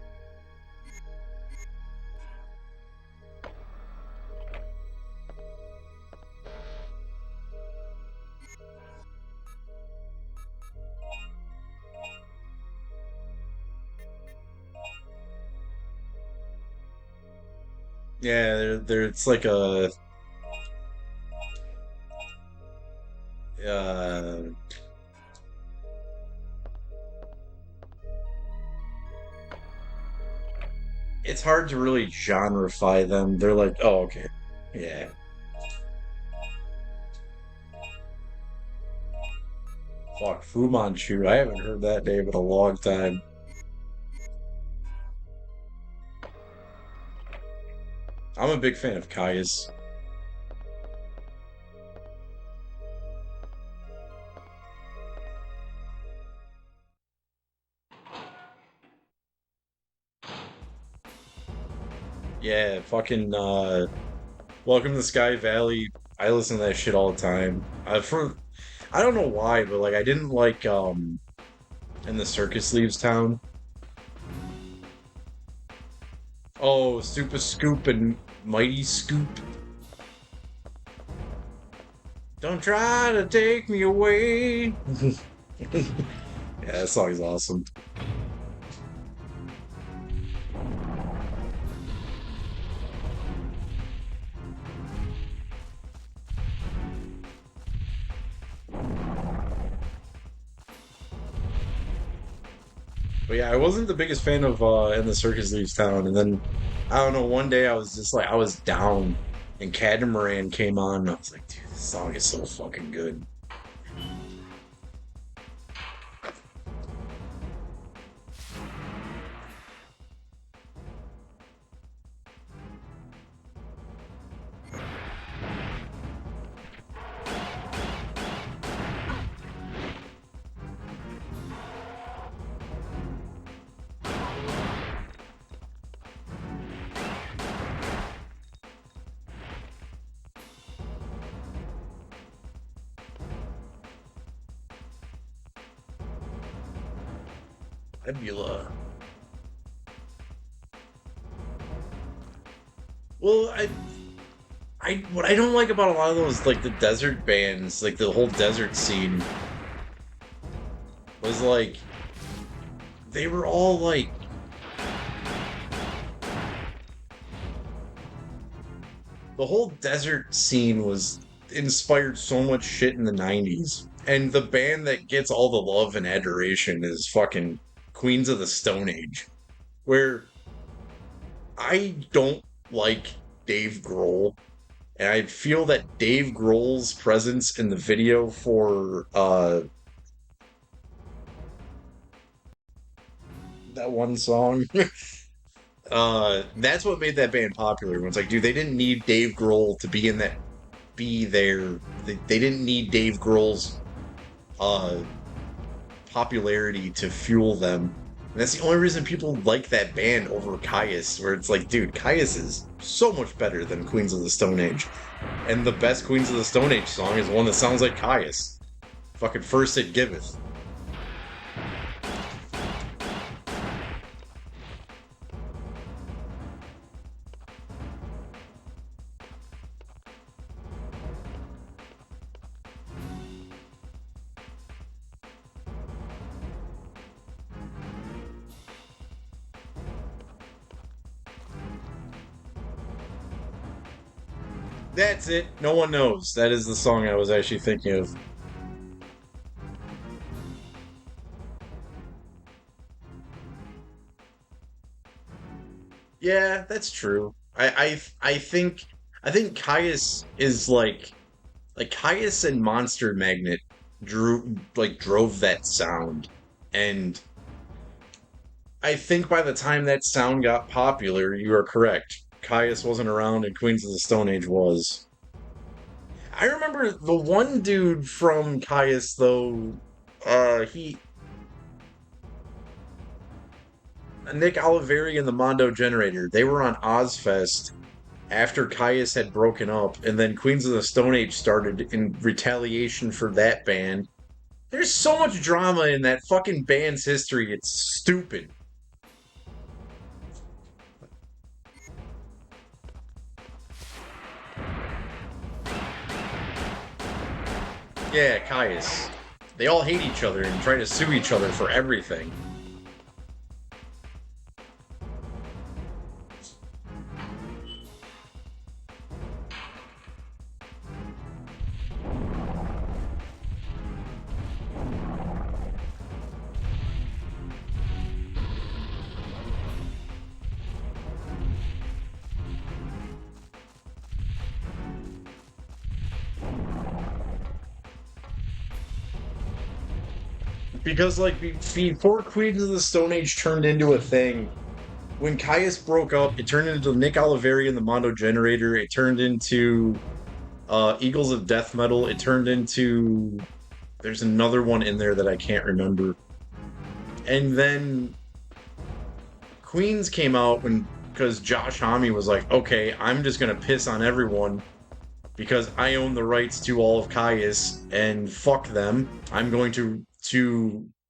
S1: Yeah, it's like a uh it's hard to really genreify them. They're like, oh, okay. Yeah. Fuck, Fu Manchu. I haven't heard that name in a long time. I'm a big fan of Caius. Yeah, fucking Welcome to Sky Valley. I listen to that shit all the time. I don't know why, but like I didn't like In the Circus Leaves Town. Oh, Super Scoop and Mighty Scoop. Don't try to take me away. Yeah, that song is awesome. But yeah, I wasn't the biggest fan of In the Circus Leaves Town, and then I don't know, one day I was just like I was down and Catamaran came on and I was like, dude, this song is so fucking good. Nebula. Well, what I don't like about a lot of those like the desert bands, like the whole desert scene was like they were all like the whole desert scene was inspired so much shit in the 90s. And the band that gets all the love and adoration is fucking Queens of the Stone Age, where I don't like Dave Grohl. And I feel that Dave Grohl's presence in the video for that one song, that's what made that band popular. It's like, dude, they didn't need Dave Grohl to be in that, be there. They didn't need Dave Grohl's uh popularity to fuel them. And that's the only reason people like that band over Caius, where it's like, dude, Caius is so much better than Queens of the Stone Age. And the best Queens of the Stone Age song is one that sounds like Caius. Fucking First It Giveth. That's it. No one knows. That is the song I was actually thinking of. Yeah, that's true. I think Caius is like Caius and Monster Magnet drove that sound. And I think by the time that sound got popular, you are correct. Caius wasn't around and Queens of the Stone Age was. I remember the one dude from Caius though, he Nick Oliveri and the Mondo Generator, they were on Ozfest after Caius had broken up, and then Queens of the Stone Age started in retaliation for that band. There's so much drama in that fucking band's history, it's stupid. Yeah, Caius. They all hate each other and try to sue each other for everything. Because, like, before Queens of the Stone Age turned into a thing, when Caius broke up, it turned into Nick Oliveri and the Mondo Generator. It turned into Eagles of Death Metal. It turned into. There's another one in there that I can't remember. And then Queens came out when because Josh Homme was like, okay, I'm just gonna piss on everyone because I own the rights to all of Caius and fuck them. I'm going to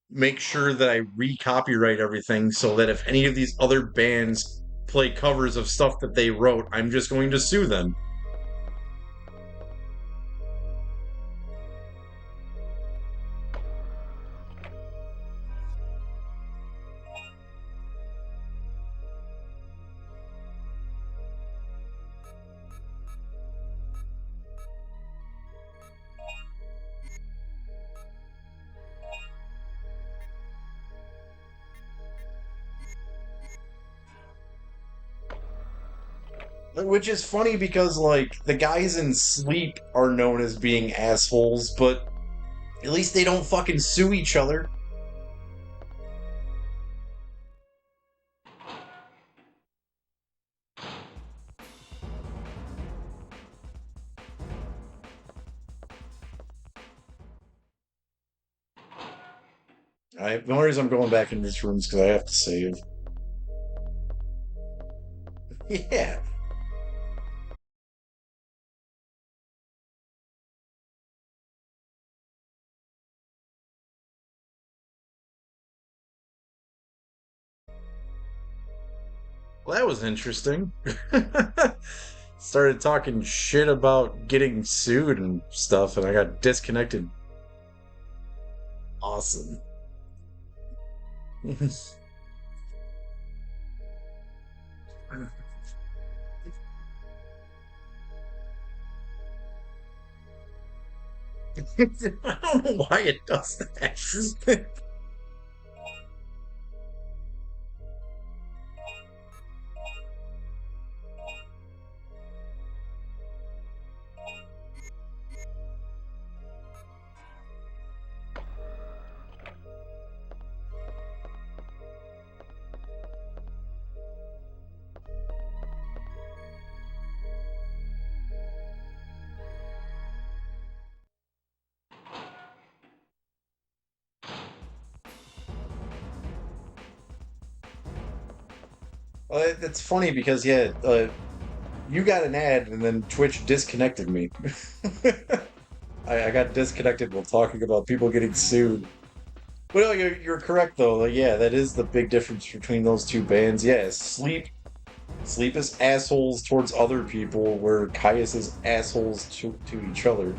S1: make sure that I re-copyright everything so that if any of these other bands play covers of stuff that they wrote, I'm just going to sue them. Which is funny because, like, the guys in Sleep are known as being assholes, but at least they don't fucking sue each other. The only reason I'm going back in this room is because I have to save. Yeah. Well, that was interesting. Started talking shit about getting sued and stuff, and I got disconnected. Awesome. I don't know why it does that. It's funny because yeah, you got an ad and then Twitch disconnected me. I got disconnected while talking about people getting sued. But no, you're correct though. Like, yeah, that is the big difference between those two bands. Yeah, Sleep is assholes towards other people, where Caius is assholes to each other.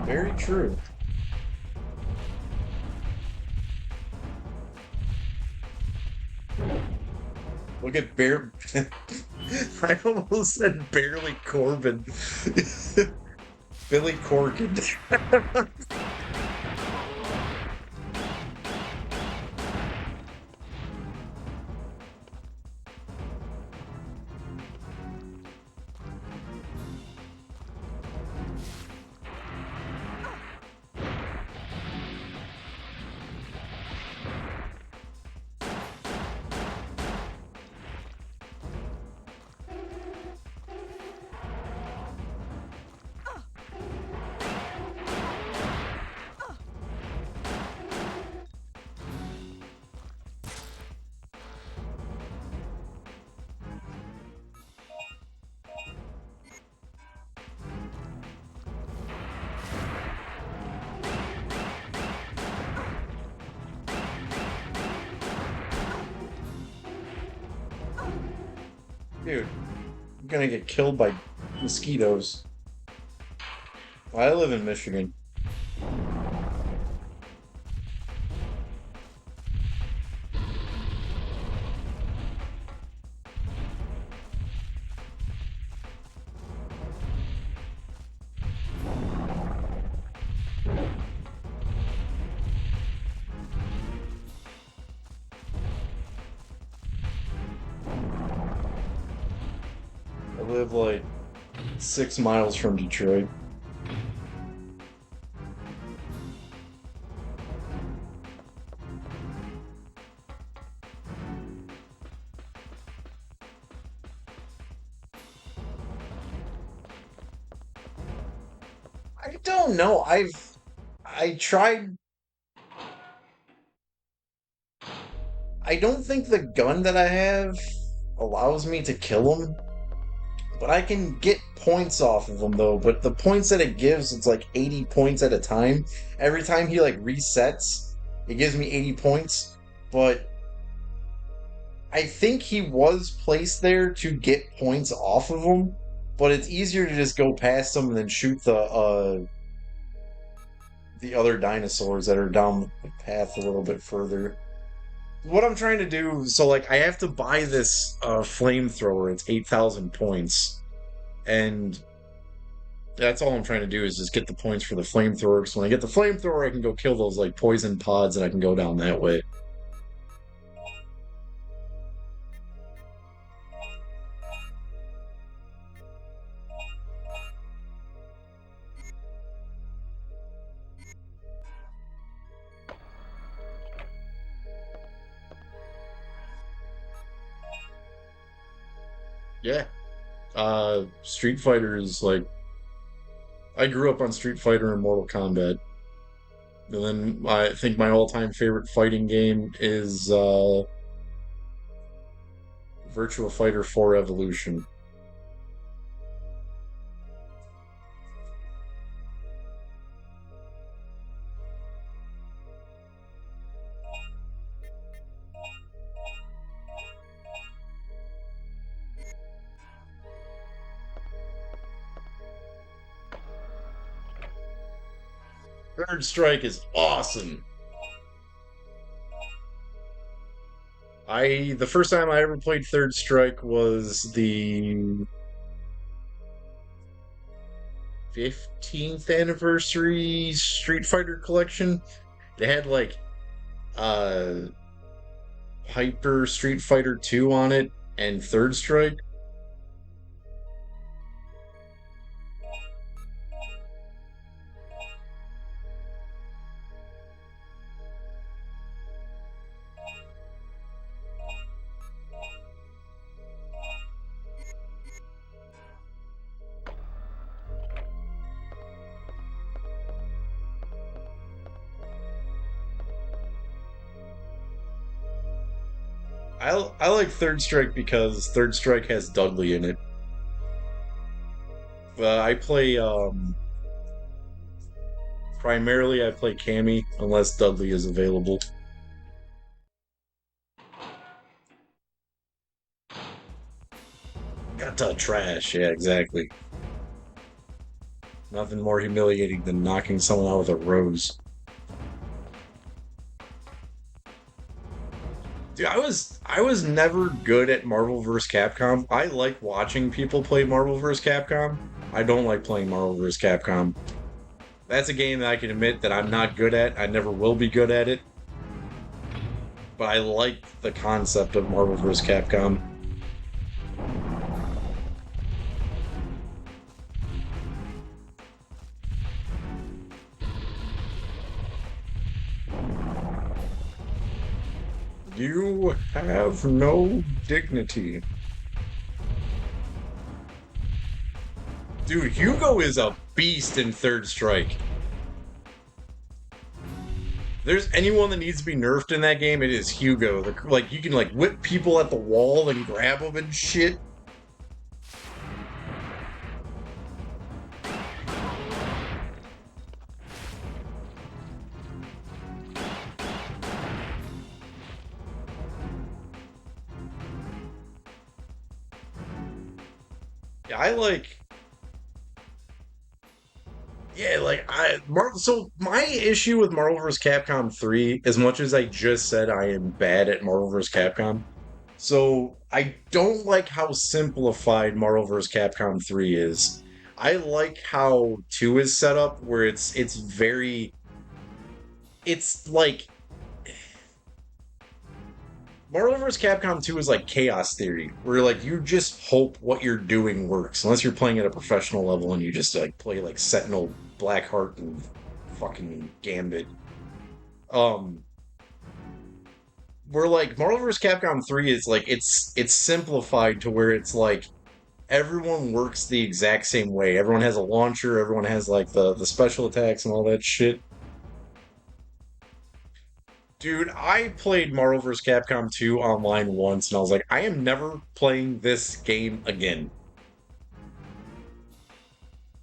S1: Very true. Look at Bear. I almost said barely Corbin. Billy Corgan. Dude, I'm gonna get killed by mosquitoes. I live in Michigan. I live like 6 miles from Detroit. I don't know. I tried. I don't think the gun that I have allows me to kill him, but I can get points off of him though. But the points that it gives, it's like 80 points at a time. Every time he like resets, it gives me 80 points. But I think he was placed there to get points off of him. But it's easier to just go past him and then shoot the other dinosaurs that are down the path a little bit further. What I'm trying to do, so like I have to buy this flamethrower. It's 8,000 points, and that's all I'm trying to do is just get the points for the flamethrower. So when I get the flamethrower, I can go kill those like poison pods, and I can go down that way. Yeah. Street Fighter is like I grew up on Street Fighter and Mortal Kombat. And then I think my all-time favorite fighting game is Virtua Fighter 4 Evolution. Third Strike is awesome. The first time I ever played Third Strike was the 15th anniversary Street Fighter collection. It had like uh Hyper Street Fighter 2 on it and Third Strike. I like Third Strike because Third Strike has Dudley in it. I play primarily I play Cammy unless Dudley is available. Got to trash, yeah, exactly. Nothing more humiliating than knocking someone out with a rose. Dude, I was never good at Marvel vs. Capcom. I like watching people play Marvel vs. Capcom. I don't like playing Marvel vs. Capcom. That's a game that I can admit that I'm not good at. I never will be good at it. But I like the concept of Marvel vs. Capcom. You have no dignity. Dude, Hugo is a beast in Third Strike. There's anyone that needs to be nerfed in that game, it is Hugo. Like, you can, like, whip people at the wall and grab them and shit. Yeah, I like... Yeah, like Marvel. So my issue with Marvel vs. Capcom 3, as much as I just said I am bad at Marvel vs. Capcom, so I don't like how simplified Marvel vs. Capcom 3 is. I like how 2 is set up, where it's very, it's like Marvel vs. Capcom 2 is like Chaos Theory, where like you just hope what you're doing works, unless you're playing at a professional level and you just like play like Sentinel, Blackheart, and fucking Gambit. Um, where like Marvel vs. Capcom 3 is like it's simplified to where it's like everyone works the exact same way. Everyone has a launcher, everyone has like the special attacks and all that shit. Dude, I played Marvel vs. Capcom 2 online once, and I was like, I am never playing this game again.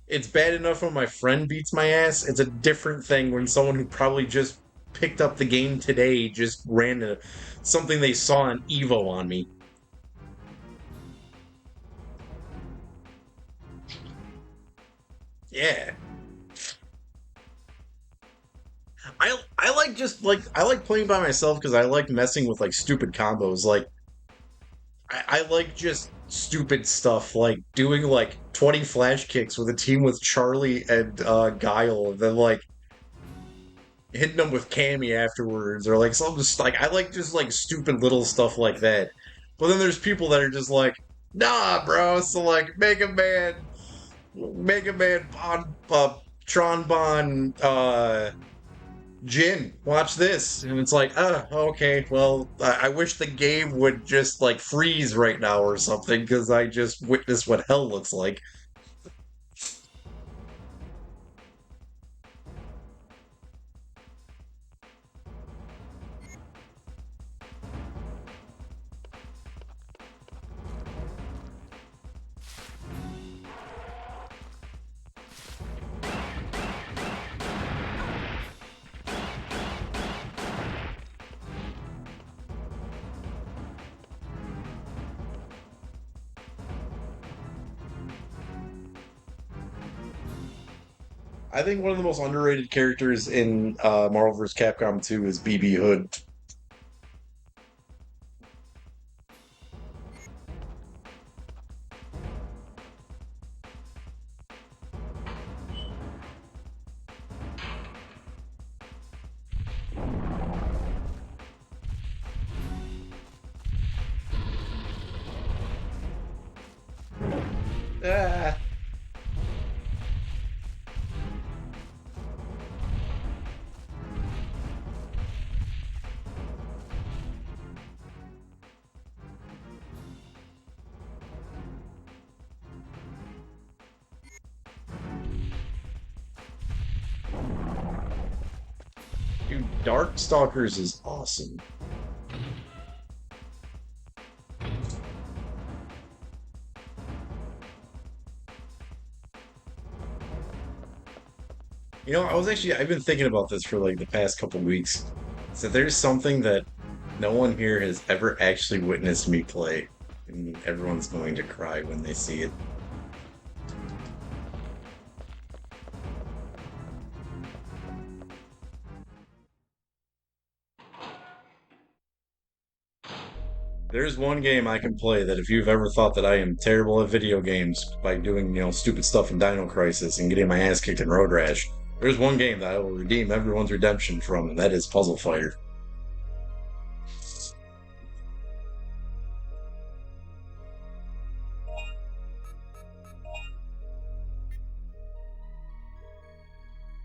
S1: It's bad enough when my friend beats my ass. It's a different thing when someone who probably just picked up the game today just ran something they saw on Evo on me. Yeah. I like just like I like playing by myself because I like messing with like stupid combos. Like I like just stupid stuff like doing like 20 flash kicks with a team with Charlie and Guile, and then like hitting them with Cammy afterwards, or like some just like I like just like stupid little stuff like that. But then there's people that are just like, nah, bro. So like Mega Man on Tron Bon Jin, watch this. And it's like, oh, okay, well, I wish the game would just like freeze right now or something, because I just witnessed what hell looks like. I think one of the most underrated characters in Marvel vs. Capcom 2 is BB Hood. Ah. Dude, Darkstalkers is awesome. I've been thinking about this for like the past couple weeks. So there's something that no one here has ever actually witnessed me play, and everyone's going to cry when they see it. There's one game I can play that if you've ever thought that I am terrible at video games by doing, stupid stuff in Dino Crisis and getting my ass kicked in Road Rash, there's one game that I will redeem everyone's redemption from, and that is Puzzle Fighter.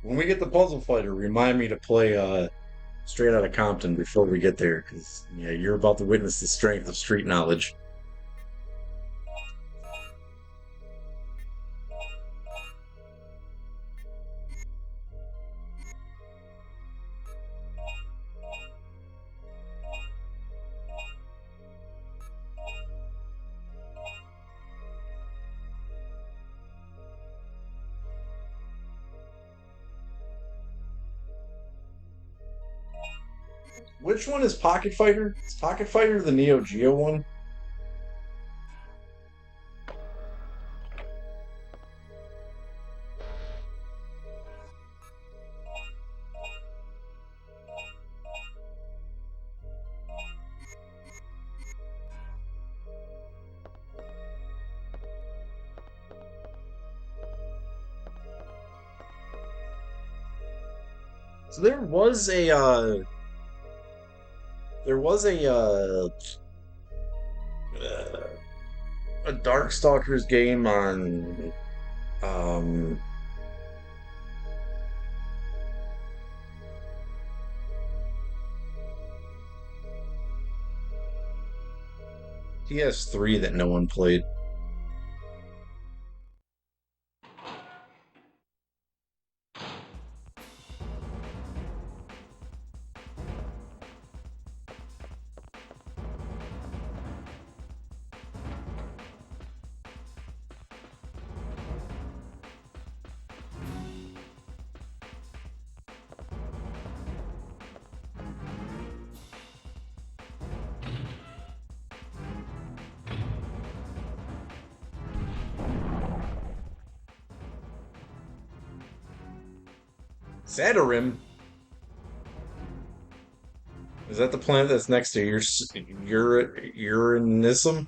S1: When we get the Puzzle Fighter, remind me to play Straight Outta Compton before we get there, because yeah, you're about to witness the strength of street knowledge. Which one is Pocket Fighter? Is Pocket Fighter the Neo Geo one? So there was a Darkstalkers game on um PS3 that no one played. Sadarim? Is that the planet that's next to Uranism?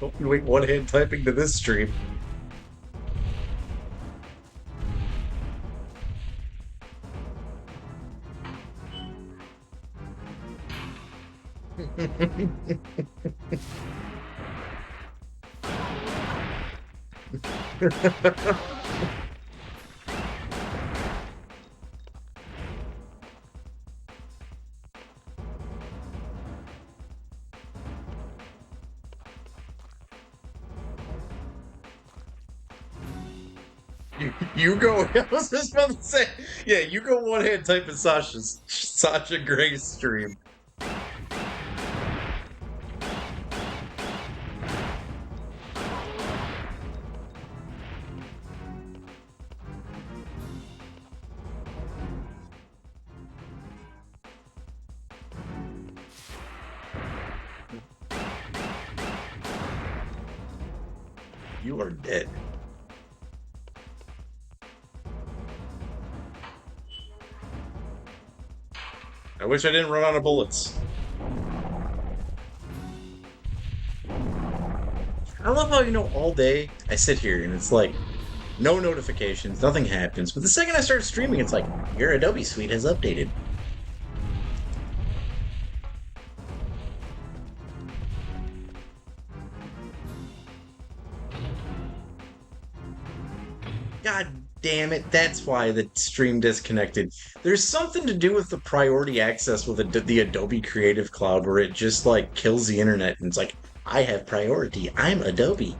S1: Hope you ain't one hand typing to this stream. You go. I was just about to say, yeah. You go one hand typing Sasha Gray's stream. You are dead. I wish I didn't run out of bullets. I love how, all day I sit here and it's like no notifications, nothing happens. But the second I start streaming, it's like your Adobe Suite has updated. God damn it, that's why the stream disconnected. There's something to do with the priority access with the Adobe Creative Cloud where it just like kills the internet and it's like, I have priority. I'm Adobe.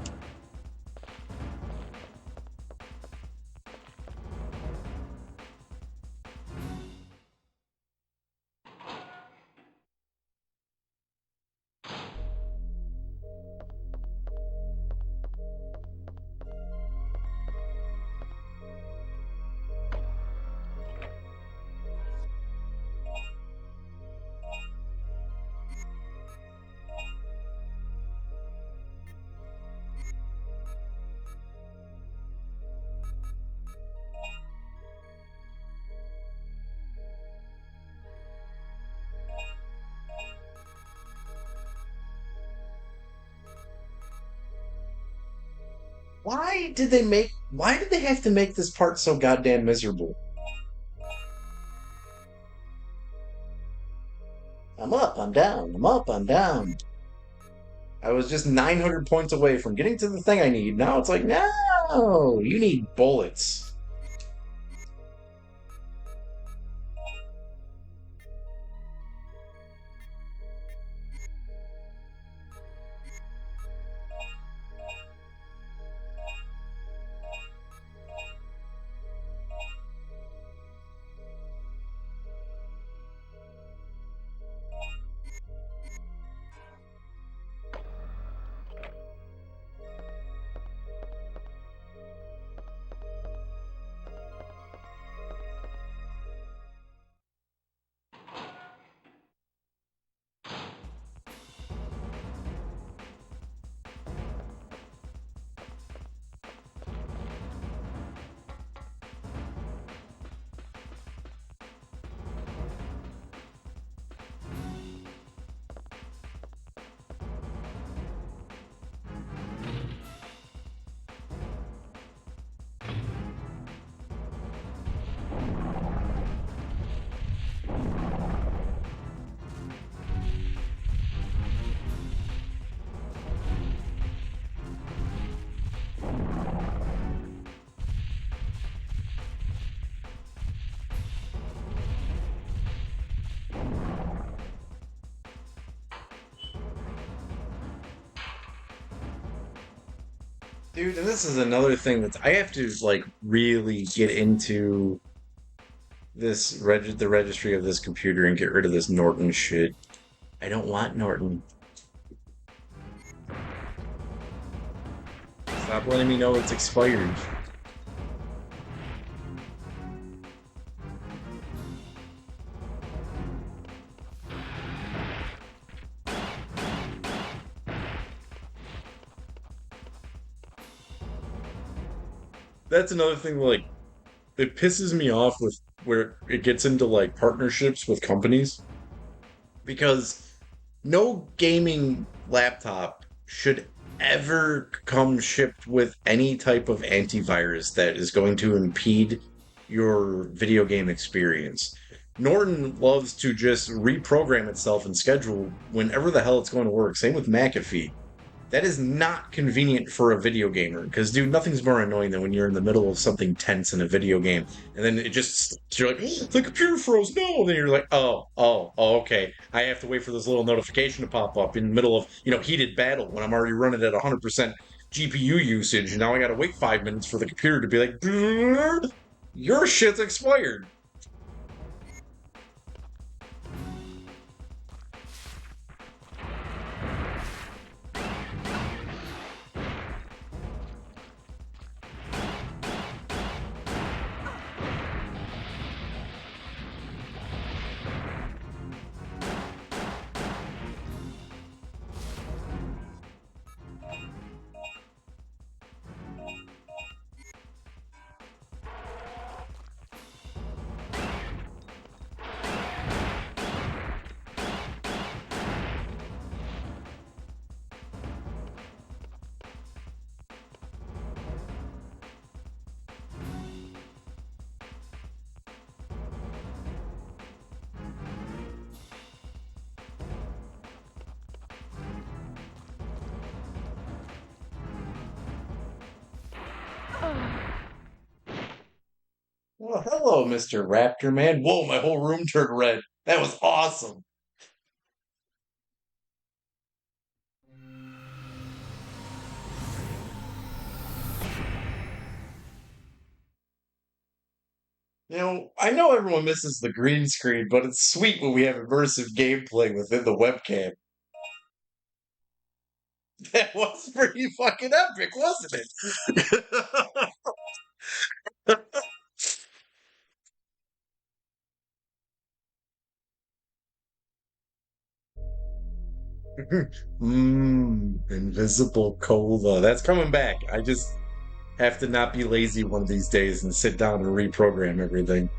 S1: Why did they have to make this part so goddamn miserable? I'm up, I'm down, I'm up, I'm down. I was just 900 points away from getting to the thing I need. Now it's like, no, you need bullets. Dude, and this is another thing that I have to like really get into the registry of this computer and get rid of this Norton shit. I don't want Norton. Stop letting me know it's expired. That's another thing like it pisses me off with where it gets into like partnerships with companies because no gaming laptop should ever come shipped with any type of antivirus that is going to impede your video game experience. Norton loves to just reprogram itself and schedule whenever the hell it's going to work. Same with McAfee. That is not convenient for a video gamer because, dude, nothing's more annoying than when you're in the middle of something tense in a video game and then it just, you're like, oh, the computer froze, no! And then you're like, oh, okay. I have to wait for this little notification to pop up in the middle of, heated battle when I'm already running at 100% GPU usage. And now I gotta wait 5 minutes for the computer to be like, your shit's expired. Well, hello, Mr. Raptor Man. Whoa, my whole room turned red. That was awesome. I know everyone misses the green screen, but it's sweet when we have immersive gameplay within the webcam. That was pretty fucking epic, wasn't it? Invisible cola. That's coming back. I just have to not be lazy one of these days and sit down and reprogram everything.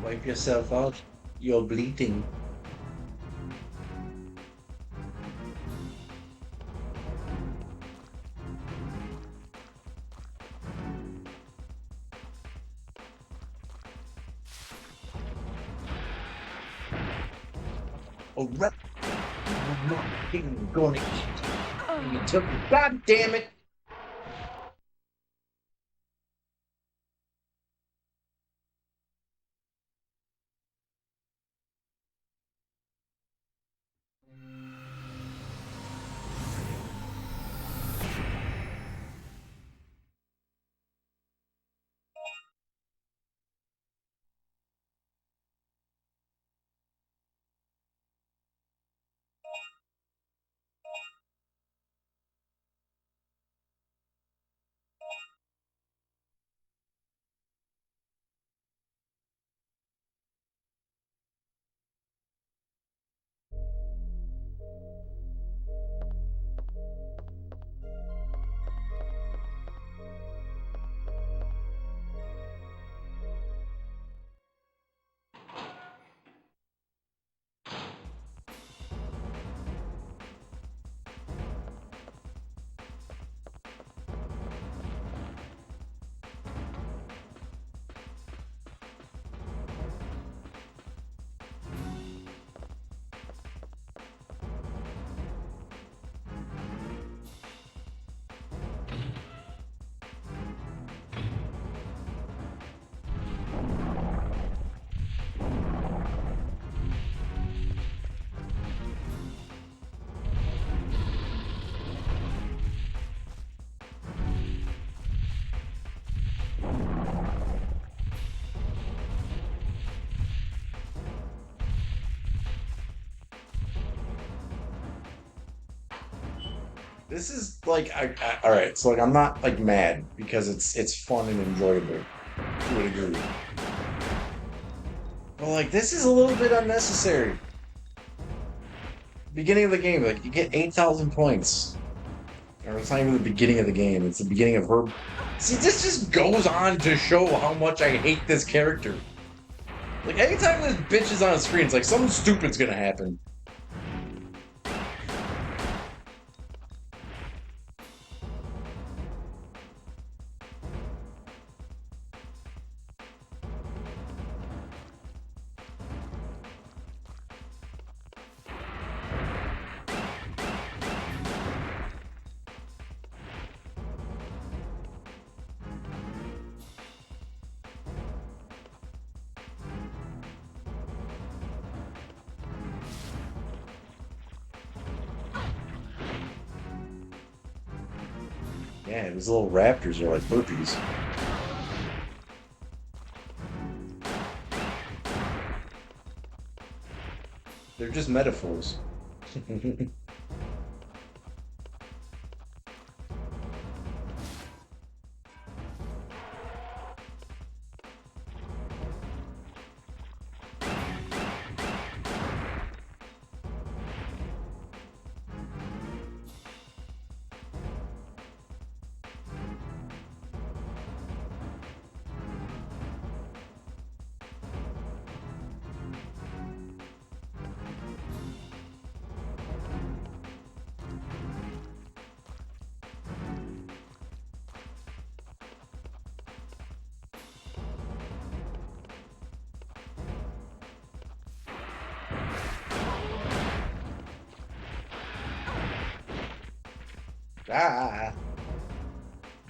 S1: Wipe yourself out. You're bleeding. Oh, I'm not fucking gonna eat. You took it. God damn it. This is like all right. So like I'm not like mad because it's fun and enjoyable to a degree. But like this is a little bit unnecessary. Beginning of the game, like you get 8,000 points. Or it's not even the beginning of the game. It's the beginning of her. See, this just goes on to show how much I hate this character. Like anytime this bitch is on screen, it's like something stupid's gonna happen. Yeah, these little raptors are like burpees. They're just metaphors. Ah.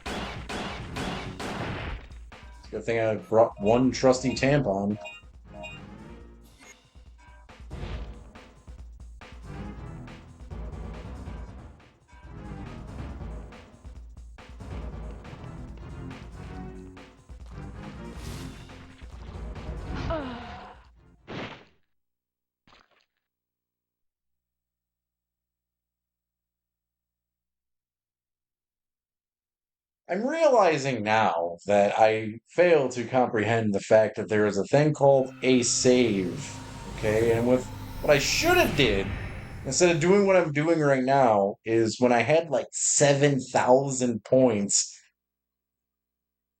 S1: It's a good thing I brought one trusty tampon. I'm realizing now that I fail to comprehend the fact that there is a thing called a save. Okay, and with what I should have did instead of doing what I'm doing right now is when I had like 7,000 points.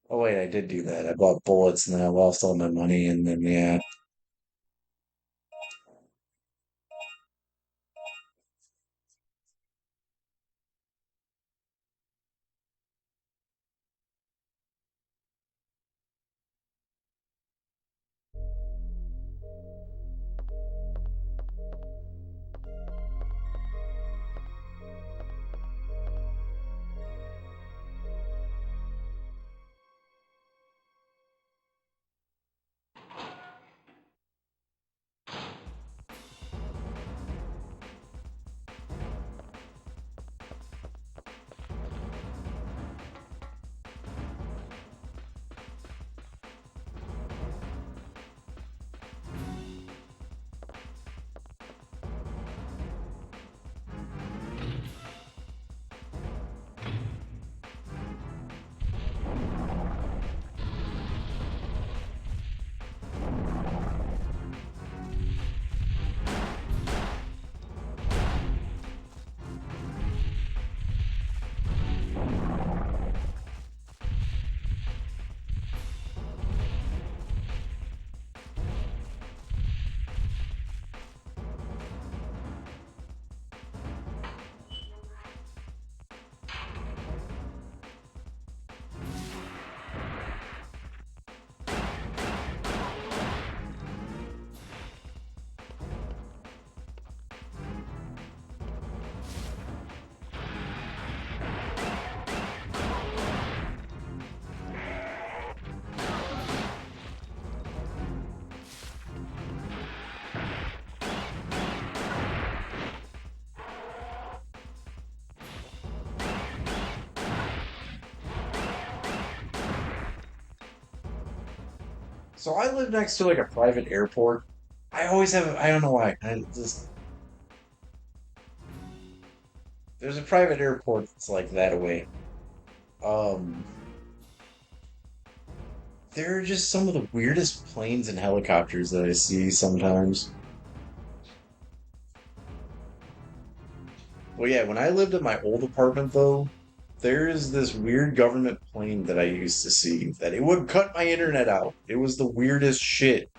S1: Oh wait, I did do that. I bought bullets and then I lost all my money and then yeah. So I live next to like a private airport. I always have I don't know why. I just There's a private airport that's like that away. Um, there are just some of the weirdest planes and helicopters that I see sometimes. Well, yeah, when I lived at my old apartment, though, there's this weird government plane that I used to see that it would cut my internet out. It was the weirdest shit.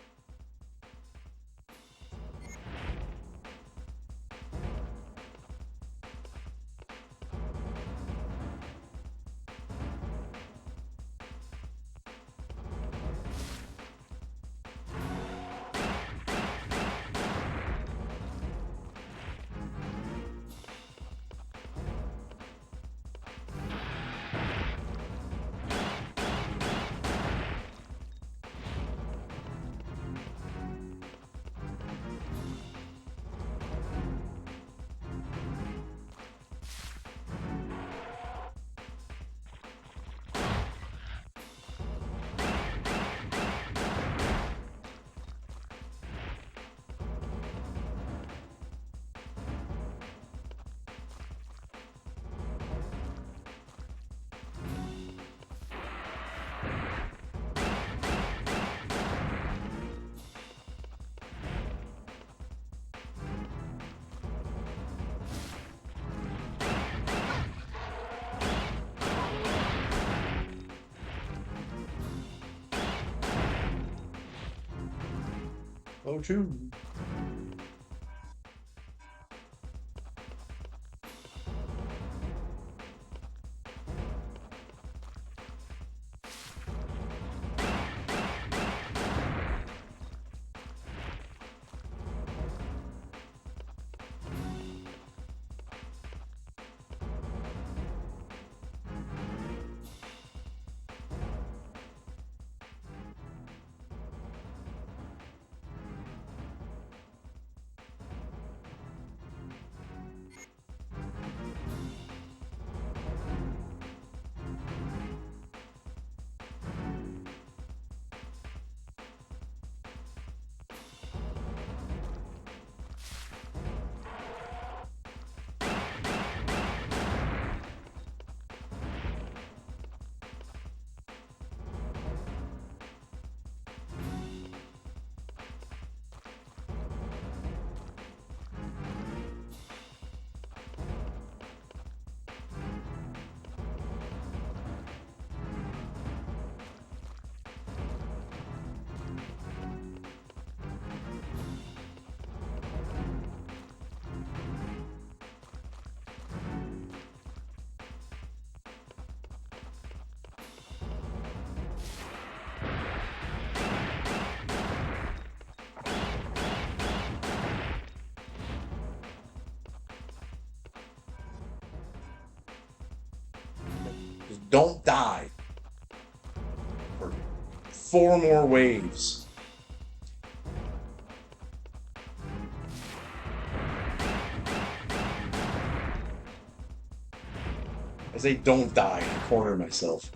S1: Oh, true. Just don't die for four more waves. I say don't die. I corner myself.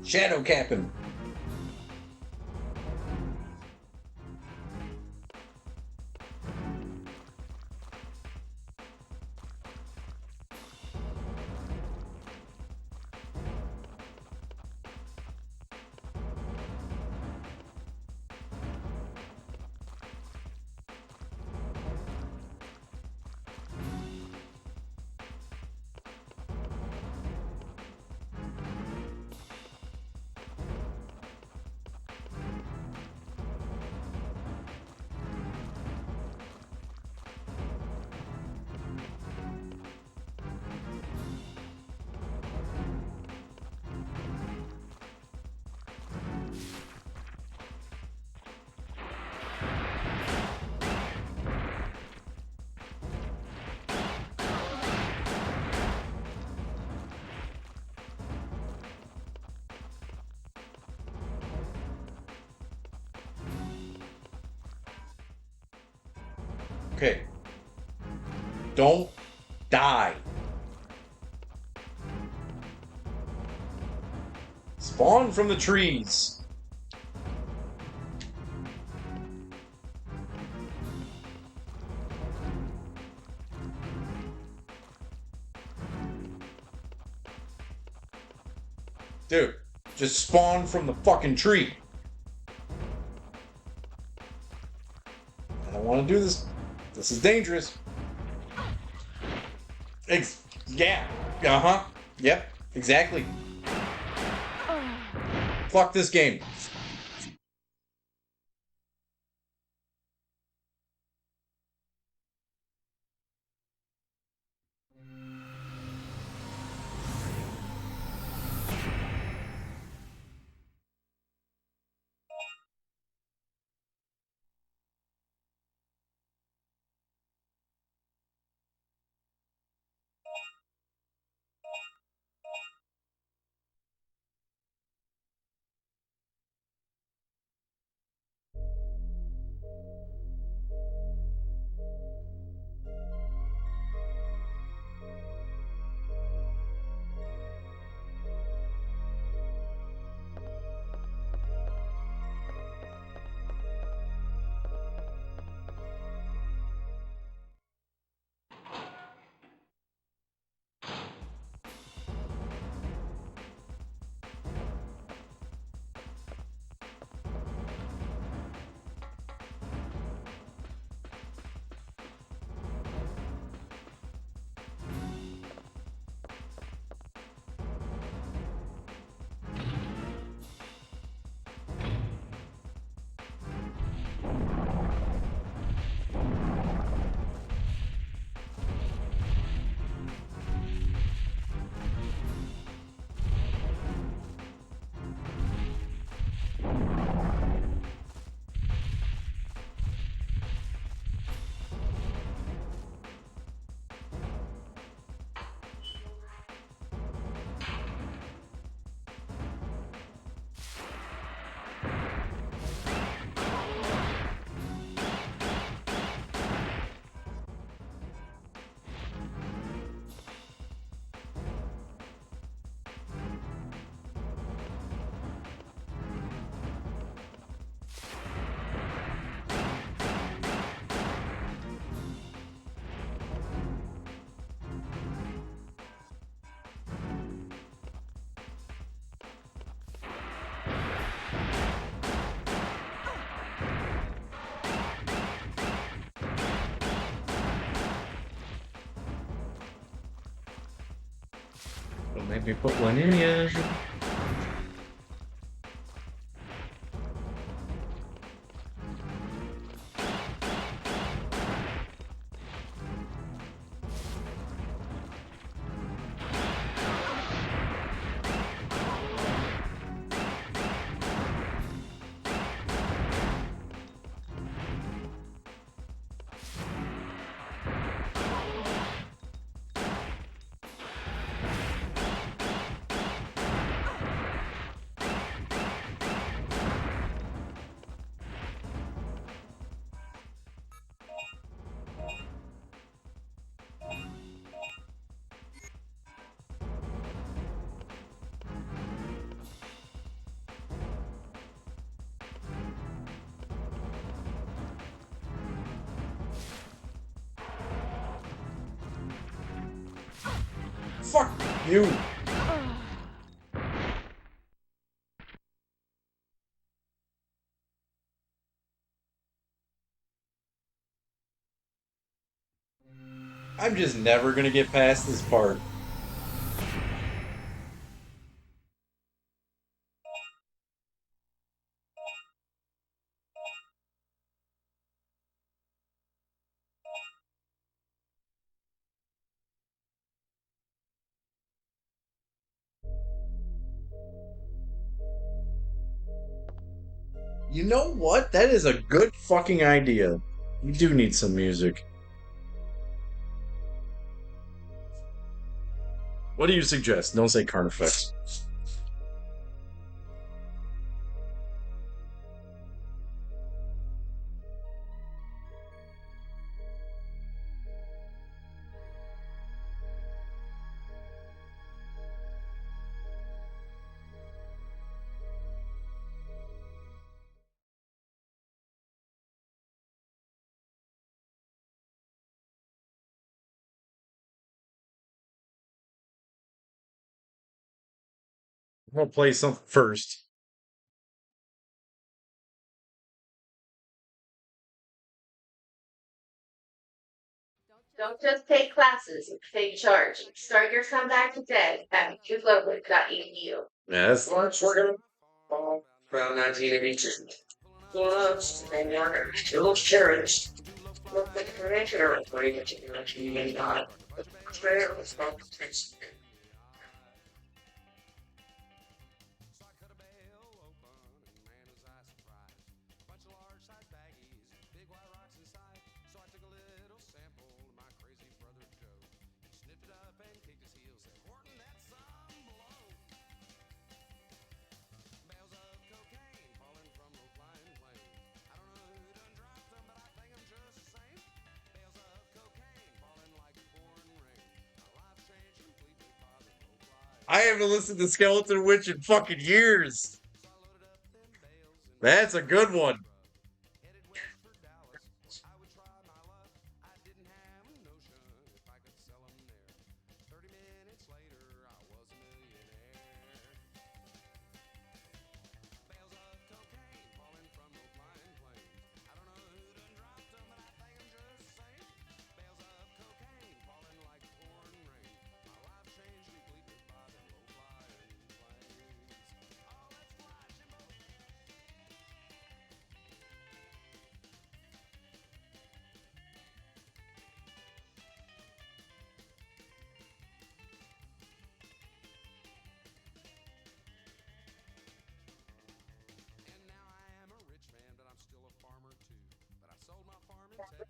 S1: Shadow capping. Okay. Don't die. Spawn from the trees. Dude, just spawn from the fucking tree. I don't want to do this. This is dangerous. Yeah. Uh-huh. Yep. Exactly. Fuck this game. Don't make me put one in ya. Fuck you. I'm just never gonna get past this part. You know what? That is a good fucking idea. We do need some music. What do you suggest? Don't say Carnifex. I'm gonna play something first.
S5: Don't just take classes, take charge. Start your comeback today at youthlocal.edu.
S1: Yes.
S5: Lunch, we're gonna fall around 1982. Lunch, and you're still cherish. Look at the creator of the particular God. Prayer was not potential.
S1: I haven't listened to Skeleton Witch in fucking years. That's a good one.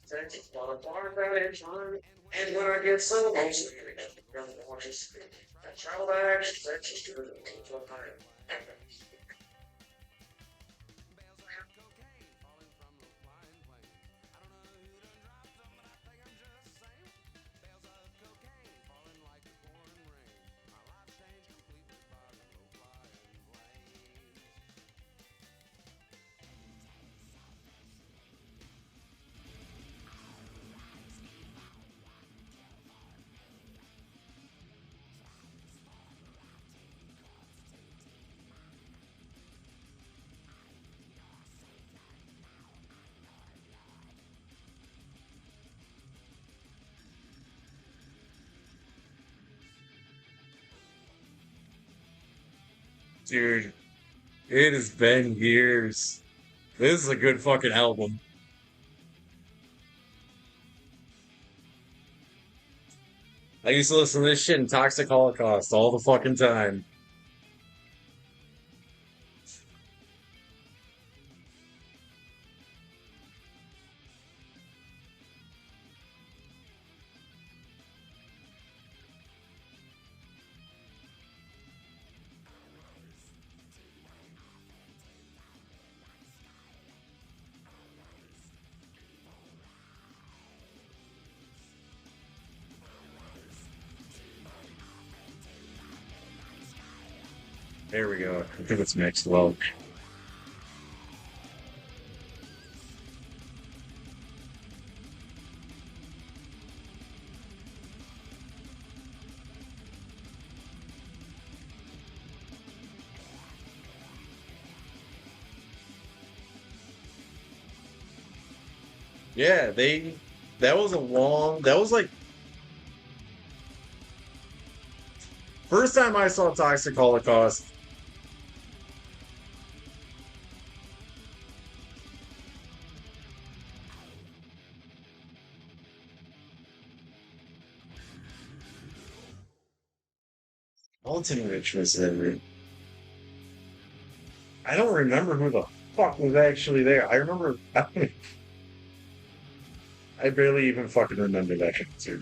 S5: And when I get some motion, I travel back, search to the
S1: Dude, it has been years. This is a good fucking album. I used to listen to this shit in Toxic Holocaust all the fucking time. There we go. I think it's mixed well. Yeah, that was a long, that was like, first time I saw Toxic Holocaust. Alton Rich was there. I don't remember who the fuck was actually there. I remember, I barely even fucking remember that concert.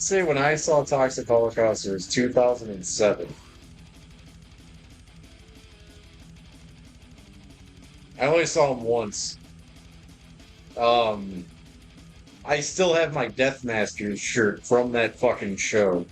S1: Say when I saw Toxic Holocaust, it was 2007. I only saw him once. Um, I still have my Death Masters shirt from that fucking show.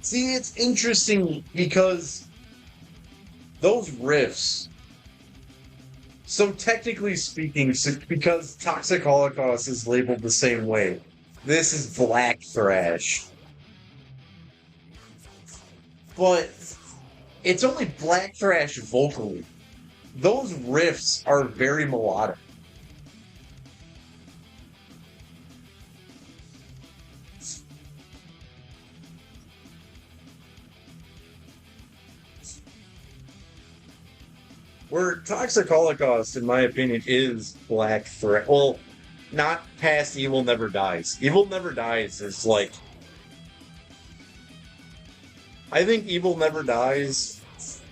S1: See, it's interesting because those riffs, so technically speaking, because Toxic Holocaust is labeled the same way, this is black thrash. But it's only black thrash vocally. Those riffs are very melodic. Where Toxic Holocaust, in my opinion, is black thrash. Well, not past Evil Never Dies. Evil Never Dies is like, I think Evil Never Dies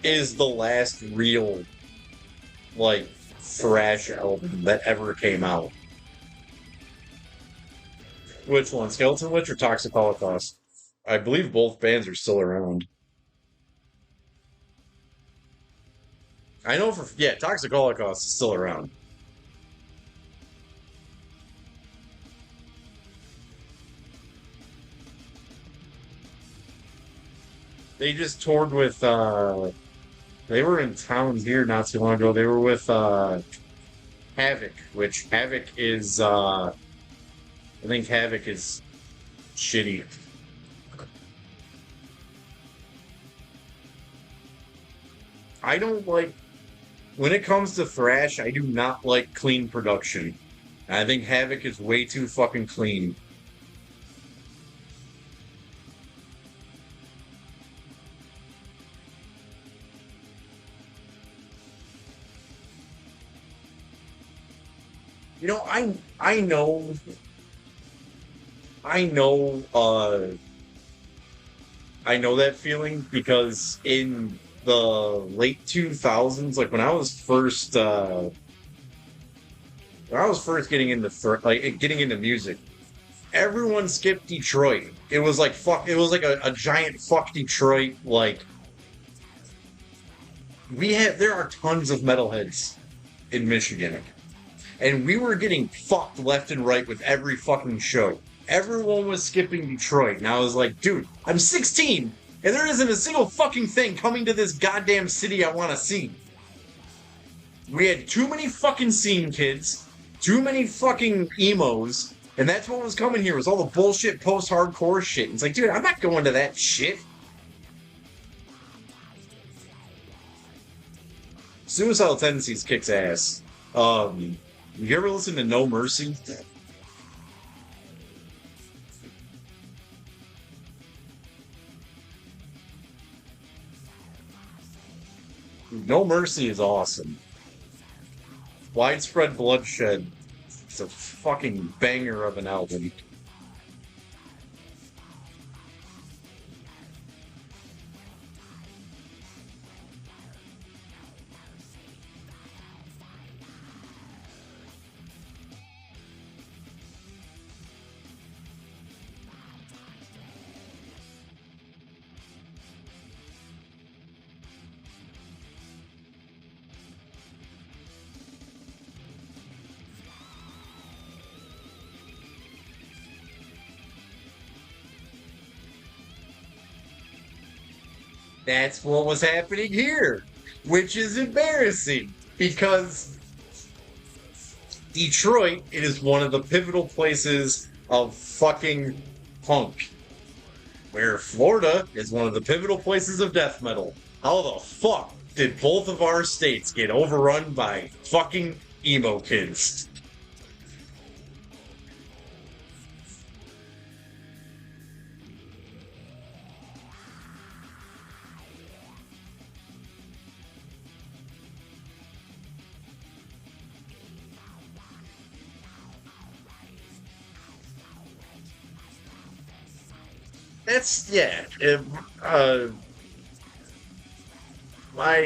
S1: is the last real, like, thrash album that ever came out. Which one? Skeleton Witch or Toxic Holocaust? I believe both bands are still around. I know for, yeah, Toxic Holocaust is still around. They just toured with, they were in town here not too long ago. They were with, Havoc, which Havoc is, I think Havoc is shitty. I don't like, when it comes to thrash, I do not like clean production. I think Havoc is way too fucking clean. You know, I know I know I know that feeling because in the late 2000s, like when I was first getting into getting into music, everyone skipped Detroit. It was like fuck. It was like a giant fuck Detroit. Like there are tons of metalheads in Michigan, and we were getting fucked left and right with every fucking show. Everyone was skipping Detroit, and I was like, dude, I'm 16, and there isn't a single fucking thing coming to this goddamn city I want to see. We had too many fucking scene kids, too many fucking emos, and that's what was coming here, was all the bullshit post-hardcore shit. It's like, dude, I'm not going to that shit. Suicidal Tendencies kicks ass. You ever listen to No Mercy? No Mercy is awesome. Widespread Bloodshed. It's a fucking banger of an album. That's what was happening here, which is embarrassing because Detroit is one of the pivotal places of fucking punk, where Florida is one of the pivotal places of death metal. How the fuck did both of our states get overrun by fucking emo kids? That's yeah. My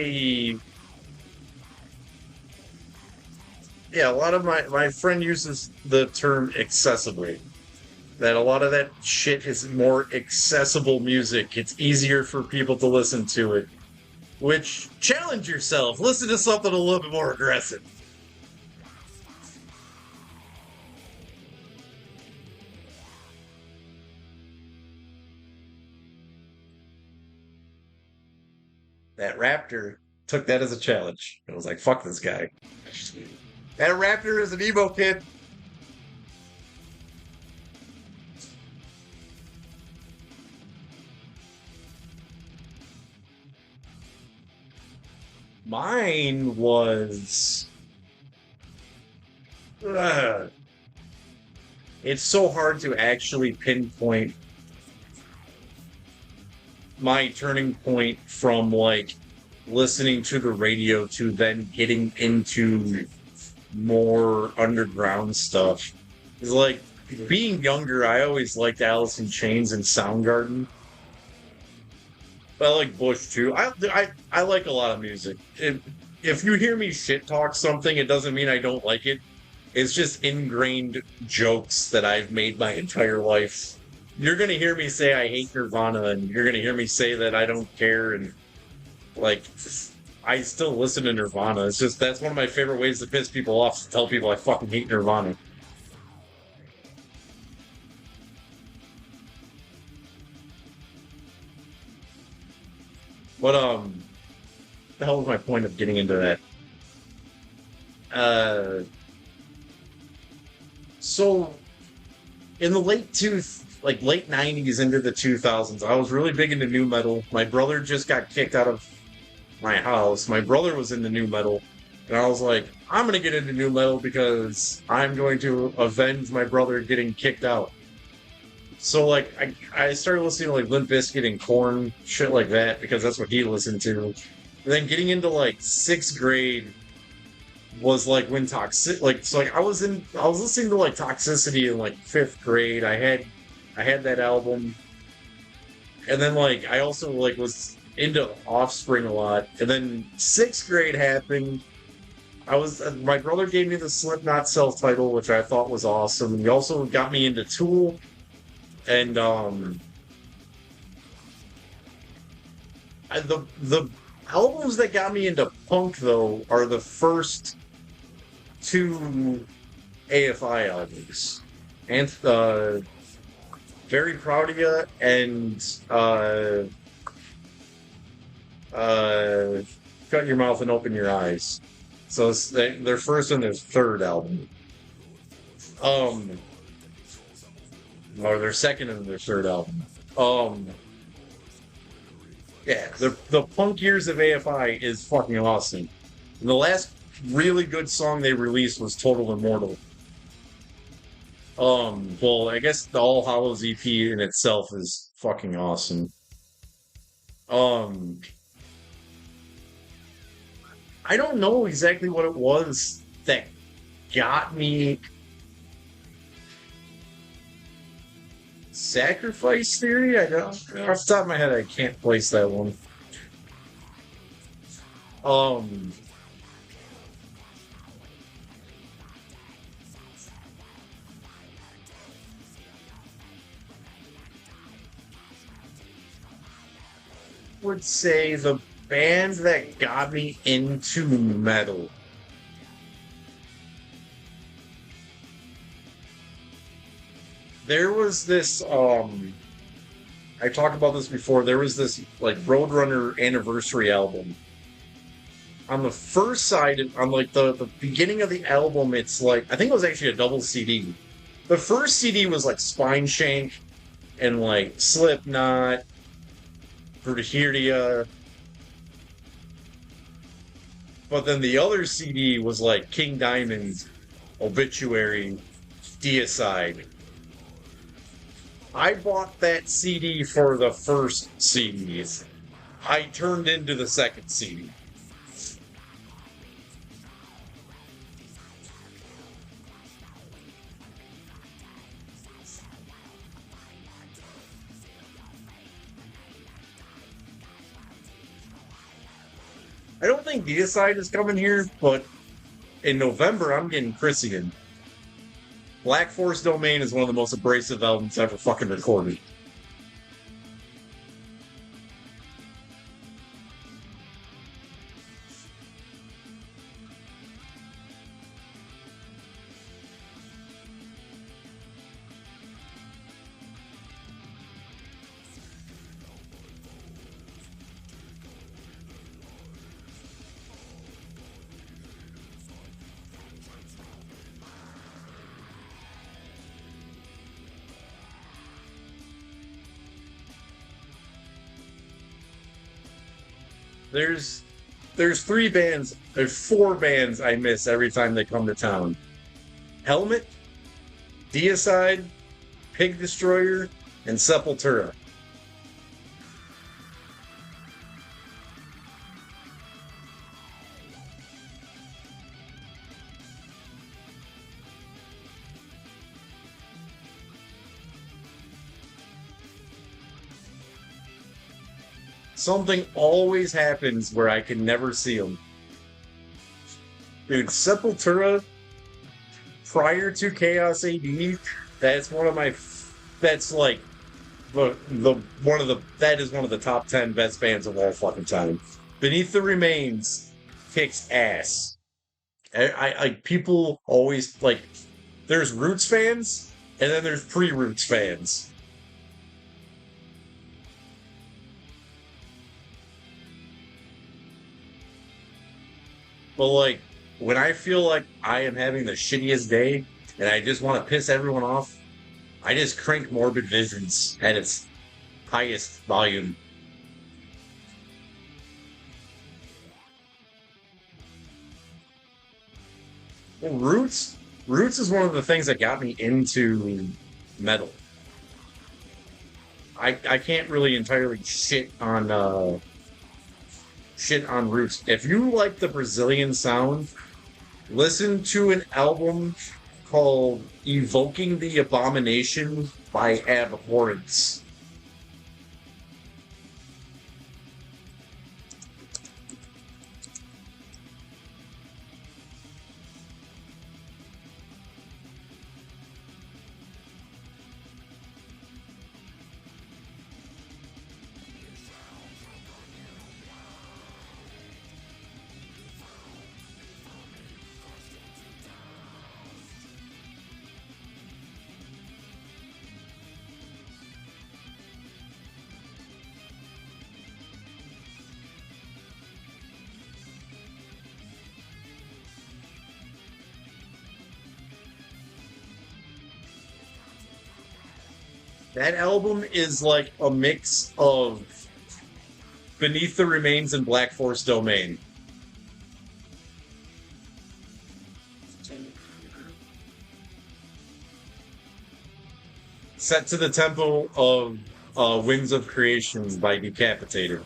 S1: yeah. A lot of my friend uses the term accessibly. That a lot of that shit is more accessible music. It's easier for people to listen to it. Which challenge yourself. Listen to something a little bit more aggressive. that raptor took that as a challenge. It was like, fuck this guy. That raptor is an emo kid. Mine was. Ugh. It's so hard to actually pinpoint my turning point from like listening to the radio to then getting into more underground stuff. It's like being younger, I always liked Alice in Chains and Soundgarden. But I like Bush too. I like a lot of music. If you hear me shit talk something, it doesn't mean I don't like it. It's just ingrained jokes that I've made my entire life. You're gonna hear me say I hate Nirvana, and you're gonna hear me say that I don't care, and like I still listen to Nirvana. It's just that's one of my favorite ways to piss people off, to tell people I fucking hate Nirvana. But the hell was my point of getting into that? Uh, so in the late '90s into the 2000s, I was really big into new metal. My brother just got kicked out of my house. My brother was into new metal, and I was like, I'm gonna get into new metal because I'm going to avenge my brother getting kicked out. So like I started listening to like Limp Bizkit and Korn, shit like that, because that's what he listened to. And then getting into like sixth grade was like when toxic I was listening to like Toxicity in like fifth grade. I had that album. And then like I also like was into Offspring a lot. And then sixth grade happened. My brother gave me the Slipknot self-title, which I thought was awesome. He also got me into Tool. And the albums that got me into punk though are the first two AFI albums, and Very Proud of Ya and Shut Your Mouth and Open Your Eyes. So it's their first and their third album. Or their second and their third album. Yeah, the punk years of AFI is fucking awesome. And the last really good song they released was Total Immortal. Well, I guess the All Hallows EP in itself is fucking awesome. Um, I don't know exactly what it was that got me. Sacrifice Theory? I don't. Off the top of my head, I can't place that one. Um, would say the band that got me into metal. There was this I talked about this before. There was this like Roadrunner anniversary album. On the first side, on like the beginning of the album, it's like I think it was actually a double CD. The first CD was like Spineshank and like Slipknot, Vertiheria. But then the other CD was like King Diamond, Obituary, Deicide. I bought that CD for the first CD. I turned into the second CD. I don't think Deicide is coming here, but in November I'm getting Chrysian. Black Force Domain is one of the most abrasive albums ever fucking recorded. There's there's three bands, there's four bands I miss every time they come to town. Helmet, Deicide, Pig Destroyer, and Sepultura. Something always happens where I can never see them. Dude, Sepultura, prior to Chaos AD, that's one of my, that's like the one of the that is one of the top 10 best bands of all fucking time. Beneath the Remains kicks ass. I people always like there's Roots fans and then there's pre-Roots fans. But like when I feel like I am having the shittiest day and I just want to piss everyone off, I just crank Morbid Visions at its highest volume. Well, Roots is one of the things that got me into metal. I can't really entirely shit on Roots. If you like the Brazilian sound, listen to an album called Evoking the Abomination by Abhorrence. That album is like a mix of Beneath the Remains and Black Force Domain. Set to the tempo of Winds of Creation by Decapitator.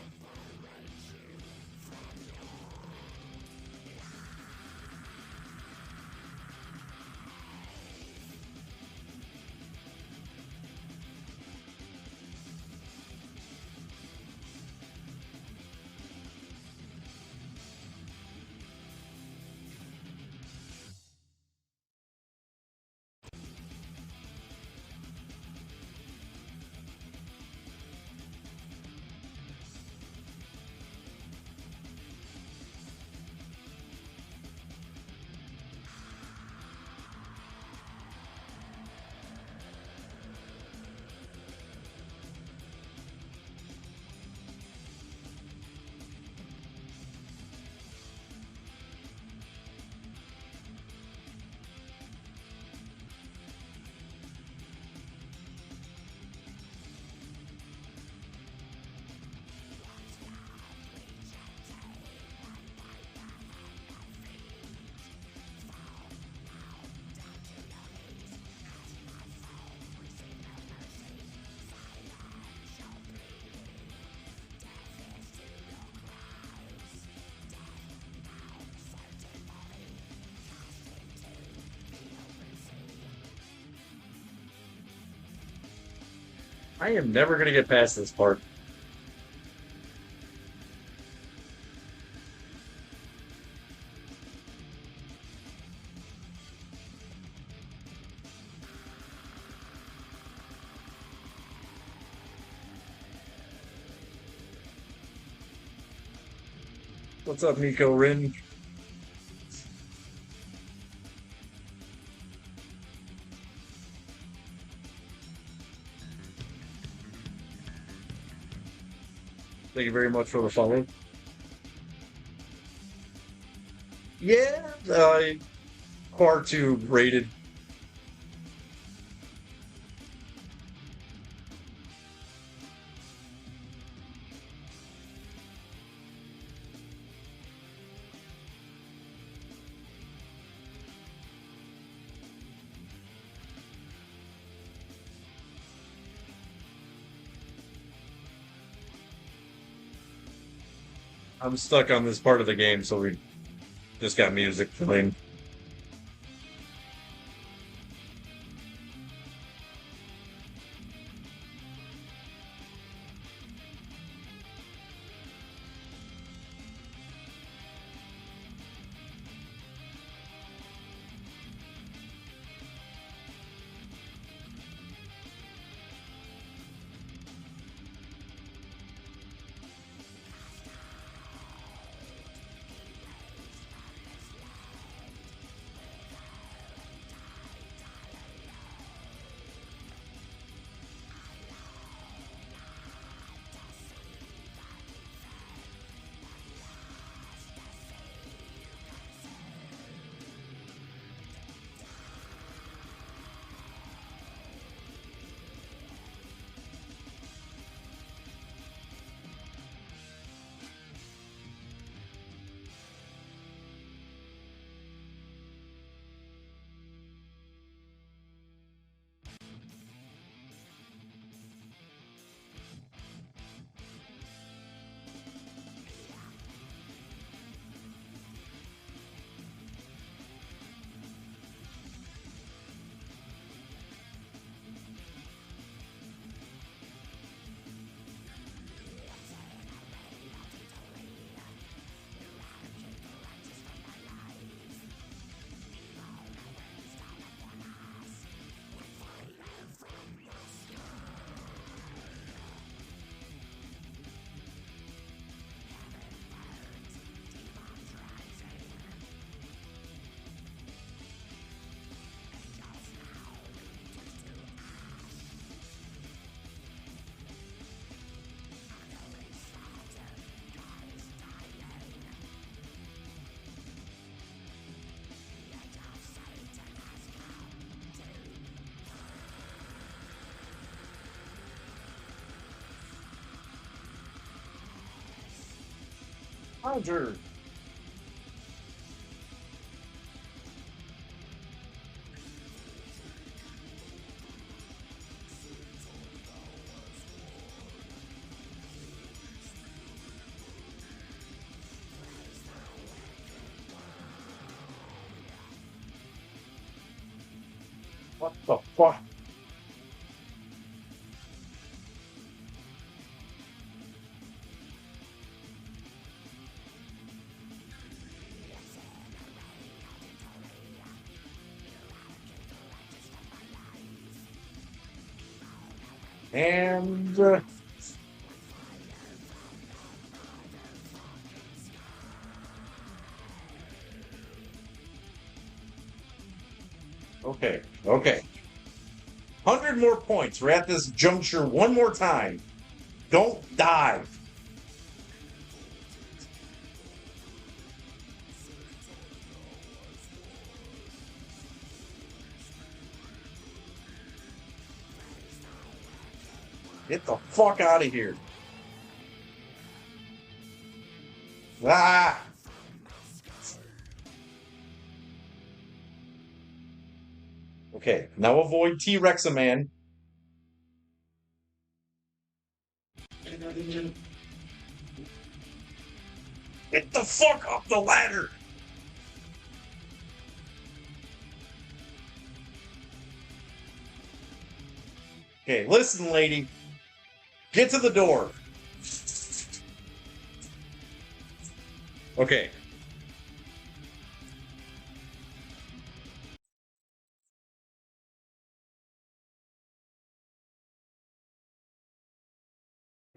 S1: I am never going to get past this part. What's up, Nico Rin? Thank you very much for the follow. Yeah, far too rated. I'm stuck on this part of the game, so we just got music playing. Roger. What the fuck? And okay, okay. 100 more points. We're at this juncture one more time. Don't die. Get the fuck out of here. Ah! Okay, now avoid T-Rex-a-Man. Get the fuck up the ladder! Okay, listen, lady. Get to the door. Okay.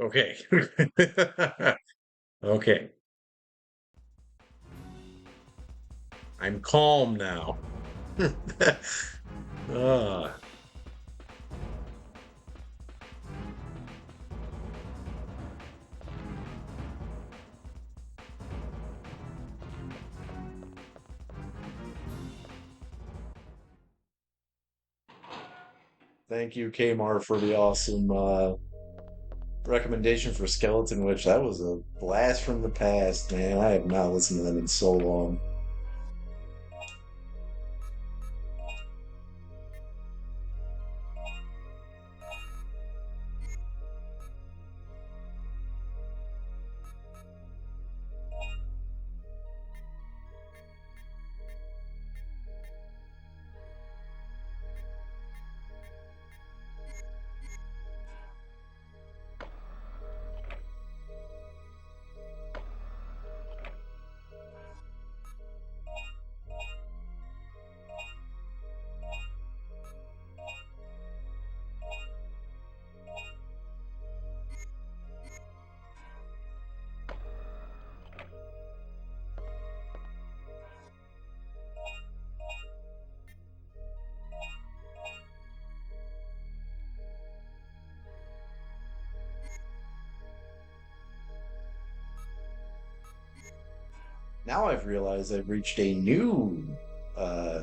S1: Okay. Okay. I'm calm now. Ah, thank you, Kmar, for the awesome recommendation for Skeleton Witch. That was a blast from the past, man. I have not listened to them in so long. Now I've realized I've reached a new, uh,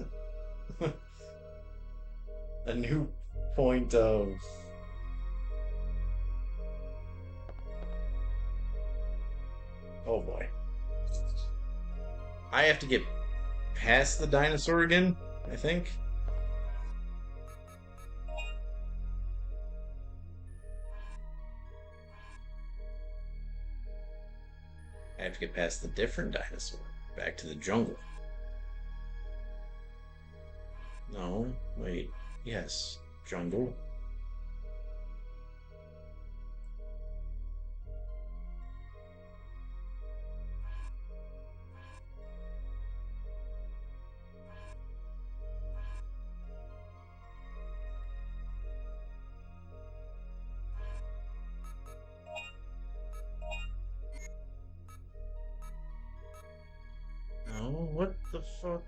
S1: a new point of. Oh boy. I have to get past the dinosaur again, I think. I have to get past the different dinosaur. Back to the jungle. No, wait. Yes, jungle. No, what the fuck?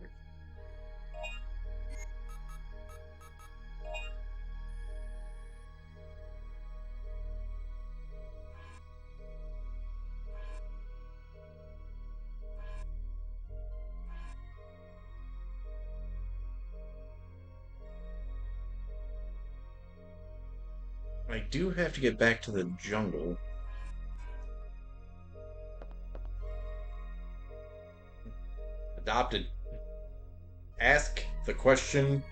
S1: I do have to get back to the jungle. Adopted. Ask the question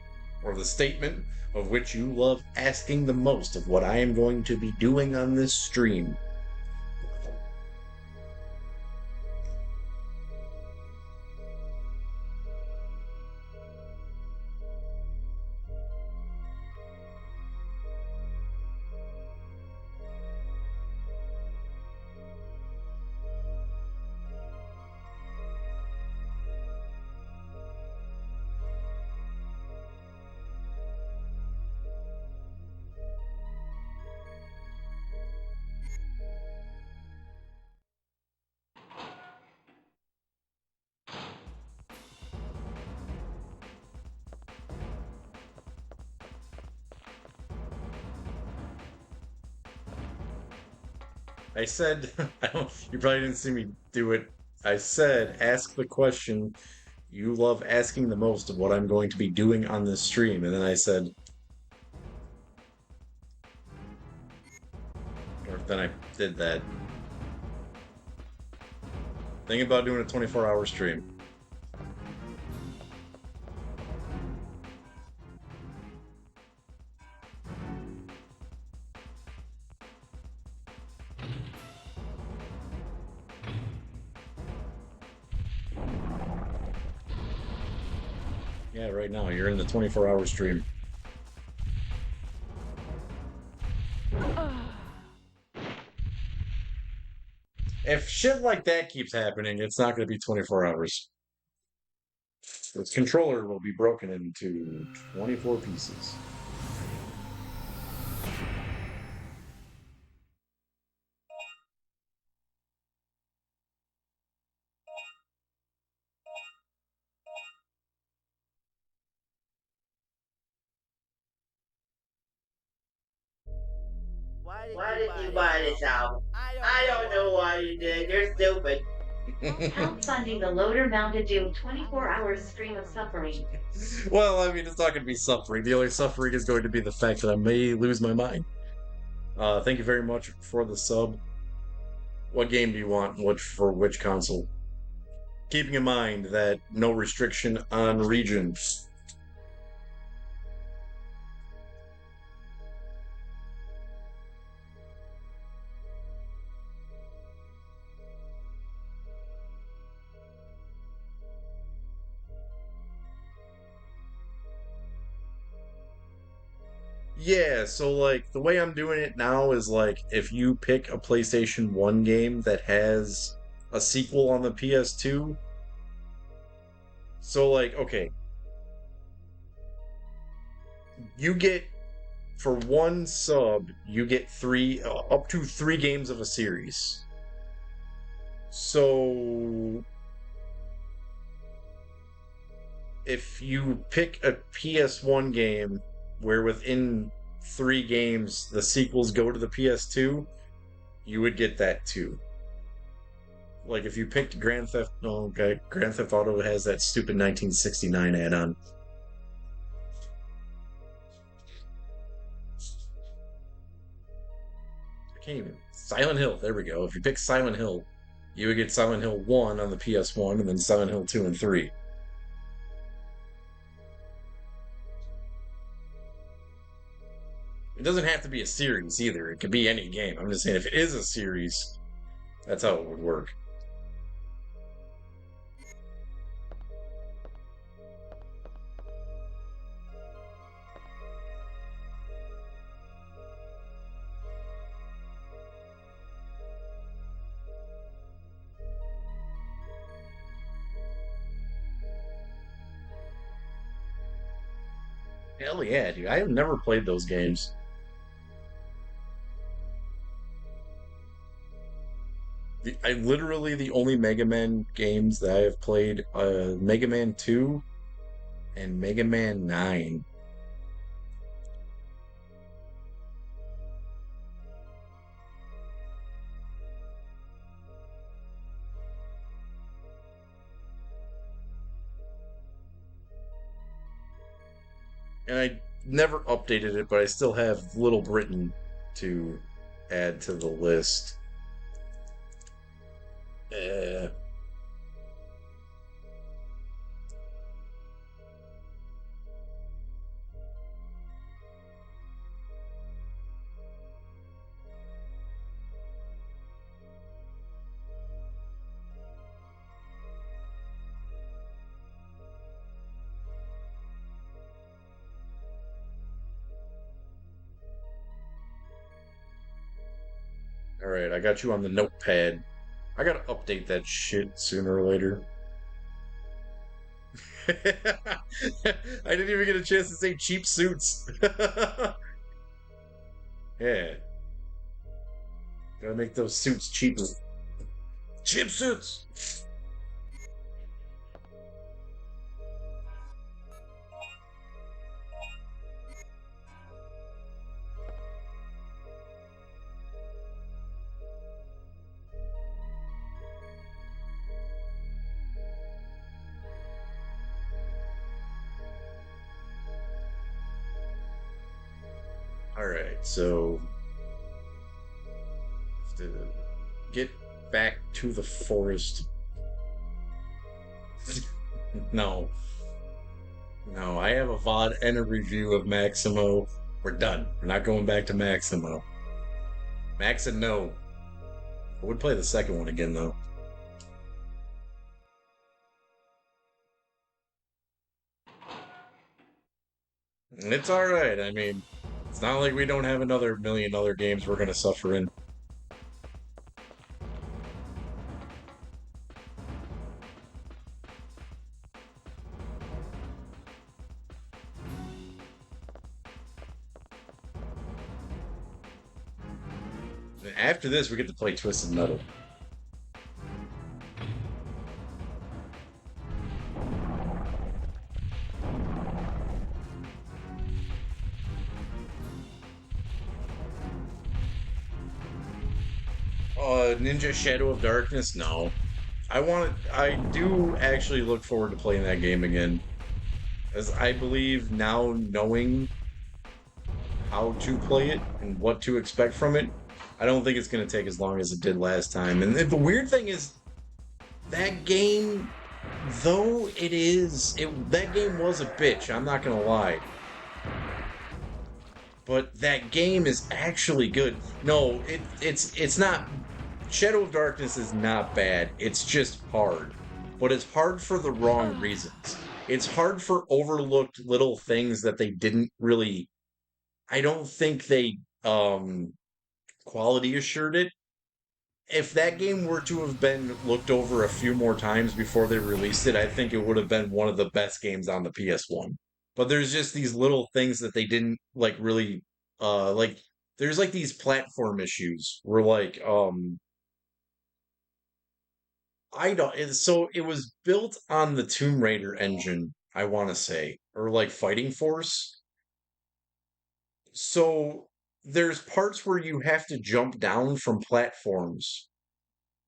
S1: or the statement of which you love asking the most of what I am going to be doing on this stream. I said, you probably didn't see me do it. I said, ask the question you love asking the most of what I'm going to be doing on this stream. And then I said, or then I did that. Thinking about doing a 24-hour stream. Yeah, right now, you're in the 24-hour stream. If shit like that keeps happening, it's not going to be 24 hours. Its controller will be broken into 24 pieces.
S5: Why did you buy this album? I don't know why you did. You're stupid. Help funding the loader mounted doom 24-hour stream of suffering.
S1: Well, I mean, it's not going to be suffering. The only suffering is going to be the fact that I may lose my mind. Thank you very much for the sub. What game do you want? What for which console? Keeping in mind that no restriction on regions. Yeah, so like the way I'm doing it now is like if you pick a PlayStation 1 game that has a sequel on the PS2, so like okay, you get for one sub, you get up to 3 games of a series. So if you pick a PS1 game where within 3 games the sequels go to the PS2, you would get that too. Like if you picked Grand Theft, oh, okay, Grand Theft Auto has that stupid 1969 add-on. I can't even. Silent Hill. There we go. If you pick Silent Hill, you would get Silent Hill 1 on the PS1 and then Silent Hill 2 and 3. It doesn't have to be a series either. It could be any game. I'm just saying if it is a series, that's how it would work. Hell yeah, dude. I have never played those games. I literally the only Mega Man games that I have played Mega Man 2 and Mega Man 9. And I never updated it, but I still have Little Britain to add to the list. Uh, all right, I got you on the notepad. I gotta update that shit sooner or later. I didn't even get a chance to say cheap suits. Yeah, gotta make those suits cheaper. Cheap suits. All right, so to get back to the forest. No, no, I have a VOD and a review of Maximo. We're done. We're not going back to Maximo. Max said no. I would play the second one again though. And it's all right. I mean, it's not like we don't have another million other games we're gonna suffer in. After this, we get to play Twisted Metal. Ninja Shadow of Darkness? No. I do actually look forward to playing that game again. As I believe now knowing how to play it and what to expect from it, I don't think it's going to take as long as it did last time. And the weird thing is, that game, though that game was a bitch, I'm not going to lie. But that game is actually good. No, it's not. Shadow of Darkness is not bad. It's just hard. But it's hard for the wrong reasons. It's hard for overlooked little things that they didn't really. I don't think they quality assured it. If that game were to have been looked over a few more times before they released it, I think it would have been one of the best games on the PS1. But there's just these little things that they didn't like really like there's like these platform issues where like I don't so it was built on the Tomb Raider engine, I want to say, or like Fighting Force. So there's parts where you have to jump down from platforms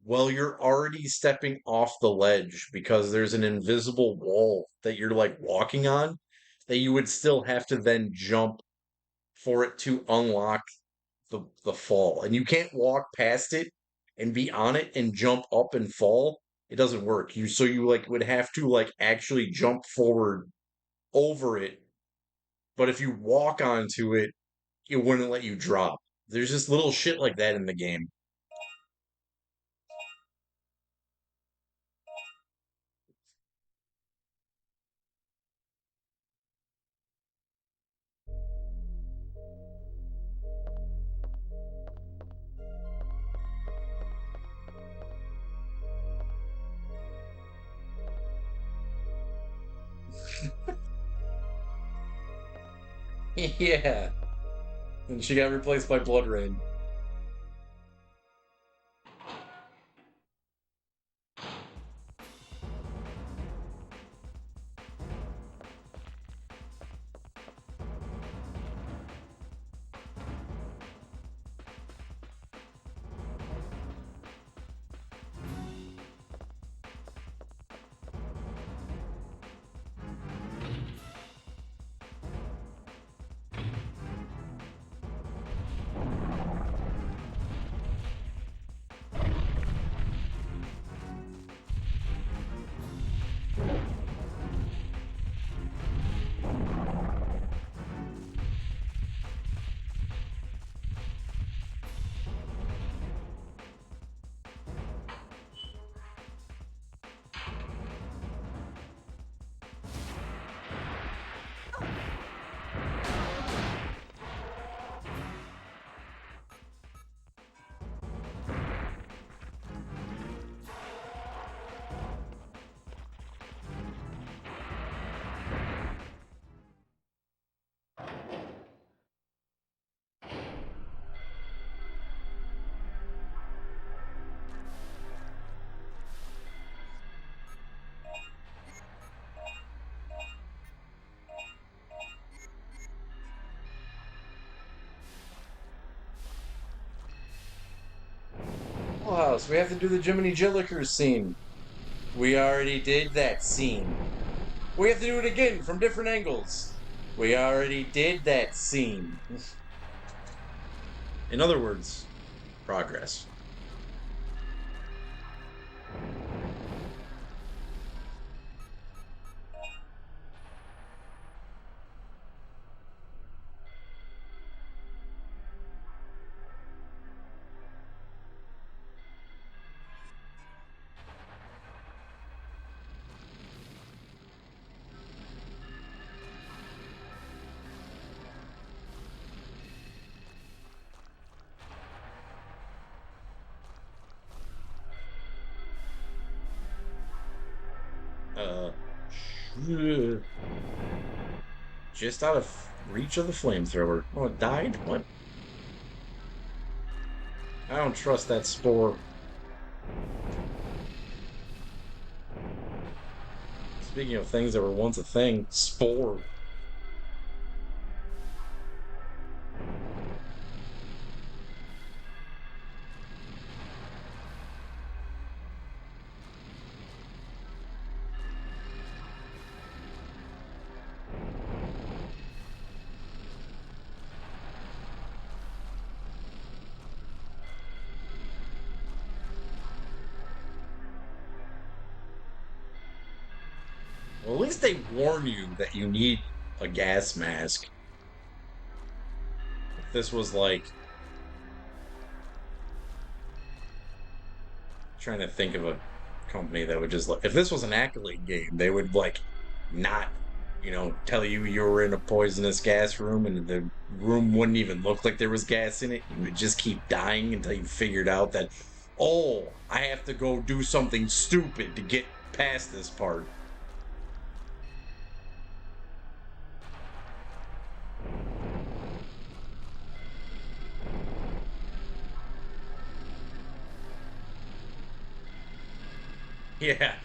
S1: Well, you're already stepping off the ledge because there's an invisible wall that you're like walking on that you would still have to then jump for it to unlock the fall. And you can't walk past it and be on it and jump up and fall. It doesn't work. You like would have to like actually jump forward over it. But if you walk onto it, it wouldn't let you drop. There's just little shit like that in the game. Yeah. And she got replaced by Blood Rain. Oh, so we have to do the Jiminy Jillikers scene. We already did that scene. We have to do it again from different angles. We already did that scene. In other words, progress. Uh, just out of reach of the flamethrower. Oh, it died? What? I don't trust that spore. Speaking of things that were once a thing, spore. Well, at least they warn you that you need a gas mask. If this was like trying to think of a company that would just like if this was an accolade game, they would like not, tell you were in a poisonous gas room and the room wouldn't even look like there was gas in it. You would just keep dying until you figured out that, oh, I have to go do something stupid to get past this part. Yeah.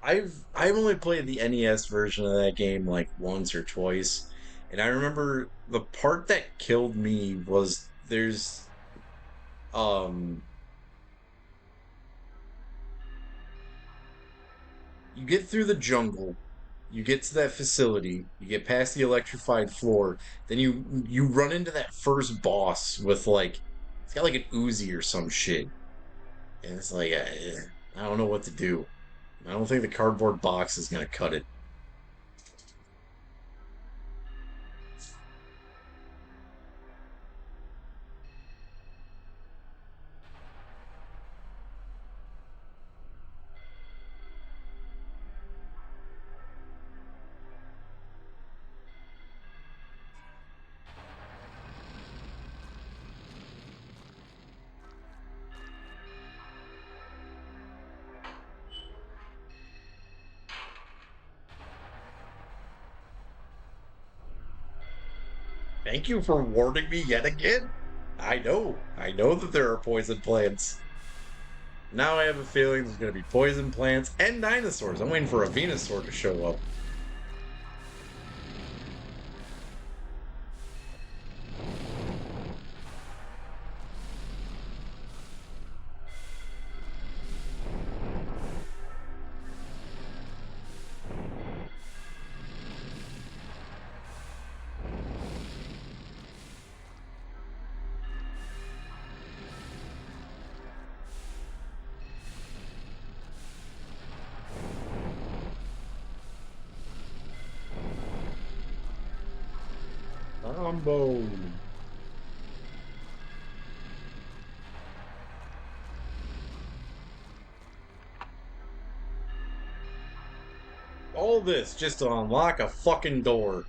S1: I've only played the NES version of that game like once or twice, and I remember the part that killed me was there's um you get through the jungle, you get to that facility, you get past the electrified floor, then you run into that first boss with like it's got like an Uzi or some shit, and it's like I don't know what to do. I don't think the cardboard box is gonna cut it. Thank you for warning me yet again. I know that there are poison plants. Now I have a feeling there's going to be poison plants and dinosaurs. I'm waiting for a Venusaur to show up. Combo. All this just to unlock a fucking door.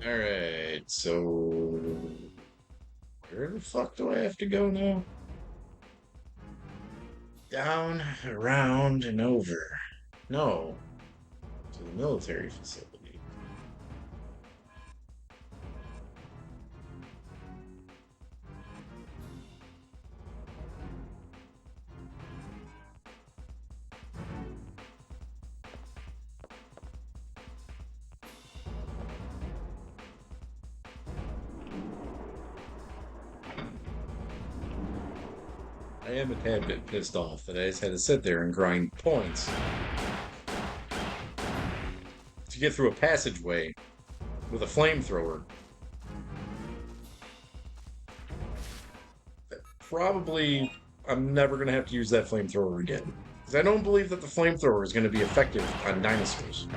S1: Alright, so where the fuck do I have to go now? Down, around, and over. No, to the military facility. I am a tad bit pissed off that I just had to sit there and grind points to get through a passageway with a flamethrower. Probably, I'm never going to have to use that flamethrower again. Because I don't believe that the flamethrower is going to be effective on dinosaurs.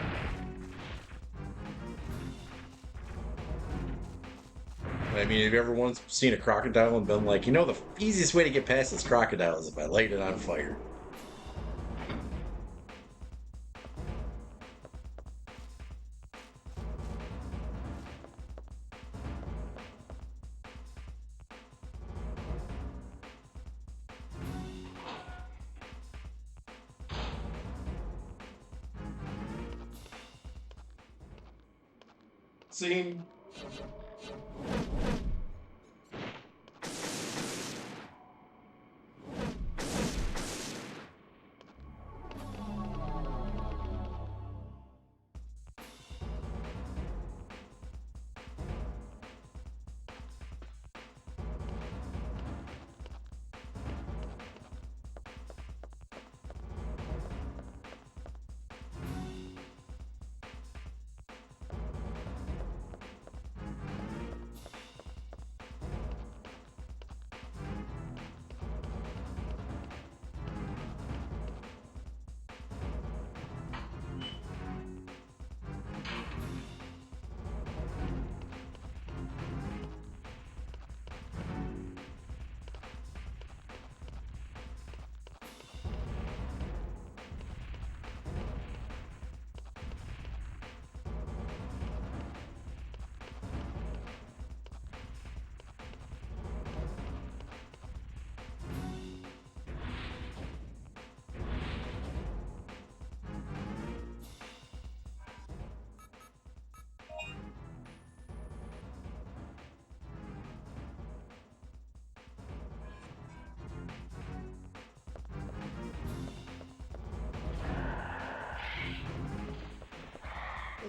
S1: I mean, have you ever once seen a crocodile and been like, you know, the easiest way to get past this crocodile is if I light it on fire? scene.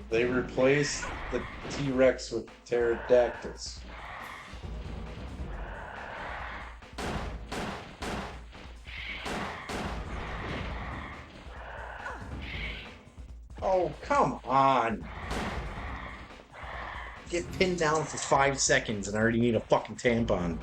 S1: They replaced the T-Rex with pterodactyls. Oh, come on. Get pinned down for 5 seconds and I already need a fucking tampon.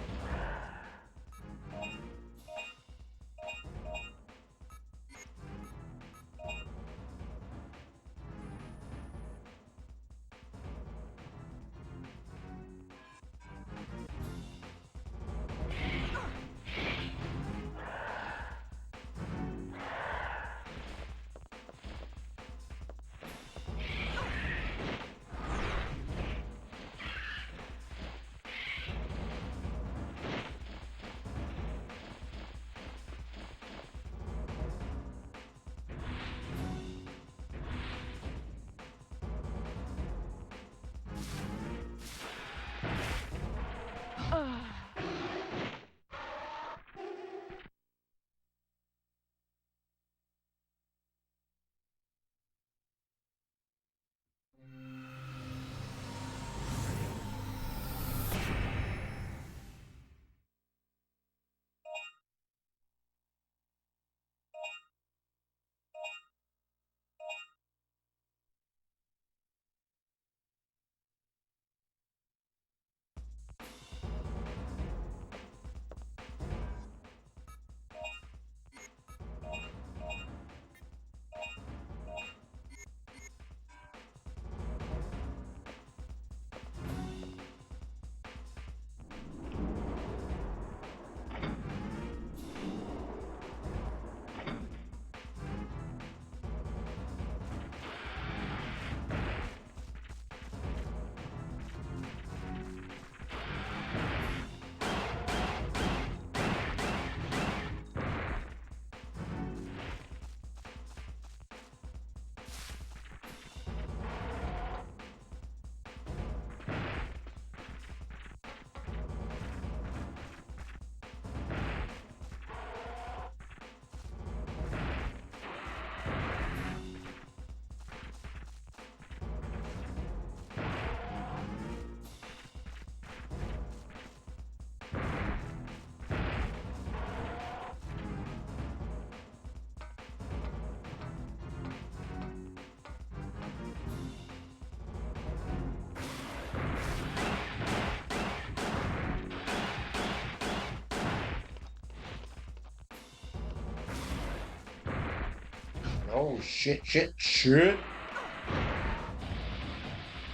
S1: Oh, shit, shit, shit.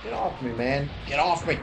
S1: Get off me, man. Get off me.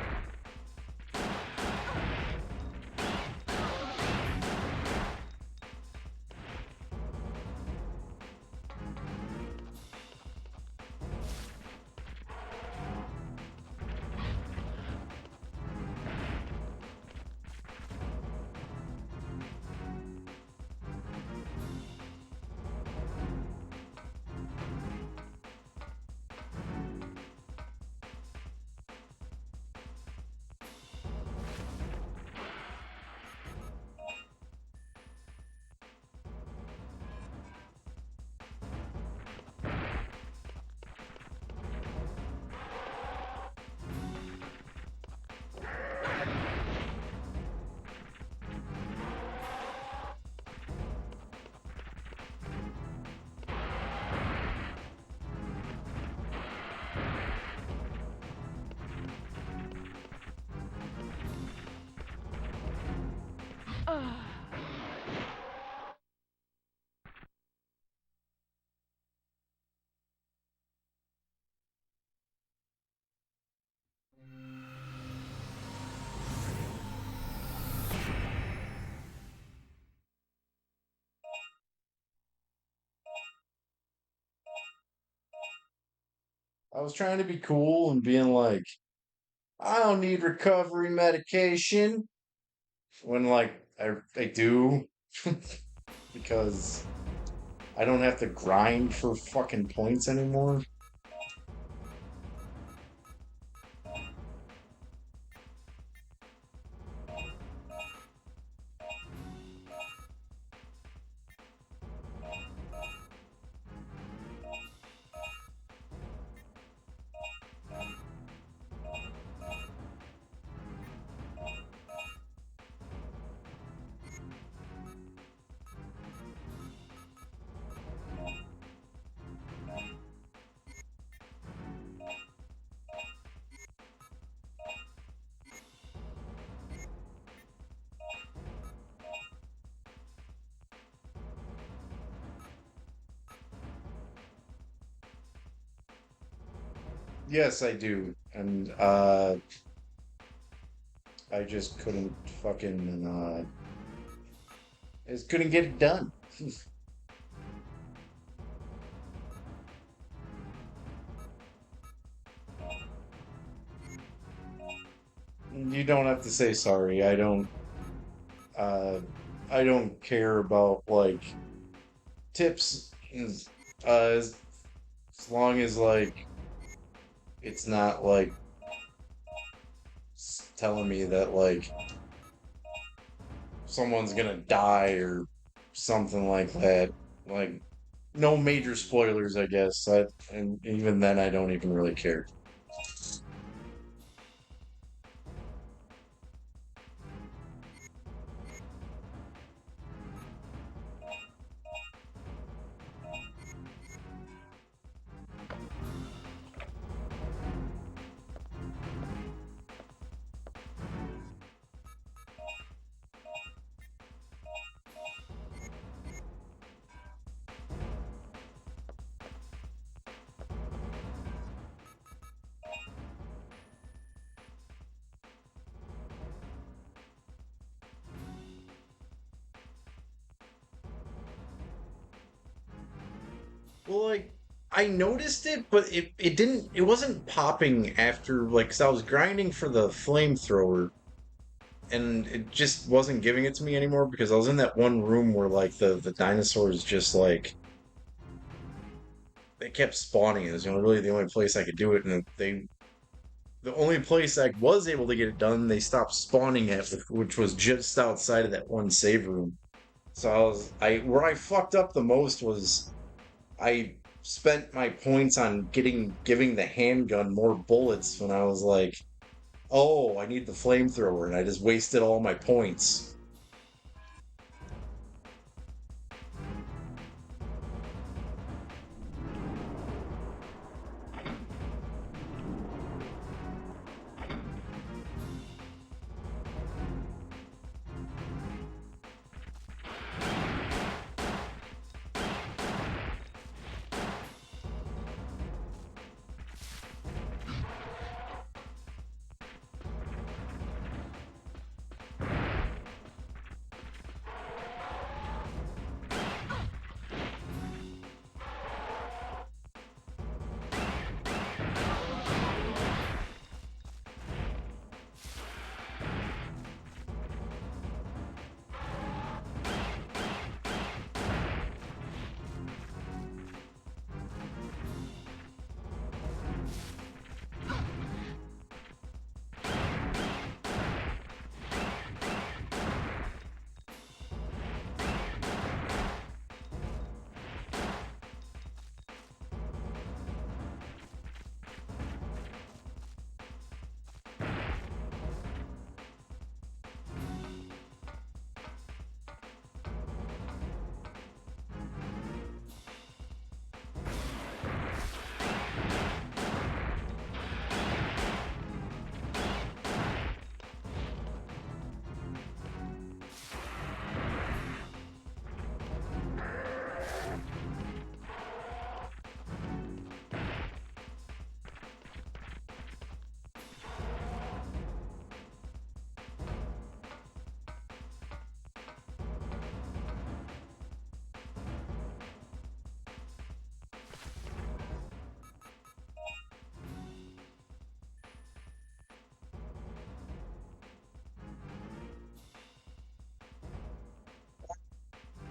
S1: I was trying to be cool and being like, I don't need recovery medication when like I do because I don't have to grind for fucking points anymore. Yes, I do. And I just couldn't fucking I just couldn't get it done. You don't have to say sorry. Uh I don't care about like tips as long as like it's not like telling me that like someone's gonna die or something like that. Like no major spoilers, I guess. And even then I don't even really care. Well, like I noticed it, but it wasn't popping after like 'cause I was grinding for the flamethrower and it just wasn't giving it to me anymore because I was in that one room where like the dinosaurs just like they kept spawning. It was really the only place I could do it, and the only place I was able to get it done, they stopped spawning at, which was just outside of that one save room. So I where I fucked up the most was I spent my points on giving the handgun more bullets when I was like, oh, I need the flamethrower, and I just wasted all my points.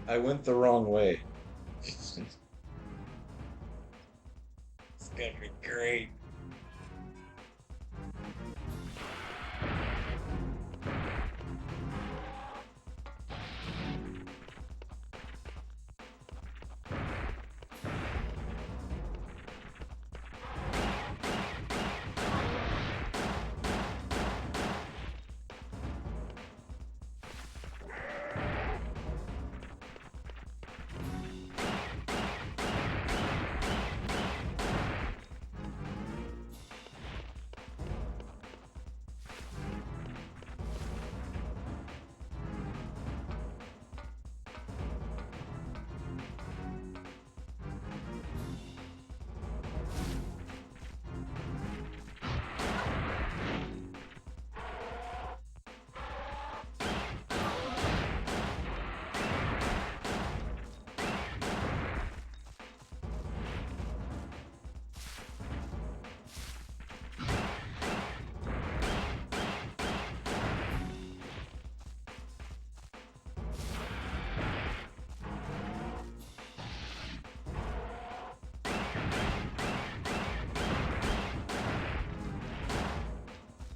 S1: I went the wrong way. It's gonna be great.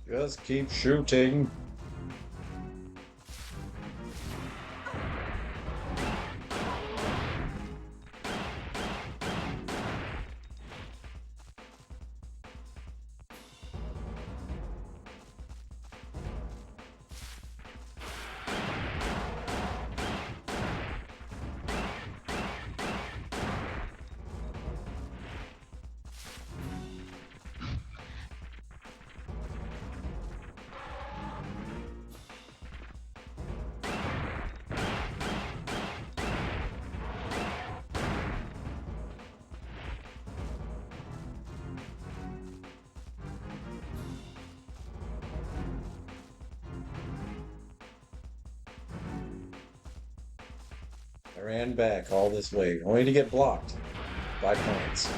S1: Just keep shooting. I ran back all this way, only to get blocked by plants.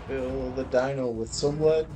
S1: Fill the dino with some lead.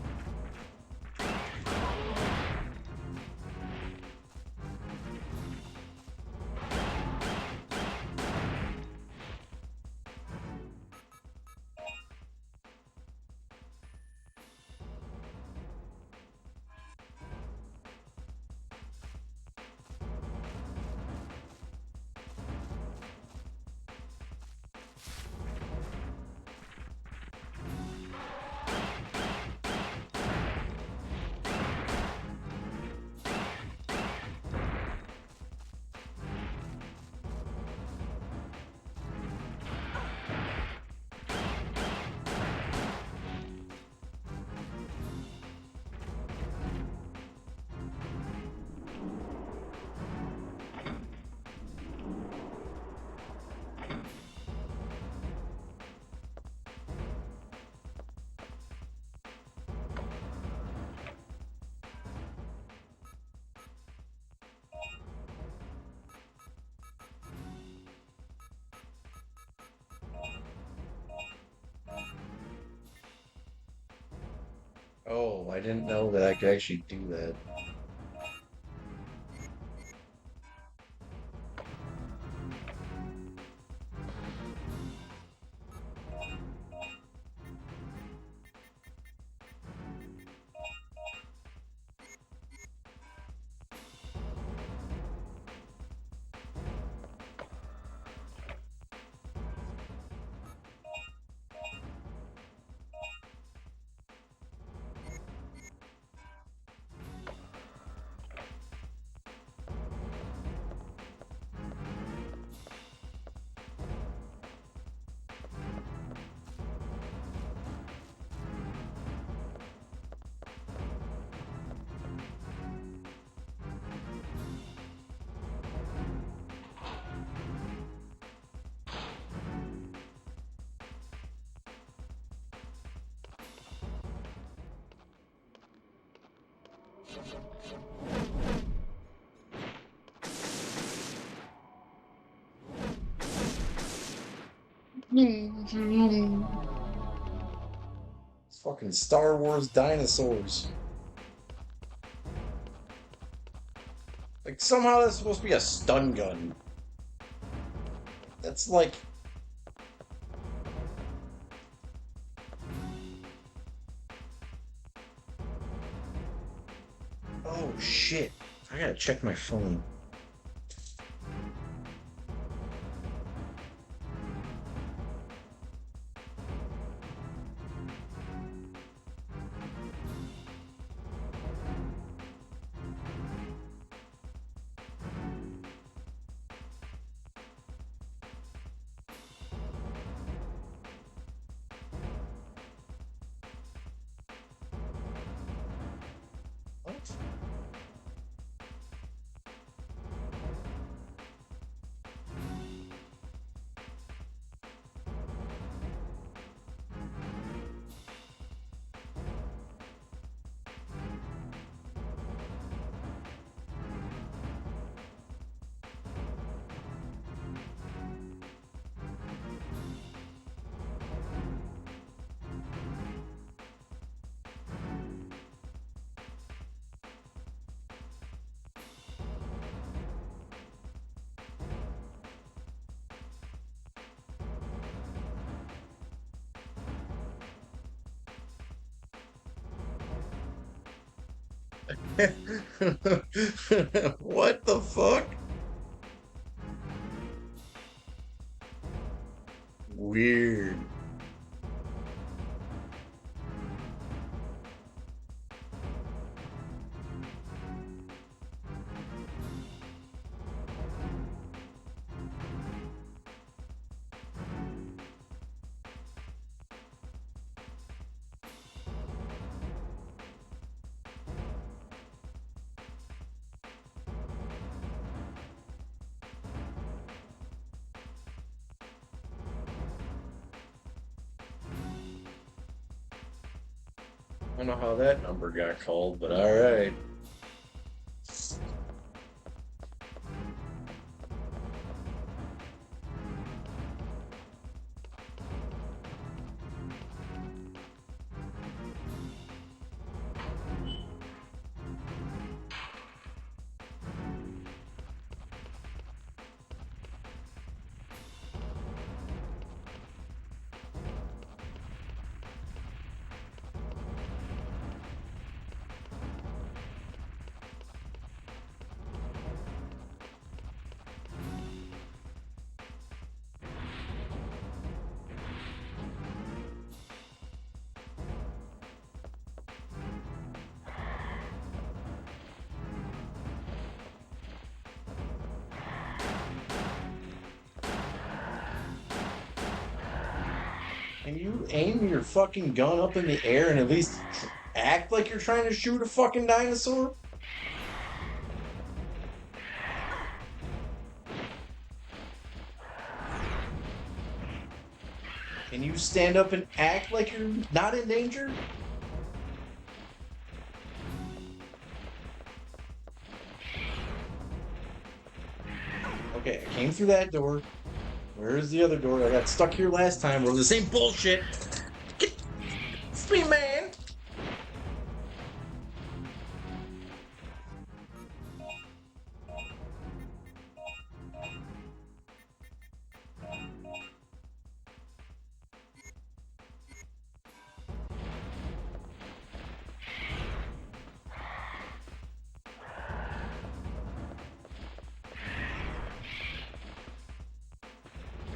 S1: Oh, I didn't know that I could actually do that. It's fucking Star Wars dinosaurs. Like somehow that's supposed to be a stun gun. That's like, oh shit. I gotta check my phone. What? What the fuck? Weird. I don't know how that number got called, but all right. Can you aim your fucking gun up in the air and at least act like you're trying to shoot a fucking dinosaur? Can you stand up and act like you're not in danger? Okay, I came through that door. Where's the other door? I got stuck here last time. We're the same bullshit. Get off me, man!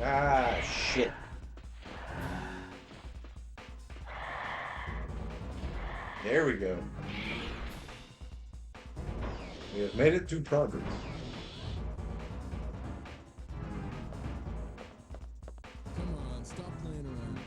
S1: Ah, shit. There we go. We have made it to progress.
S3: Come on, stop playing around.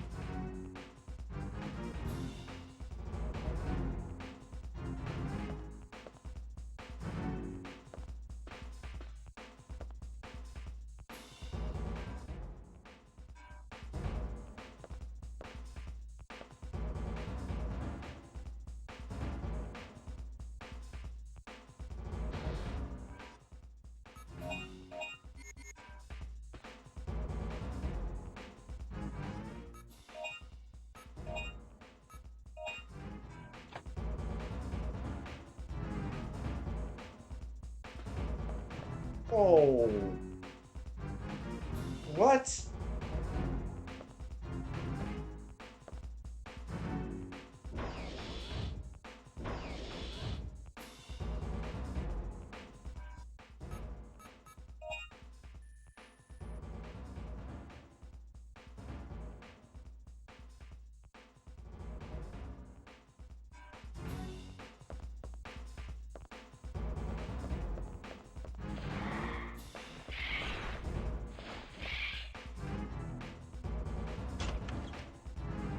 S1: Oh, what?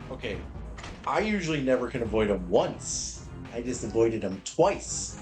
S1: Okay, I usually never can avoid him once. I just avoided him twice.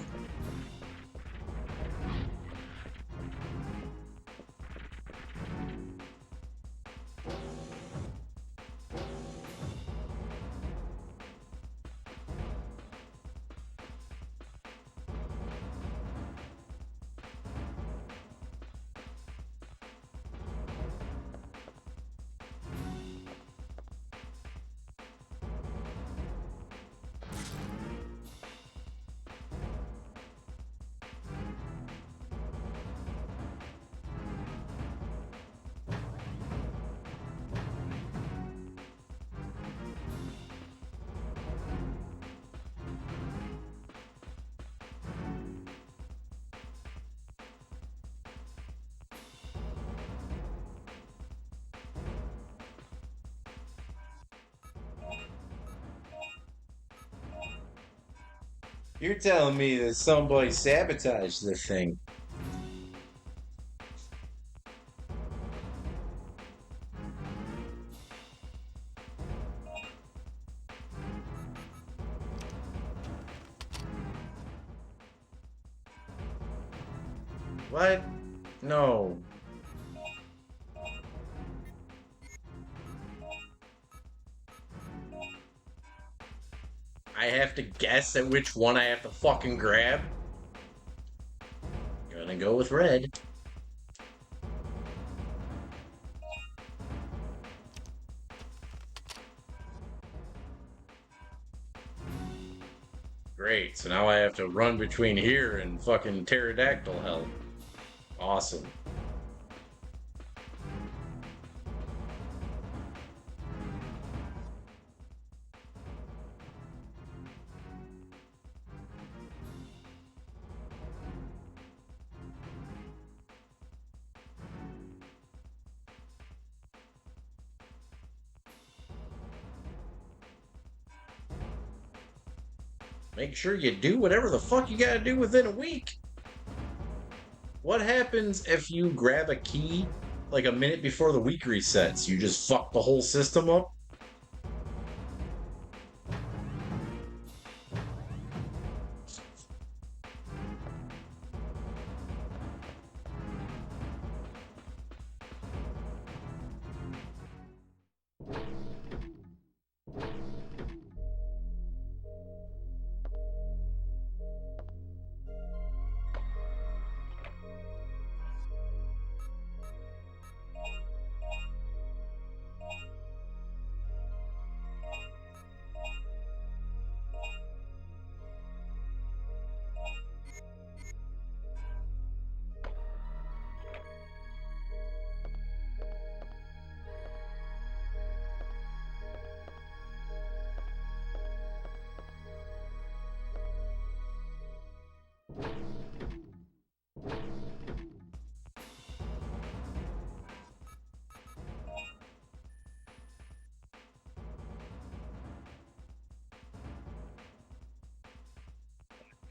S1: You're telling me that somebody sabotaged this thing. What? No. I have to guess at which one I have to fucking grab? Gonna go with red. Great, so now I have to run between here and fucking pterodactyl hell. Awesome. Make sure you do whatever the fuck you gotta do within a week. What happens if you grab a key like a minute before the week resets? You just fuck the whole system up?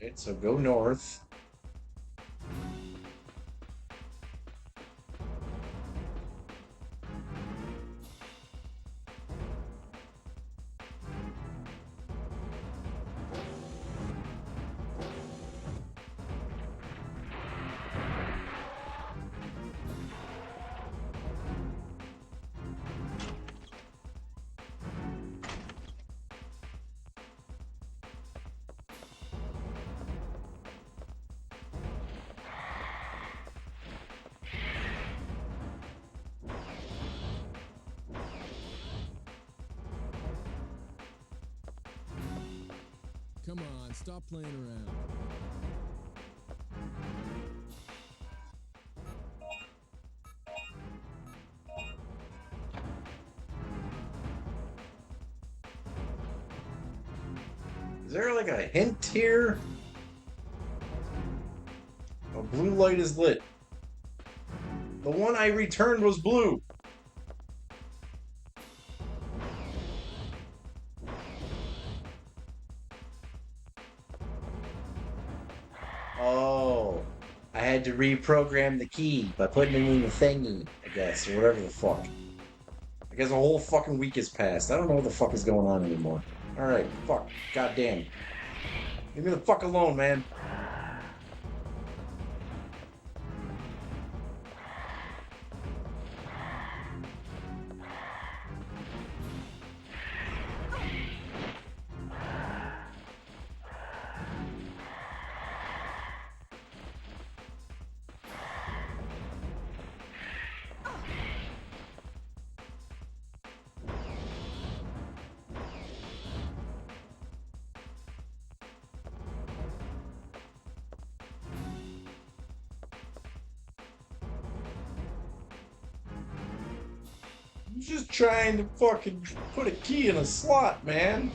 S1: Okay, so go north.
S3: Come on, stop playing around.
S1: Is there like a hint here? A blue light is lit. The one I returned was blue. Oh, I had to reprogram the key by putting it in the thingy, I guess, or whatever the fuck. I guess a whole fucking week has passed. I don't know what the fuck is going on anymore. Alright, fuck. Goddamn. Leave me the fuck alone, man. I'm just trying to fucking put a key in a slot, man.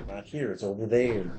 S1: Not here, it's over there.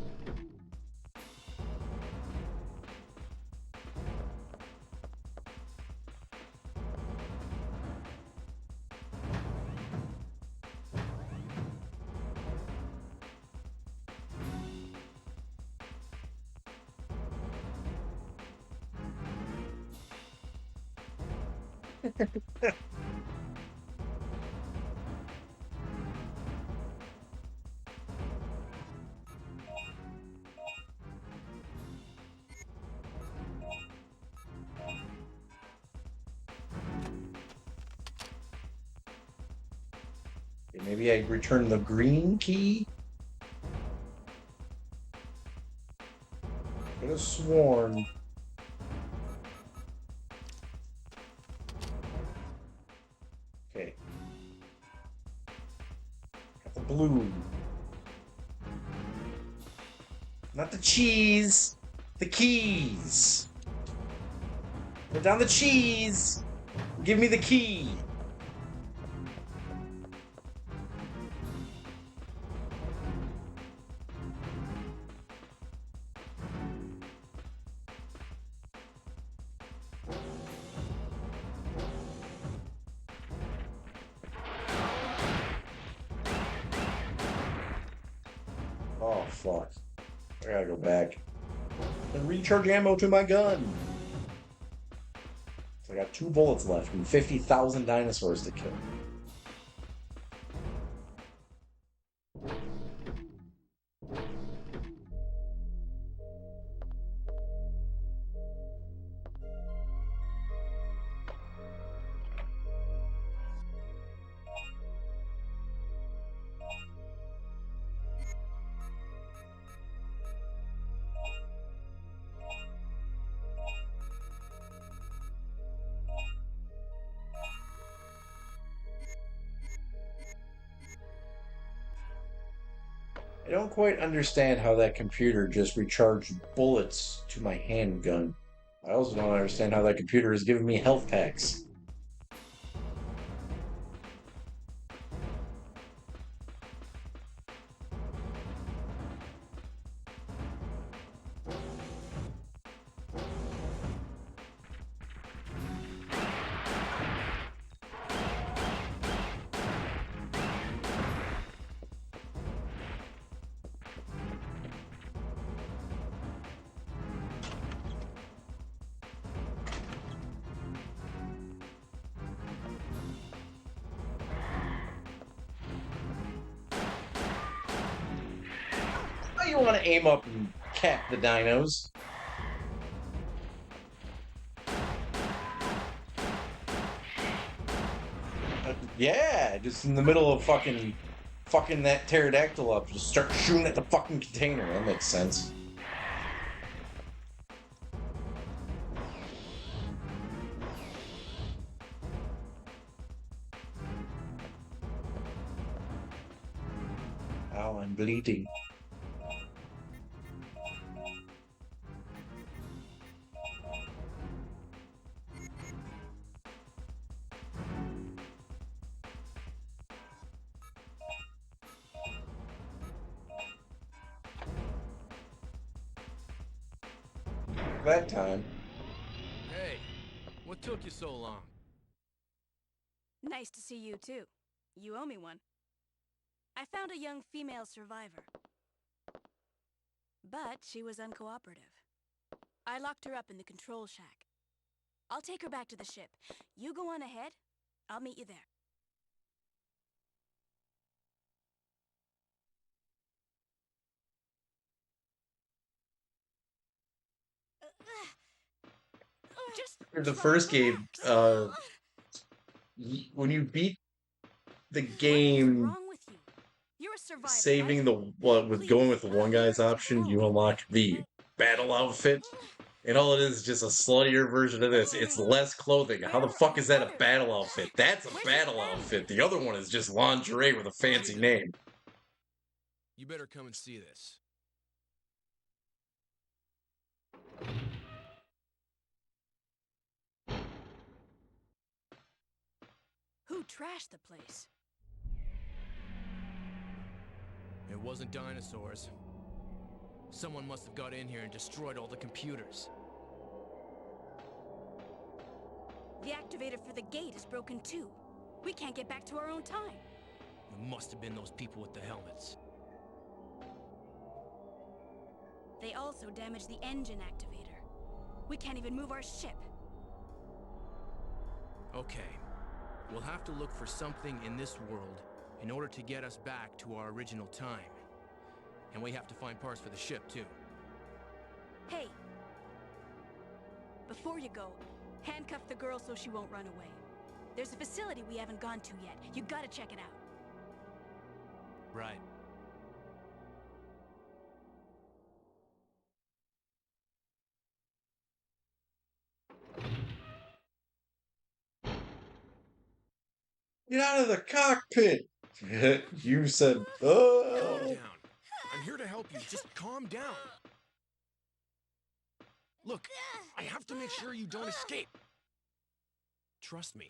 S1: Okay, maybe I return the green key? Could have sworn. Okay. Got the blue. Not the cheese. The keys. Put down the cheese. Give me the key. Oh, fuck. I gotta go back. And recharge ammo to my gun. So I got 2 bullets left and 50,000 dinosaurs to kill. don't quite understand how that computer just recharged bullets to my handgun. I also don't understand how that computer is giving me health packs. Oh, you want to aim up and cap the dinos? Yeah, just in the middle of fucking that pterodactyl up, just start shooting at the fucking container. That makes sense. Ow, I'm bleeding. That time.
S3: Hey, what took you so long?
S4: Nice to see you, too. You owe me one. I found a young female survivor. But she was uncooperative. I locked her up in the control shack. I'll take her back to the ship. You go on ahead. I'll meet you there. Just
S1: The
S4: try and
S1: first game,
S4: relax.
S1: when you beat the
S4: What is
S1: game
S4: wrong with you? You're a survivor, right?
S1: saving the what with
S4: Please,
S1: going with the one
S4: I'm here
S1: guy's
S4: to
S1: option,
S4: help.
S1: you unlock the
S4: But
S1: battle outfit. And all it is just a sluttier version of this. It's less clothing. How
S4: where
S1: the
S4: are
S1: fuck
S4: the
S1: is that a
S4: others?
S1: battle outfit? That's a
S4: Where's your
S1: battle
S4: family?
S1: outfit. The other one is just lingerie with a fancy name.
S3: You better come and see this.
S4: Who trashed the place?
S3: It wasn't dinosaurs. Someone must have got in here and destroyed all the computers.
S4: The activator for the gate is broken too. We can't get back to our own time.
S3: It must have been those people with the helmets.
S4: They also damaged the engine activator. We can't even move our ship.
S3: Okay. We'll have to look for something in this world in order to get us back to our original time. And we have to find parts for the ship, too.
S4: Hey! Before you go, handcuff the girl so she won't run away. There's a facility we haven't gone to yet. You gotta check it out.
S3: Right.
S1: Get out of the cockpit! You said,
S3: Calm
S1: oh.
S3: down. I'm here to help you. Just calm down. Look, I have to make sure you don't escape. Trust me.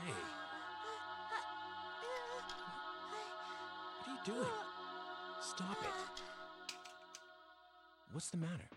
S3: Hey. What are you doing? Stop it. What's the matter?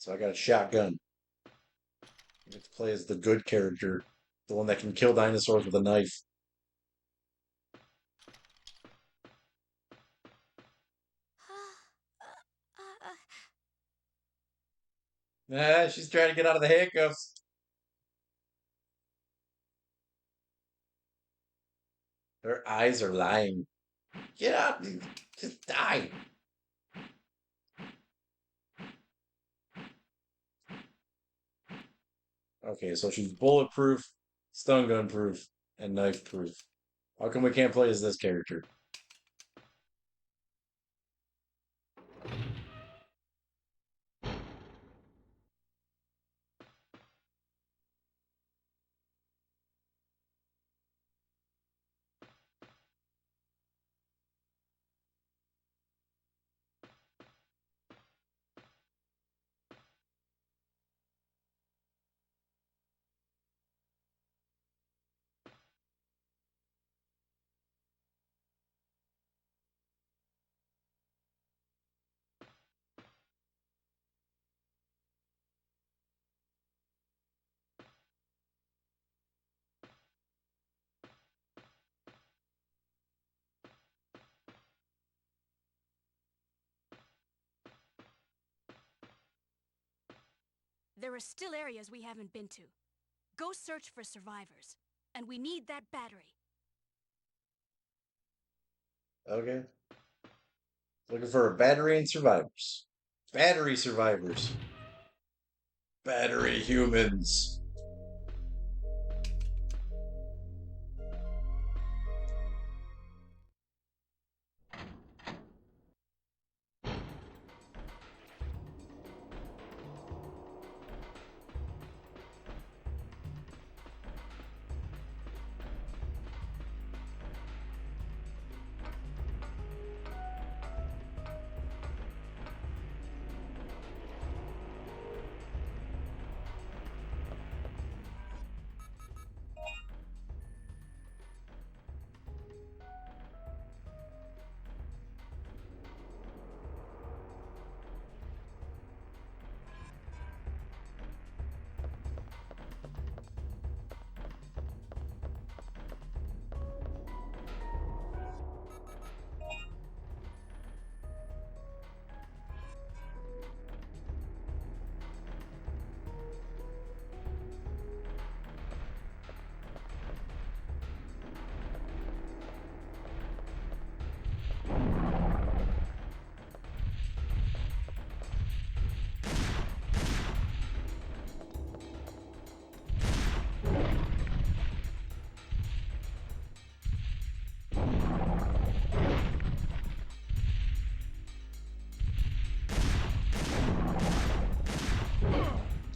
S1: So I got a shotgun. I get to play as the good character, the one that can kill dinosaurs with a knife. Ah, she's trying to get out of the handcuffs. Her eyes are lying. Get out. Just die. Okay, so she's bulletproof, stun gun proof, and knife proof. How come we can't play as this character?
S4: There are still areas we haven't been to. Go search for survivors. And we need that battery.
S1: Okay. Looking for a battery and survivors. Battery survivors. Battery humans.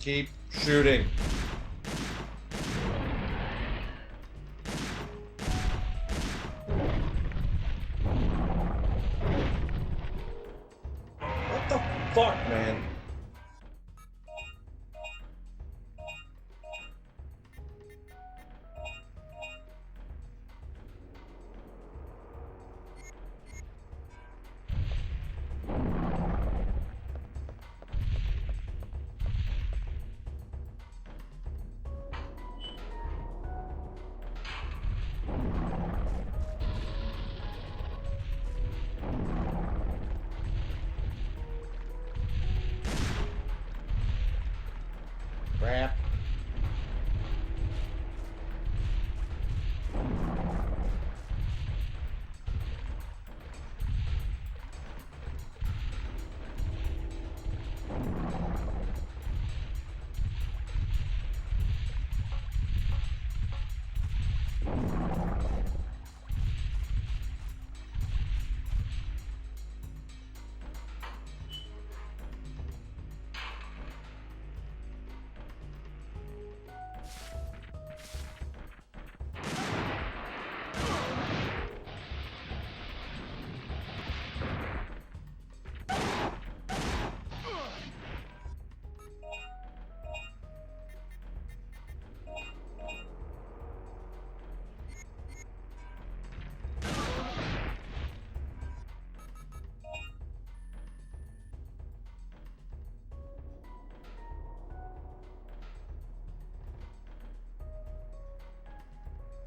S1: Keep shooting. What the fuck, man?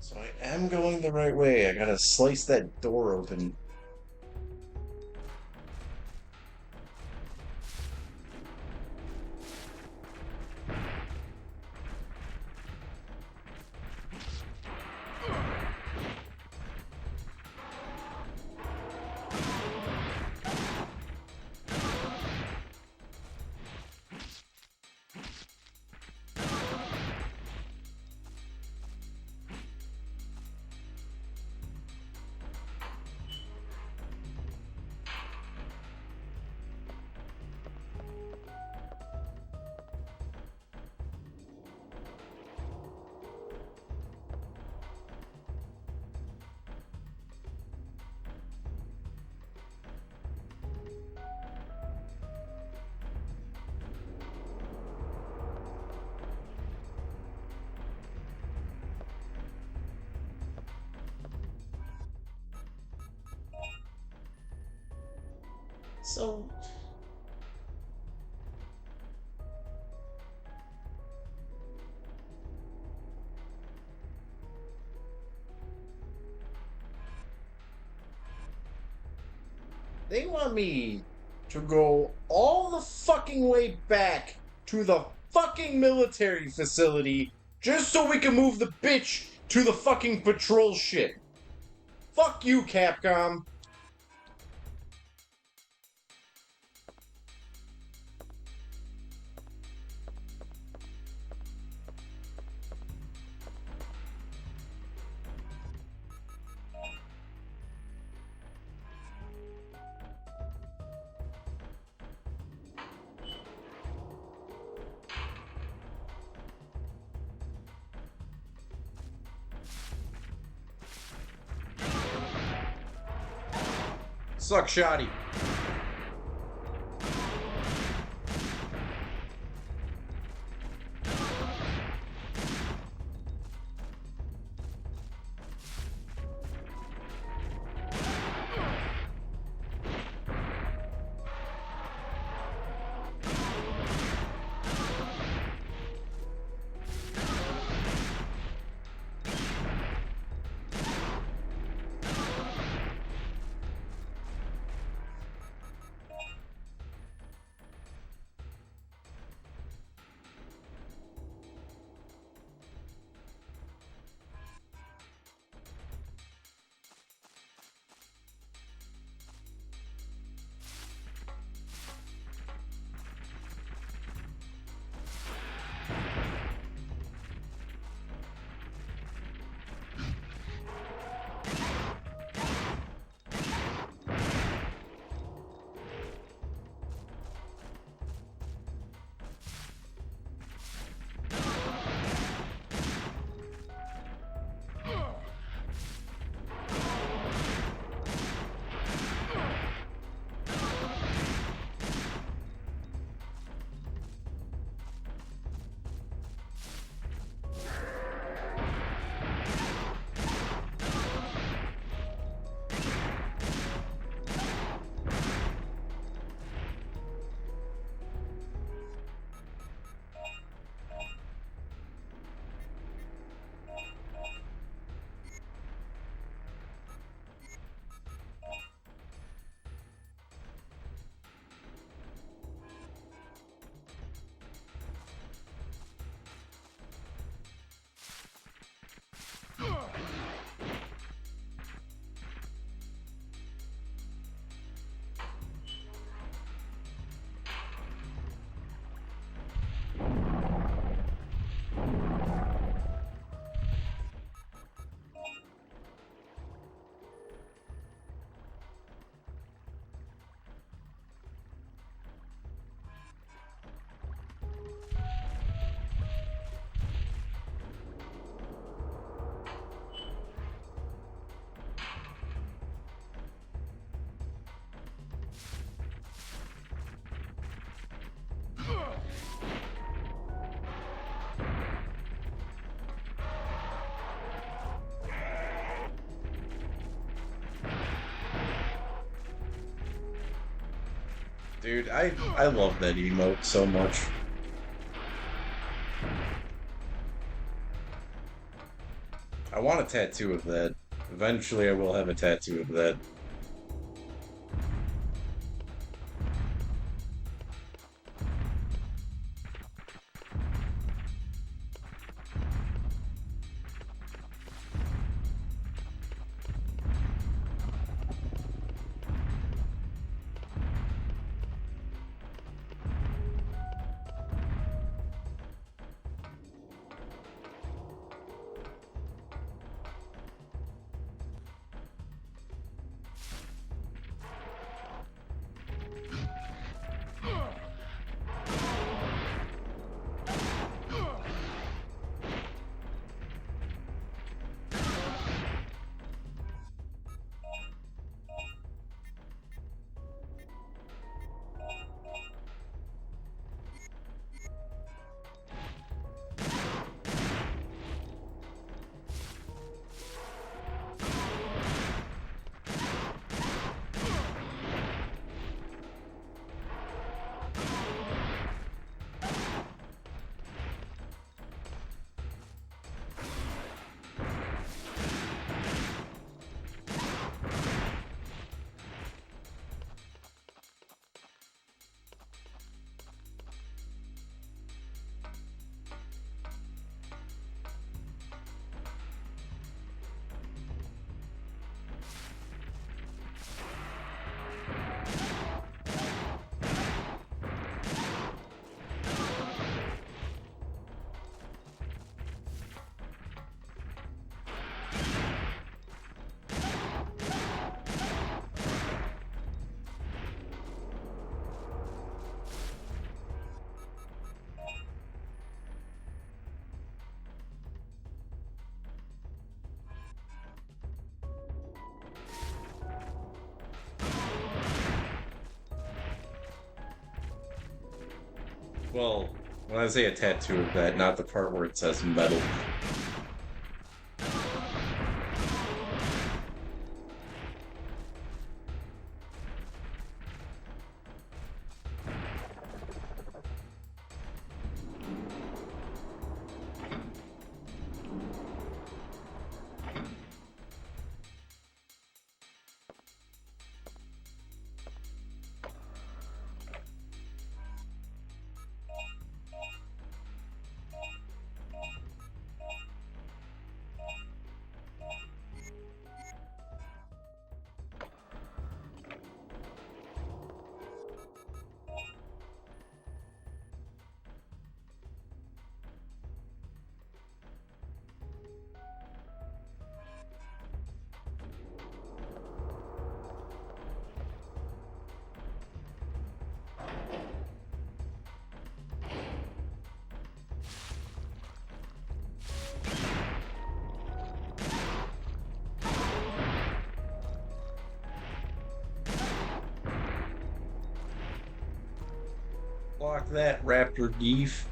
S1: So I am going the right way. I gotta slice that door open. So they want me to go all the fucking way back to the fucking military facility just so we can move the bitch to the fucking patrol ship. Fuck you, Capcom. Suck shoddy. Dude, I love that emote so much. I want a tattoo of that. Eventually, I will have a tattoo of that. Well, when I say a tattoo of that, not the part where it says metal. Block that, Raptor Geef.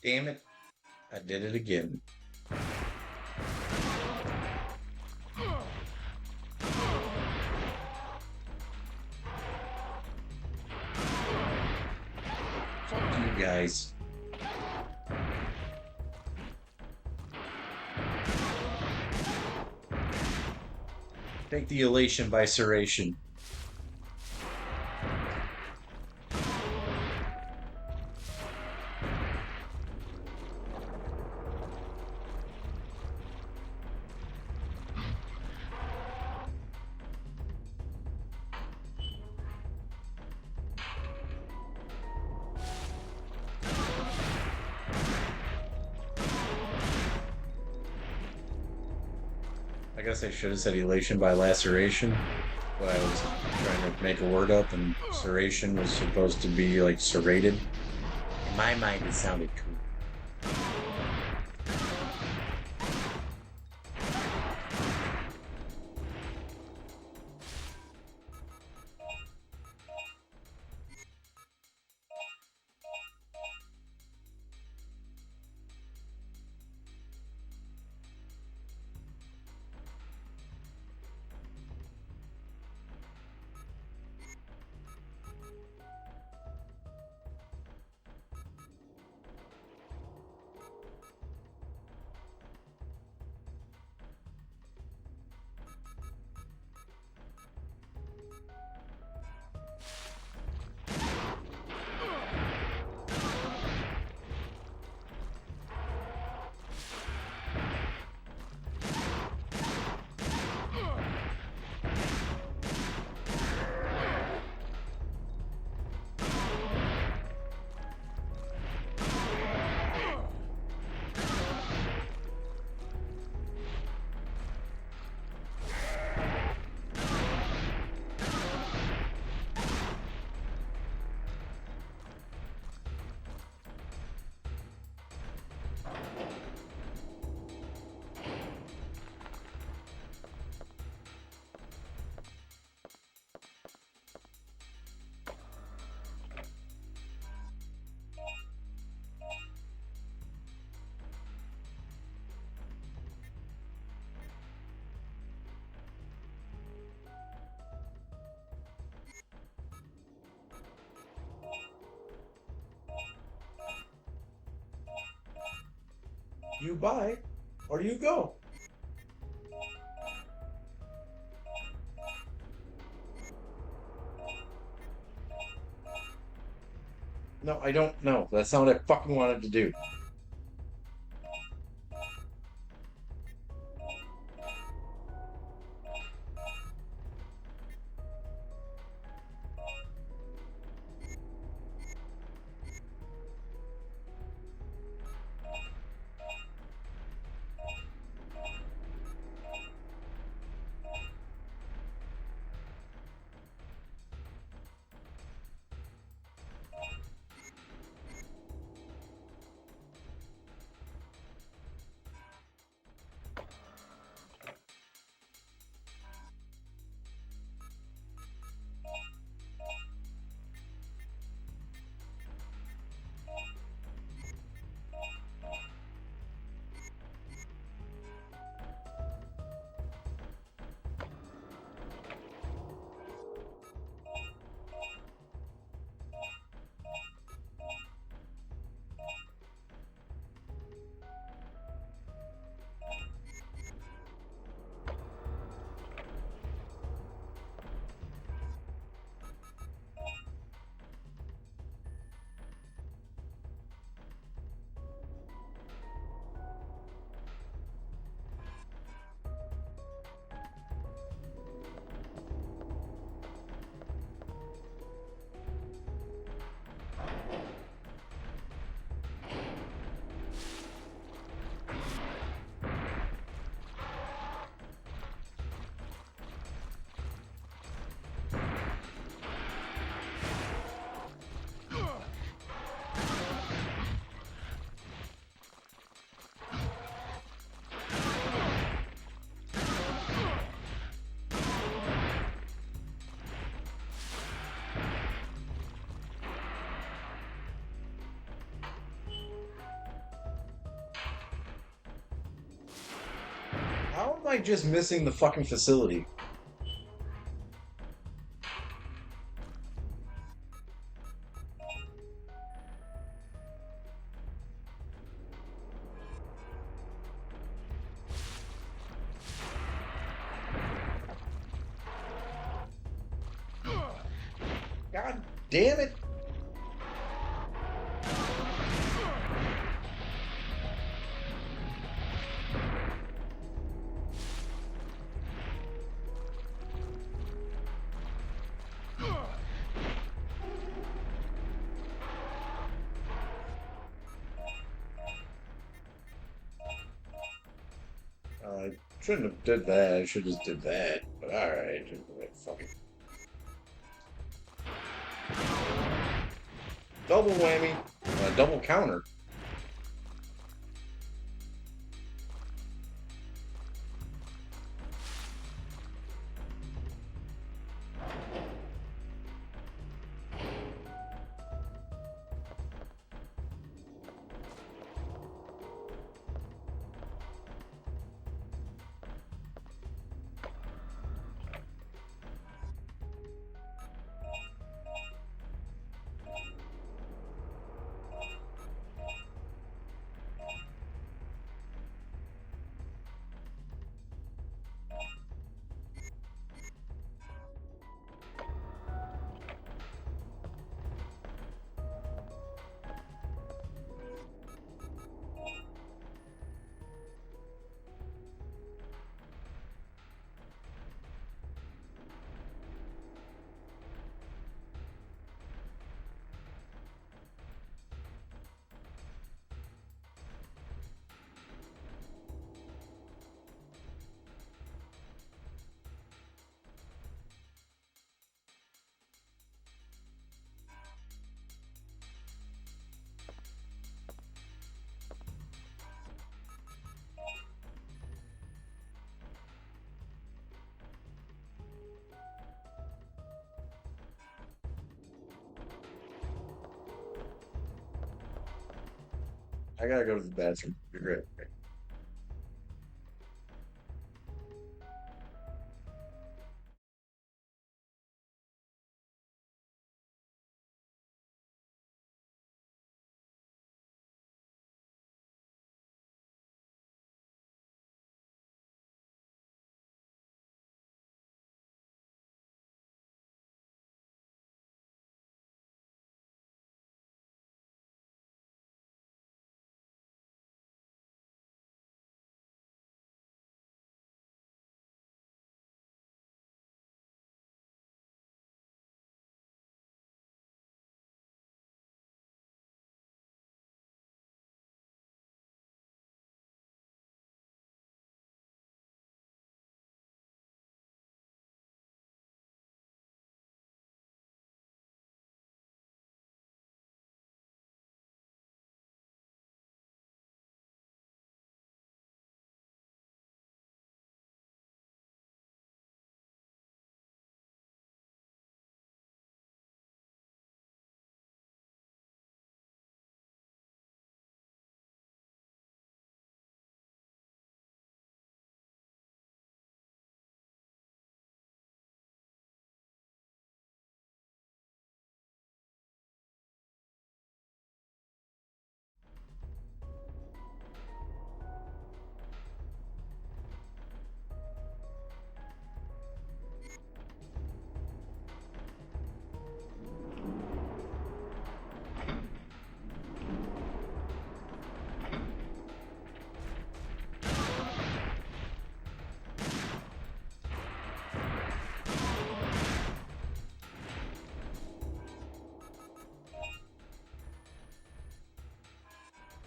S1: Damn it. I did it again. guys. Take the elation by serration. I guess I should have said elation by laceration, but I was trying to make a word up, and serration was supposed to be like serrated. In my mind, it sounded cool. You buy or you go. No, I don't know. That's not what I fucking wanted to do. How am I just missing the fucking facility? damn it! I shouldn't have did that. I should have just did that. But alright. Fuck it. Double whammy. Double counter. I gotta go to the bathroom. Be great.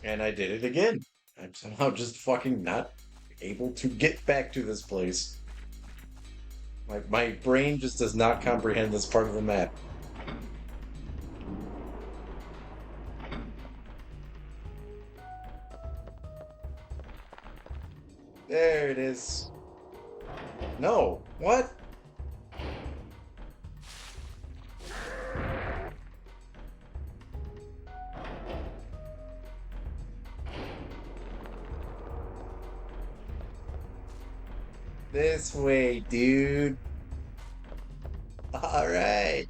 S1: And I did it again. I'm somehow just fucking not able to get back to this place. My brain just does not comprehend this part of the map. There it is. No. What? This way, dude. All right.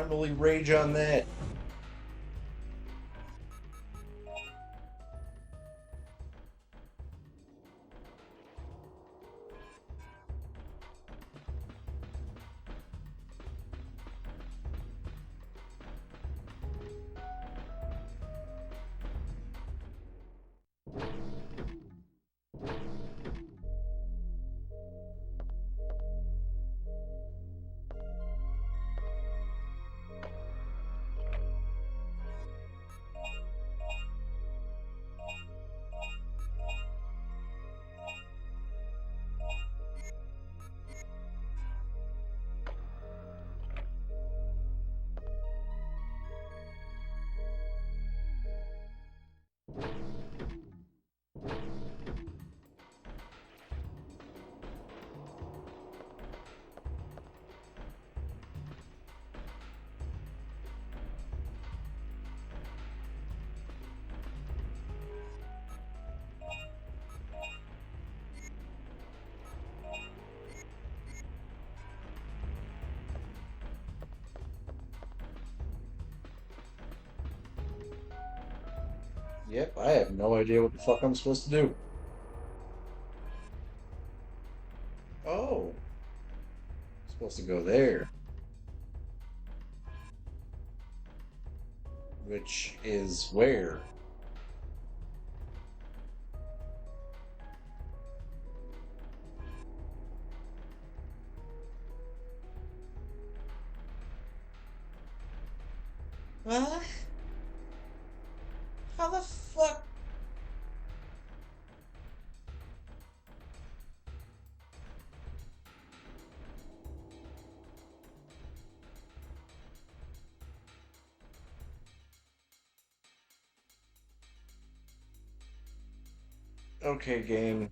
S1: primally rage on that. Yep, I have no idea what the fuck I'm supposed to do. Oh, supposed to go there. Which is where? What? How the fuck? Okay, game.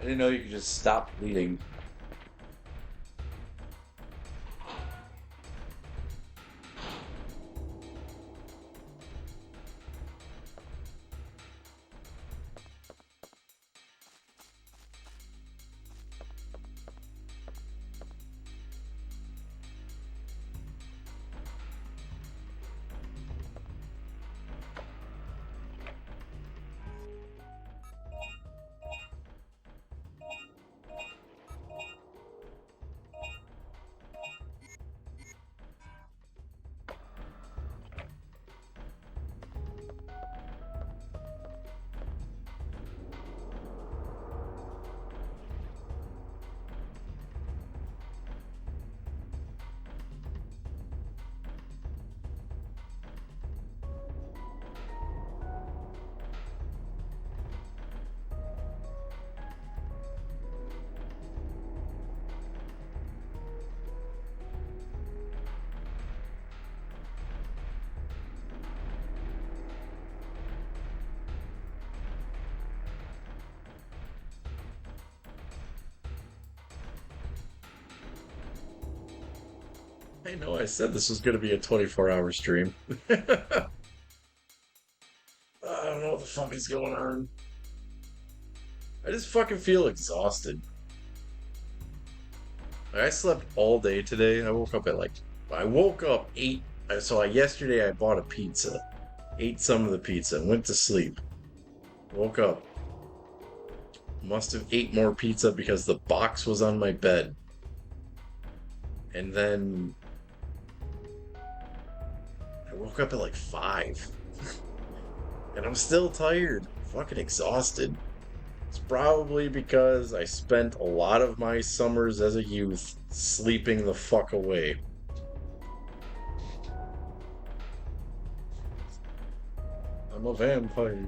S1: I didn't know you could just stop bleeding. I know I said this was going to be a 24-hour stream. I don't know what the fuck is going on. I just fucking feel exhausted. I slept all day today. I woke up 8. Yesterday I bought a pizza. Ate some of the pizza. Went to sleep. Woke up. Must have ate more pizza because the box was on my bed. And then I woke up at 5. And I'm still tired. Fucking exhausted. It's probably because I spent a lot of my summers as a youth sleeping the fuck away. I'm a vampire.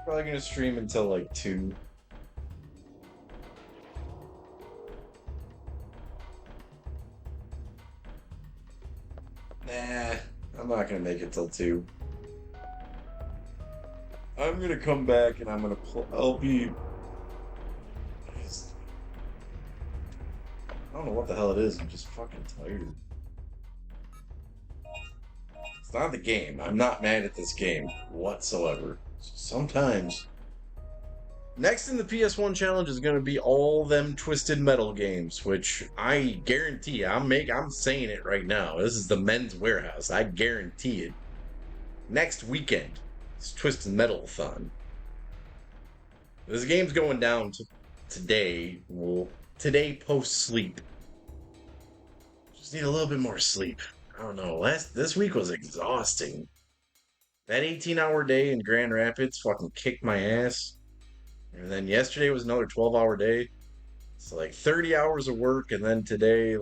S1: Probably gonna stream until 2. Nah, I'm not gonna make it till 2. I'm gonna come back and I'll be. I don't know what the hell it is. I'm just fucking tired. It's not the game. I'm not mad at this game whatsoever. Sometimes. Next in the PS1 challenge is going to be all them Twisted Metal games, which I guarantee. I'm saying it right now. This is the Men's Warehouse. I guarantee it. Next weekend, it's Twisted Metal-a-thon. This game's going down today. Well, today post-sleep. Just need a little bit more sleep. I don't know. This week was exhausting. That 18-hour day in Grand Rapids fucking kicked my ass. And then yesterday was another 12-hour day. So 30 hours of work, and then today,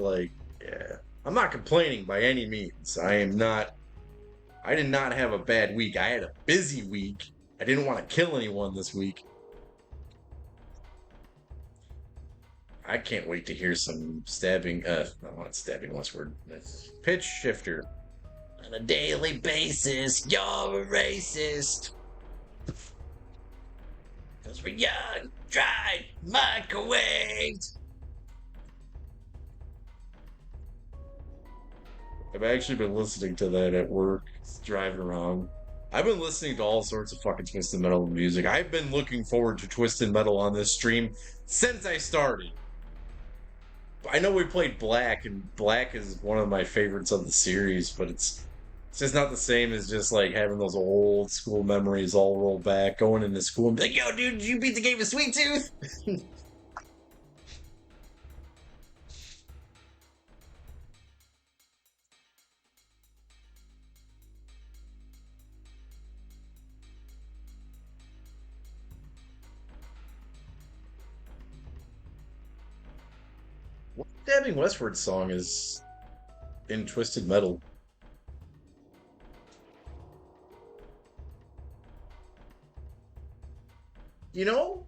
S1: yeah. I'm not complaining by any means. I did not have a bad week. I had a busy week. I didn't want to kill anyone this week. I can't wait to hear some stabbing, not stabbing, what's the word? Pitch shifter. On a daily basis, you're a racist. Because we're young, dry, microwaved. I've actually been listening to that at work, driving around. I've been listening to all sorts of fucking Twisted Metal music. I've been looking forward to Twisted Metal on this stream since I started. I know we played Black, and Black is one of my favorites of the series, but it's just not the same as just having those old school memories all roll back, going into school and be like, yo, dude, did you beat the game of Sweet Tooth? Dabbing Westward song is in Twisted Metal. You know,